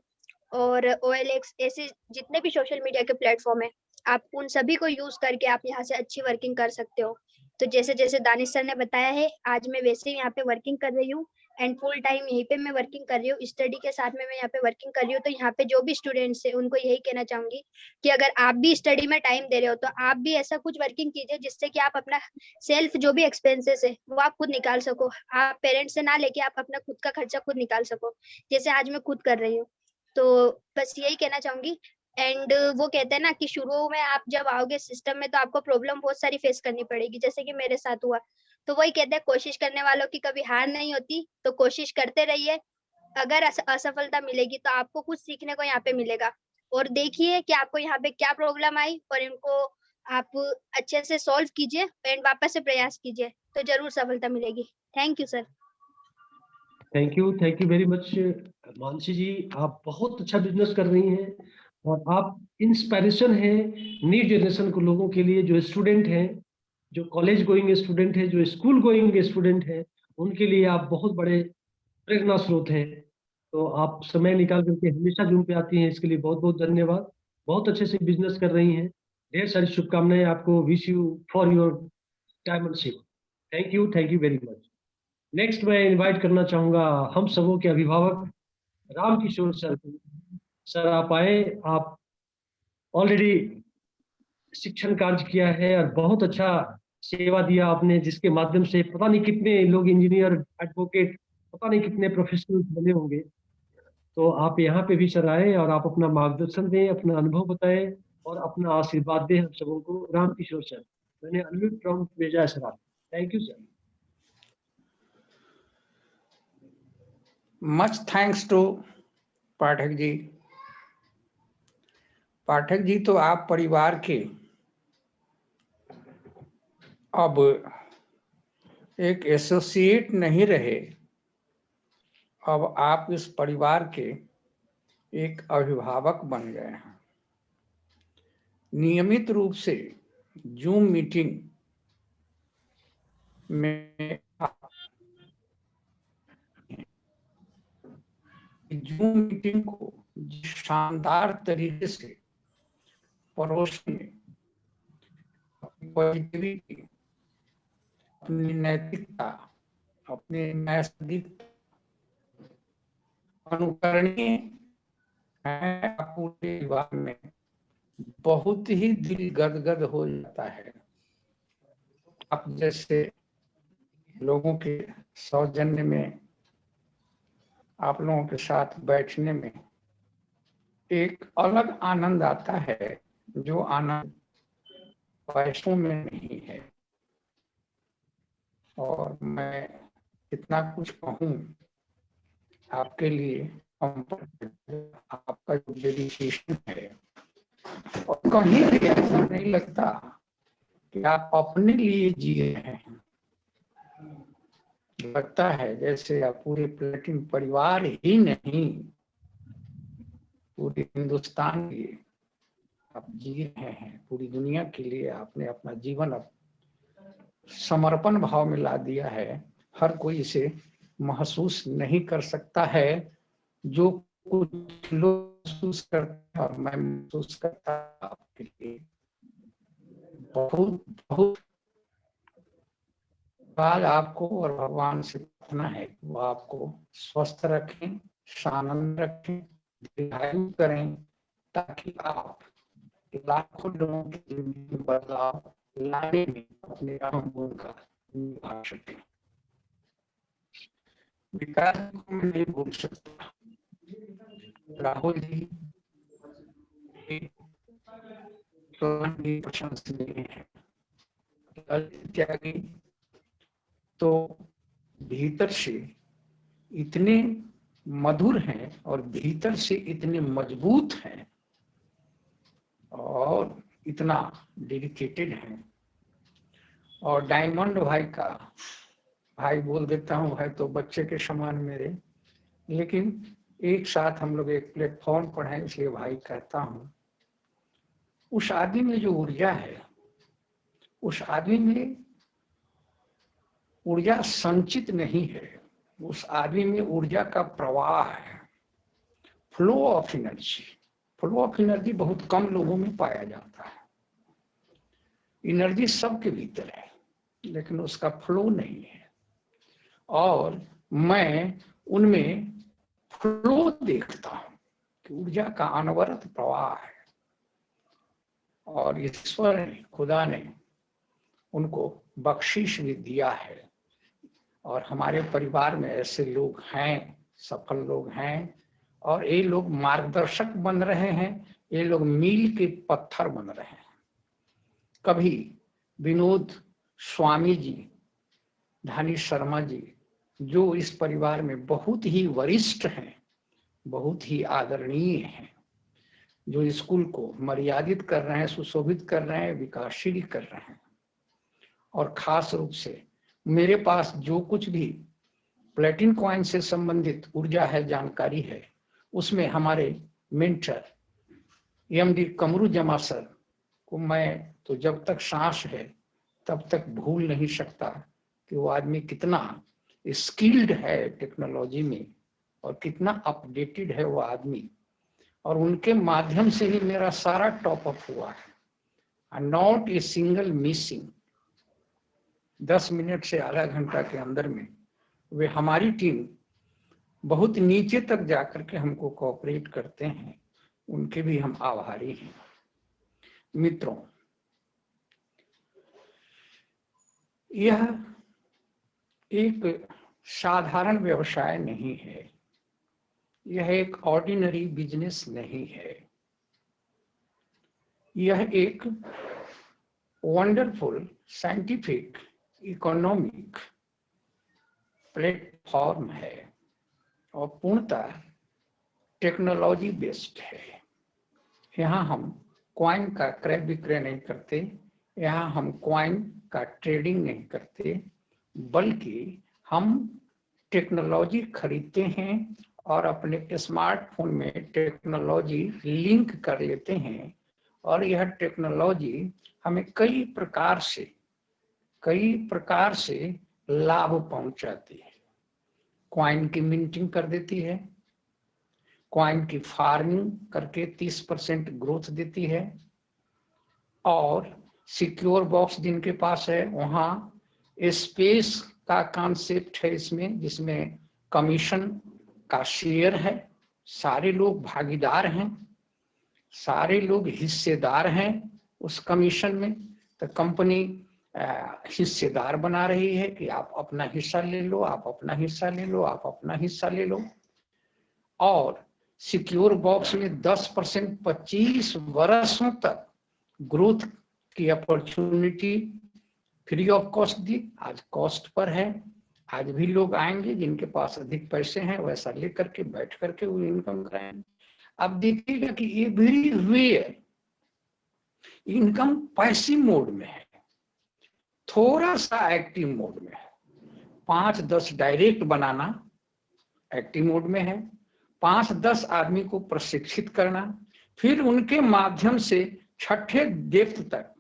और OLX ऐसे जितने भी सोशल मीडिया के प्लेटफॉर्म है, आप उन सभी को यूज करके आप यहाँ से अच्छी वर्किंग कर सकते हो। तो जैसे जैसे दानिश सर ने बताया है, आज मैं वैसे ही यहाँ पे वर्किंग कर रही हूँ एंड फुल टाइम यहीं पे मैं वर्किंग कर रही हूँ। स्टडी के साथ में मैं यहाँ पे वर्किंग कर रही हूँ। तो यहाँ पे जो भी स्टूडेंट्स है उनको यही कहना चाहूंगी कि अगर आप भी स्टडी में टाइम दे रहे हो, तो आप भी ऐसा कुछ वर्किंग कीजिए जिससे कि आप अपना सेल्फ जो भी एक्सपेंसेस है वो आप खुद निकाल सको। आप पेरेंट्स से ना लेके आप अपना खुद का खर्चा खुद निकाल सको, जैसे आज मैं खुद कर रही हूँ। तो बस यही कहना चाहूंगी। एंड वो कहते हैं ना कि शुरू में आप जब आओगे सिस्टम में तो आपको प्रॉब्लम बहुत सारी फेस करनी पड़ेगी, जैसे कि मेरे साथ हुआ। तो वही कहते हैं, कोशिश करने वालों की कभी हार नहीं होती, तो कोशिश करते रहिए। अगर असफलता मिलेगी तो आपको कुछ सीखने को यहाँ पे मिलेगा। और देखिए कि आपको यहाँ पे क्या प्रॉब्लम आई और इनको आप अच्छे से सॉल्व कीजिए एंड वापस से प्रयास कीजिए, तो जरूर सफलता मिलेगी। Thank you sir. Thank you very much Mansi ji, आप बहुत अच्छा बिजनेस कर रही हैं और आप इंस्पायरेशन है न्यू जनरेशन को, लोगों के लिए, जो स्टूडेंट हैं, जो कॉलेज गोइंग स्टूडेंट है, जो स्कूल गोइंग स्टूडेंट है, उनके लिए आप बहुत बड़े प्रेरणा स्रोत हैं। तो आप समय निकाल करके हमेशा जूम पे आती हैं, इसके लिए बहुत बहुत धन्यवाद। बहुत अच्छे से बिजनेस कर रही हैं। ढेर सारी शुभकामनाएं आपको। Wish you for your diamondship. Thank you very much. Next मैं इनवाइट करना चाहूंगा हम सबों के अभिभावक राम किशोर सर को। सर आप आए। आप ऑलरेडी शिक्षण कार्य किया है और बहुत अच्छा सेवा दिया आपने, जिसके माध्यम से पता नहीं कितने लोग इंजीनियर, एडवोकेट, पता नहीं कितने प्रोफेशनल बने होंगे। तो आप यहाँ पे भी सर आए और आप अपना मार्गदर्शन दें, अपना अनुभव बताएं और अपना आशीर्वाद दें हम सबों को। राम किशोर सर, मैंने अनम्यूट प्रॉम्प्ट भेजा है सर आप। Thank you sir. Much thanks to Pathak ji. Pathak ji तो आप परिवार के अब एक एसोसिएट नहीं रहे, अब आप इस परिवार के एक अभिभावक बन गए हैं। नियमित रूप से जूम मीटिंग में जूम मीटिंग को जिस शानदार तरीके से परोसने, अपनी पॉजिटिविटी, अपनी नैतिकता, अपने नैतिक अनुकरणीय है, पूरे परिवार में बहुत ही दिल गदगद हो जाता है। आप जैसे लोगों के सौजन्य में, आप लोगों के साथ बैठने में एक अलग आनंद आता है, जो आनंद पैसों में नहीं है। और मैं इतना कुछ कहूँ आपके लिए, आपका जो डेडिकेशन है, और कहीं भी ऐसा नहीं लगता कि आप अपने लिए जी रहे हैं। लगता है जैसे आप पूरे प्लेटिन परिवार ही नहीं, पूरे हिंदुस्तान के लिए आप जी रहे हैं। पूरी दुनिया के लिए आपने अपना जीवन अब समर्पण भाव में ला दिया है। हर कोई इसे महसूस नहीं कर सकता है, जो कुछ लोग महसूस करते हैं और मैं महसूस करता आपके लिए बहुत बहुत आज आपको और भगवान से प्रार्थना है कि वो आपको स्वस्थ रखें, शानंद रखें, दीर्घायु करें, ताकि आप लाखों लोगों की जिंदगी में बदलाव लाने में अपने अहम भूमिका निभा सकें। विकास को मैं नहीं भूल सकता। राहुल जी प्रशंसनीय है। त्यागी तो भीतर से इतने मधुर हैं और भीतर से इतने मजबूत हैं और इतना डेडिकेटेड हैं। और डायमंड भाई का, भाई बोल देता हूँ, भाई तो बच्चे के समान मेरे, लेकिन एक साथ हम लोग एक प्लेटफॉर्म पर हैं इसलिए भाई कहता हूँ। उस आदमी में जो ऊर्जा है, उस आदमी में ऊर्जा संचित नहीं है, उस आदमी में ऊर्जा का प्रवाह है, flow of energy. Flow of energy बहुत कम लोगों में पाया जाता है। एनर्जी सबके भीतर है, लेकिन उसका फ्लो नहीं है। और मैं उनमें फ्लो देखता हूं कि ऊर्जा का अनवरत प्रवाह है। और ईश्वर ने, खुदा ने उनको बख्शिश भी दिया है। और हमारे परिवार में ऐसे लोग हैं, सफल लोग हैं, और ये लोग मार्गदर्शक बन रहे हैं, ये लोग मील के पत्थर बन रहे हैं। कभी विनोद स्वामी जी, धानी शर्मा जी, जो इस परिवार में बहुत ही वरिष्ठ हैं, बहुत ही आदरणीय हैं, जो स्कूल को मर्यादित कर रहे हैं, सुशोभित कर रहे हैं, विकासशील कर रहे हैं। और खास रूप से मेरे पास जो कुछ भी प्लेटिन कॉइन से संबंधित ऊर्जा है, जानकारी है, उसमें हमारे मेंटर एमडी कमरू जमा सर को मैं तो जब तक सांस है तब तक भूल नहीं सकता कि वो आदमी कितना स्किल्ड है टेक्नोलॉजी में और कितना अपडेटेड है वो आदमी। और उनके माध्यम से ही मेरा सारा टॉप अप हुआ है, not a single missing. 10 minute से आधा घंटा के अंदर में वे हमारी टीम बहुत नीचे तक जाकर के हमको कोऑपरेट करते हैं, उनके भी हम आभारी हैं। मित्रों, यह एक साधारण व्यवसाय नहीं है, यह एक ऑर्डिनरी बिजनेस नहीं है, यह एक वंडरफुल साइंटिफिक इकोनॉमिक प्लेटफॉर्म है और पूर्णतः टेक्नोलॉजी बेस्ड है। यहाँ हम कॉइन का क्रय विक्रय नहीं करते, यहाँ हम कॉइन का ट्रेडिंग नहीं करते, बल्कि हम टेक्नोलॉजी खरीदते हैं और अपने स्मार्टफोन में टेक्नोलॉजी लिंक कर लेते हैं और यह टेक्नोलॉजी हमें कई प्रकार से लाभ पहुंचाती है। कॉइन की मिंटिंग कर देती है, कॉइन की फार्मिंग करके 30% ग्रोथ देती है, और सिक्योर बॉक्स जिनके पास है वहाँ स्पेस का कॉन्सेप्ट है इसमें, जिसमें कमीशन का शेयर है, सारे लोग भागीदार हैं, सारे लोग हिस्सेदार हैं उस कमीशन में। तो कंपनी हिस्सेदार बना रही है कि आप अपना हिस्सा ले लो, आप अपना हिस्सा ले लो, आप अपना हिस्सा ले लो। और सिक्योर बॉक्स में 10% 25 वर्षों तक ग्रोथ की अपॉर्चुनिटी फ्री ऑफ कॉस्ट दी। आज कॉस्ट पर है, आज भी लोग आएंगे जिनके पास अधिक पैसे हैं, वैसा लेकर के बैठ करके वो इनकम कराएंगे। अब देखिएगा कि एवरीवेयर इनकम पैसिव मोड में है, थोड़ा सा एक्टिव मोड में है। 5-10 डायरेक्ट बनाना एक्टिव मोड में है, 5-10 आदमी को प्रशिक्षित करना, फिर उनके माध्यम से छठे डेप्थ तक,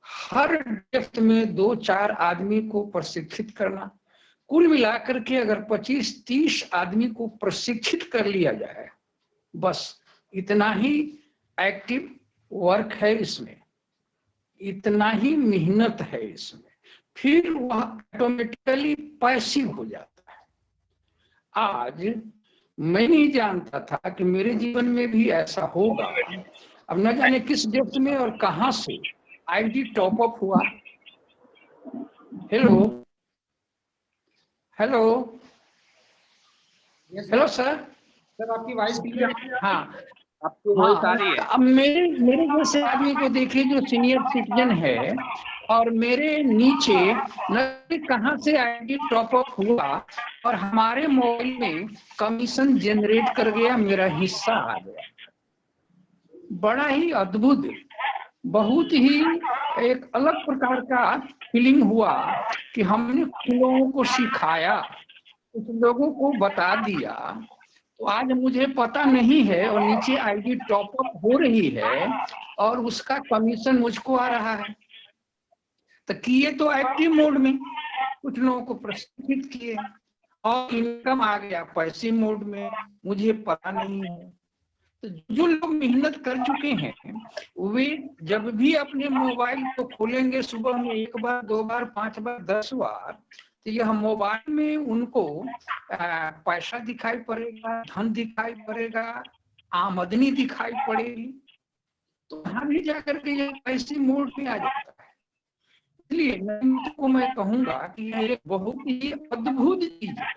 हर डेप्थ में 2-4 आदमी को प्रशिक्षित करना। कुल मिलाकर के अगर 25-30 आदमी को प्रशिक्षित कर लिया जाए, बस इतना ही एक्टिव वर्क है इसमें, इतना ही मेहनत है इसमें, फिर वह ऑटोमेटिकली पैसिव हो जाता है। आज मैं नहीं जानता था कि मेरे जीवन में भी ऐसा होगा। अब न जाने किस डेप्थ में और कहां से आईडी टॉप अप हुआ। हेलो हेलो हेलो सर आपकी वॉइस क्लियर है? हाँ आपकी वॉइस आ रही है। अब मेरे जैसे आदमी को देखिए जो सीनियर सिटीजन है, और मेरे नीचे न कहां से आईडी टॉप अप हुआ और हमारे मोबाइल में कमीशन जनरेट कर गया, मेरा हिस्सा आ गया। बड़ा ही अद्भुत, बहुत ही एक अलग प्रकार का फीलिंग हुआ कि हमने कुछ लोगों को सिखाया, कुछ लोगों को बता दिया। तो आज मुझे पता नहीं है और नीचे आईडी टॉप अप हो रही है और उसका कमीशन मुझको आ रहा है। तो किए तो एक्टिव मोड में, कुछ लोगों को प्रशिक्षित किए और इनकम आ गया पैसिव मोड में, मुझे पता नहीं है। तो जो लोग मेहनत कर चुके हैं वे जब भी अपने मोबाइल को खोलेंगे सुबह में 1 बार 2 बार 5 बार 10 बार, तो यह मोबाइल में उनको पैसा दिखाई पड़ेगा, धन दिखाई पड़ेगा, आमदनी दिखाई पड़ेगी। तो वहां भी जाकर के ये पैसे मोड में आ जाता है। इसलिए मैं कहूंगा कि ये बहुत ही अद्भुत चीज है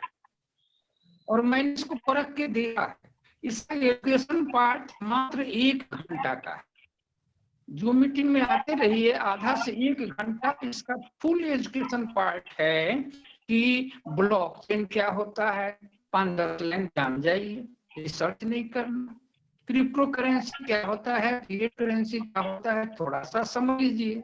और मैंने इसको परख के देखा है। इसका एजुकेशन पार्ट मात्र 1 घंटा का है। जो मीटिंग में आते रहिए, आधा से 1 घंटा इसका फुल एजुकेशन पार्ट है कि ब्लॉकचेन क्या होता है, 5-10 लाइन जान जाइए, रिसर्च नहीं करना। क्रिप्टो करेंसी क्या होता है, फिएट करेंसी क्या होता है, थोड़ा सा समझ लीजिए,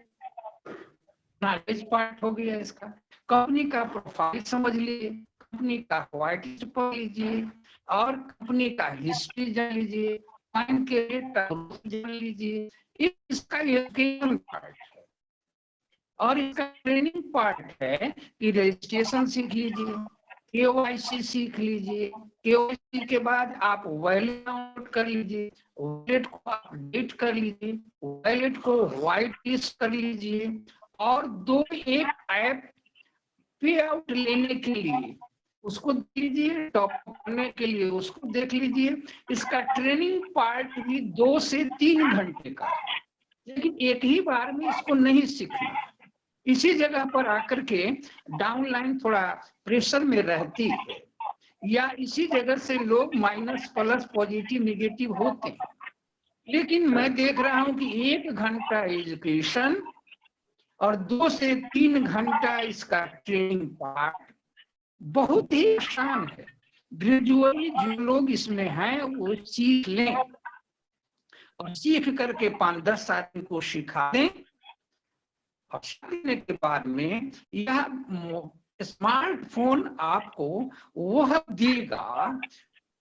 नॉलेज पार्ट हो गया इसका। कंपनी का प्रोफाइल समझ लीजिए, कंपनी का व्हाइट लिस्ट पढ़ लीजिए और कंपनी का हिस्ट्री जान लीजिए, कॉइन के रेट का जान लीजिए। इसका एजुकेशन पार्ट है और इसका ट्रेनिंग पार्ट है कि रजिस्ट्रेशन सीख लीजिए, केवाईसी सीख लीजिए, केवाईसी के बाद आप वैलेट डाउनलोड कर लीजिए, वैलेट को अपडेट कर लीजिए, वैलेट को व्हाइट लिस्ट कर लीजिए और एक ऐप पे आउट लेने के लिए उसको देख लीजिए, टॉप करने के लिए उसको देख लीजिए। इसका ट्रेनिंग पार्ट भी 2 से 3 घंटे का है, लेकिन एक ही बार में इसको नहीं सीखना। इसी जगह पर आकर के डाउनलाइन थोड़ा प्रेशर में रहती है या इसी जगह से लोग माइनस प्लस पॉजिटिव निगेटिव होते हैं। लेकिन मैं देख रहा हूं कि 1 घंटा एजुकेशन और 2 से 3 घंटा इसका ट्रेनिंग पार्ट बहुत ही आसान है। ग्रेजुअली जो लोग इसमें हैं वो सीख लें और सीख करके 5-10 आदमी को सिखा दें और सीखने के बाद में यह स्मार्टफोन आपको वह देगा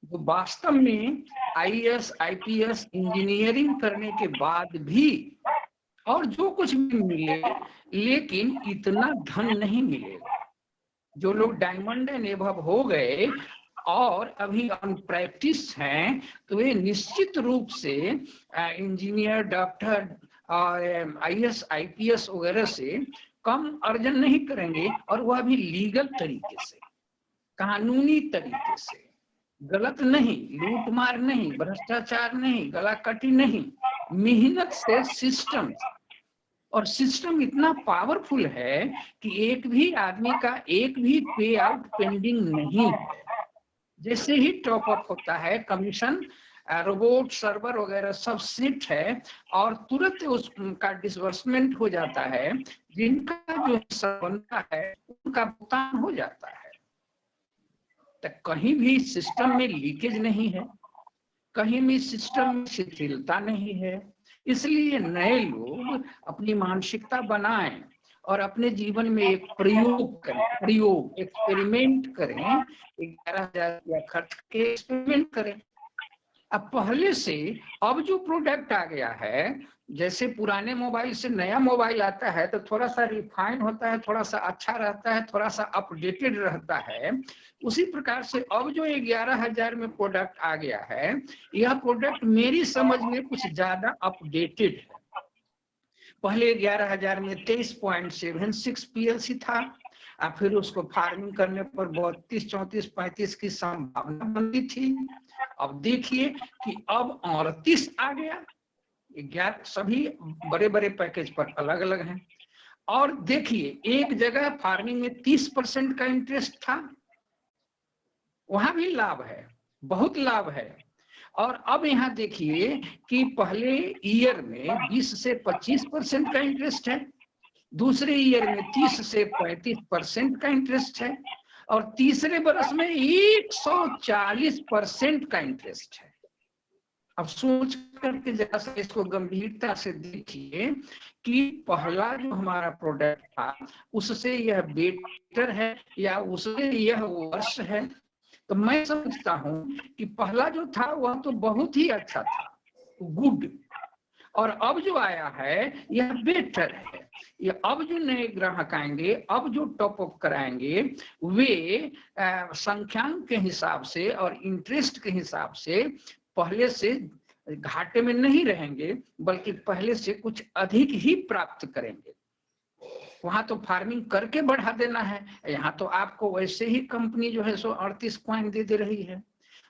जो वास्तव में आईएएस आईपीएस इंजीनियरिंग करने के बाद भी और जो कुछ भी मिले, लेकिन इतना धन नहीं मिलेगा। जो लोग डायमंड एंड एबव हो गए और अभी ऑन प्रैक्टिस हैं तो वे निश्चित रूप से इंजीनियर, डॉक्टर और आईएएस आईपीएस वगैरह से कम अर्जन नहीं करेंगे, और वह भी लीगल तरीके से, कानूनी तरीके से, गलत नहीं, लूटमार नहीं, भ्रष्टाचार नहीं, गलाकटी नहीं, मेहनत से सिस्टम। और सिस्टम इतना पावरफुल है कि एक भी आदमी का एक भी पे आउट पेंडिंग नहीं है। जैसे ही टॉप अप होता है कमीशन, रोबोट, सर्वर वगैरह सब सेट है और तुरंत उसका डिसबर्समेंट हो जाता है। जिनका जो हिस्सा बनता है उनका भुगतान हो जाता है। तो कहीं भी सिस्टम में लीकेज नहीं है, कहीं भी सिस्टम में शिथिलता नहीं है। इसलिए नए लोग अपनी मानसिकता बनाएं और अपने जीवन में एक प्रयोग करें, एक्सपेरिमेंट करें, 11,000 रुपया खर्च के एक्सपेरिमेंट करें। अब पहले से अब जो प्रोडक्ट आ गया है, जैसे पुराने मोबाइल से नया मोबाइल आता है तो थोड़ा सा रिफाइन होता है, थोड़ा सा अच्छा रहता है, थोड़ा सा अपडेटेड रहता है। उसी प्रकार से अब जो 11,000 में प्रोडक्ट आ गया है, यह प्रोडक्ट मेरी समझ में कुछ ज्यादा अपडेटेड है। पहले 11,000 में 23.76 पीएलसी था, और फिर उसको फार्मिंग करने पर 32, 34, 35 की संभावना बनती थी। अब देखिए कि अब 38 आ गया। 11 सभी बड़े बड़े पैकेज पर अलग अलग हैं। और देखिए एक जगह फार्मिंग में 30% का इंटरेस्ट था, वहां भी लाभ है, बहुत लाभ है। और अब यहाँ देखिए कि पहले ईयर में 20 से 25% का इंटरेस्ट है, दूसरे ईयर में 30 से 35% का इंटरेस्ट है, और तीसरे बरस में 140% का इंटरेस्ट है। अब सोच करके जरा सा इसको गंभीरता से देखिए कि पहला जो हमारा प्रोडक्ट था उससे यह बेटर है या उससे यह वर्ष है। तो मैं समझता हूं कि पहला जो था वह तो बहुत ही अच्छा था, गुड, और अब जो आया है यह बेटर है। ये अब जो नए ग्राहक आएंगे, अब जो टॉप अप कराएंगे, वे संख्यांक के हिसाब से और इंटरेस्ट के हिसाब से पहले से घाटे में नहीं रहेंगे, बल्कि पहले से कुछ अधिक ही प्राप्त करेंगे। वहां तो फार्मिंग करके बढ़ा देना है, यहाँ तो आपको वैसे ही कंपनी जो है सो 38 कॉइन दे रही है।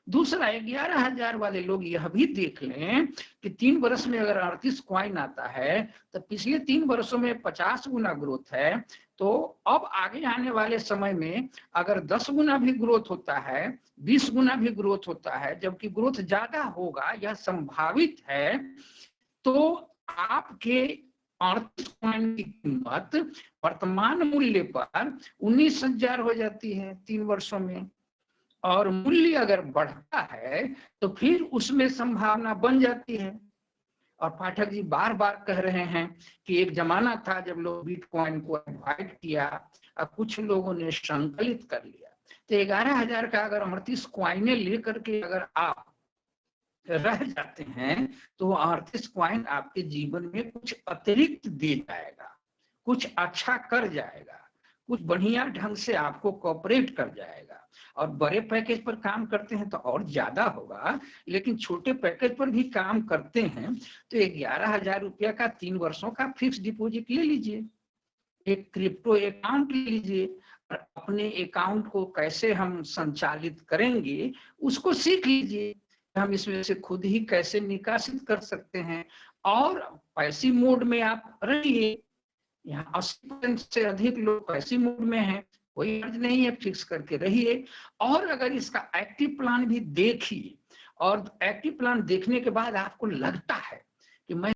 दूसरा 11,000 वाले लोग यह भी देख लें कि 3 वर्ष में अगर 38 कॉइन आता है तो पिछले 3 वर्षों में 50 गुना ग्रोथ है। तो अब आगे आने वाले समय में अगर 10 गुना भी ग्रोथ होता है, 20 गुना भी ग्रोथ होता है, जबकि ग्रोथ ज्यादा होगा, यह संभावित है, तो आपके 38 कॉइन की कीमत वर्तमान मूल्य पर 19,000 हो जाती है 3 वर्षों में। और मूल्य अगर बढ़ता है तो फिर उसमें संभावना बन जाती है। और पाठक जी बार बार कह रहे हैं कि एक जमाना था जब लोग बिटकॉइन को अवॉइड किया, अब कुछ लोगों ने संकलित कर लिया। तो 11,000 का अगर 38 कॉइने लेकर के अगर आप रह जाते हैं तो 38 कॉइन आपके जीवन में कुछ अतिरिक्त दे जाएगा, कुछ अच्छा कर जाएगा, कुछ बढ़िया ढंग से आपको कोऑपरेट कर जाएगा। और बड़े पैकेज पर काम करते हैं तो और ज्यादा होगा, लेकिन छोटे पैकेज पर भी काम करते हैं तो 11,000 रुपया का 3 वर्षों का फिक्स डिपॉजिट ले लीजिए, एक क्रिप्टो अकाउंट ले लीजिए, और अपने अकाउंट को कैसे हम संचालित करेंगे उसको सीख लीजिए। हम इसमें से खुद ही कैसे निकासित कर सकते हैं। और पैसिव मोड में आप रहिए, यहाँ 80% से अधिक लोग पैसिव मोड में हैं, कोई अर्ज नहीं है, फिक्स करके रहिए। और अगर इसका एक्टिव प्लान भी देखिए, और एक्टिव प्लान देखने के बाद आपको लगता है कि मैं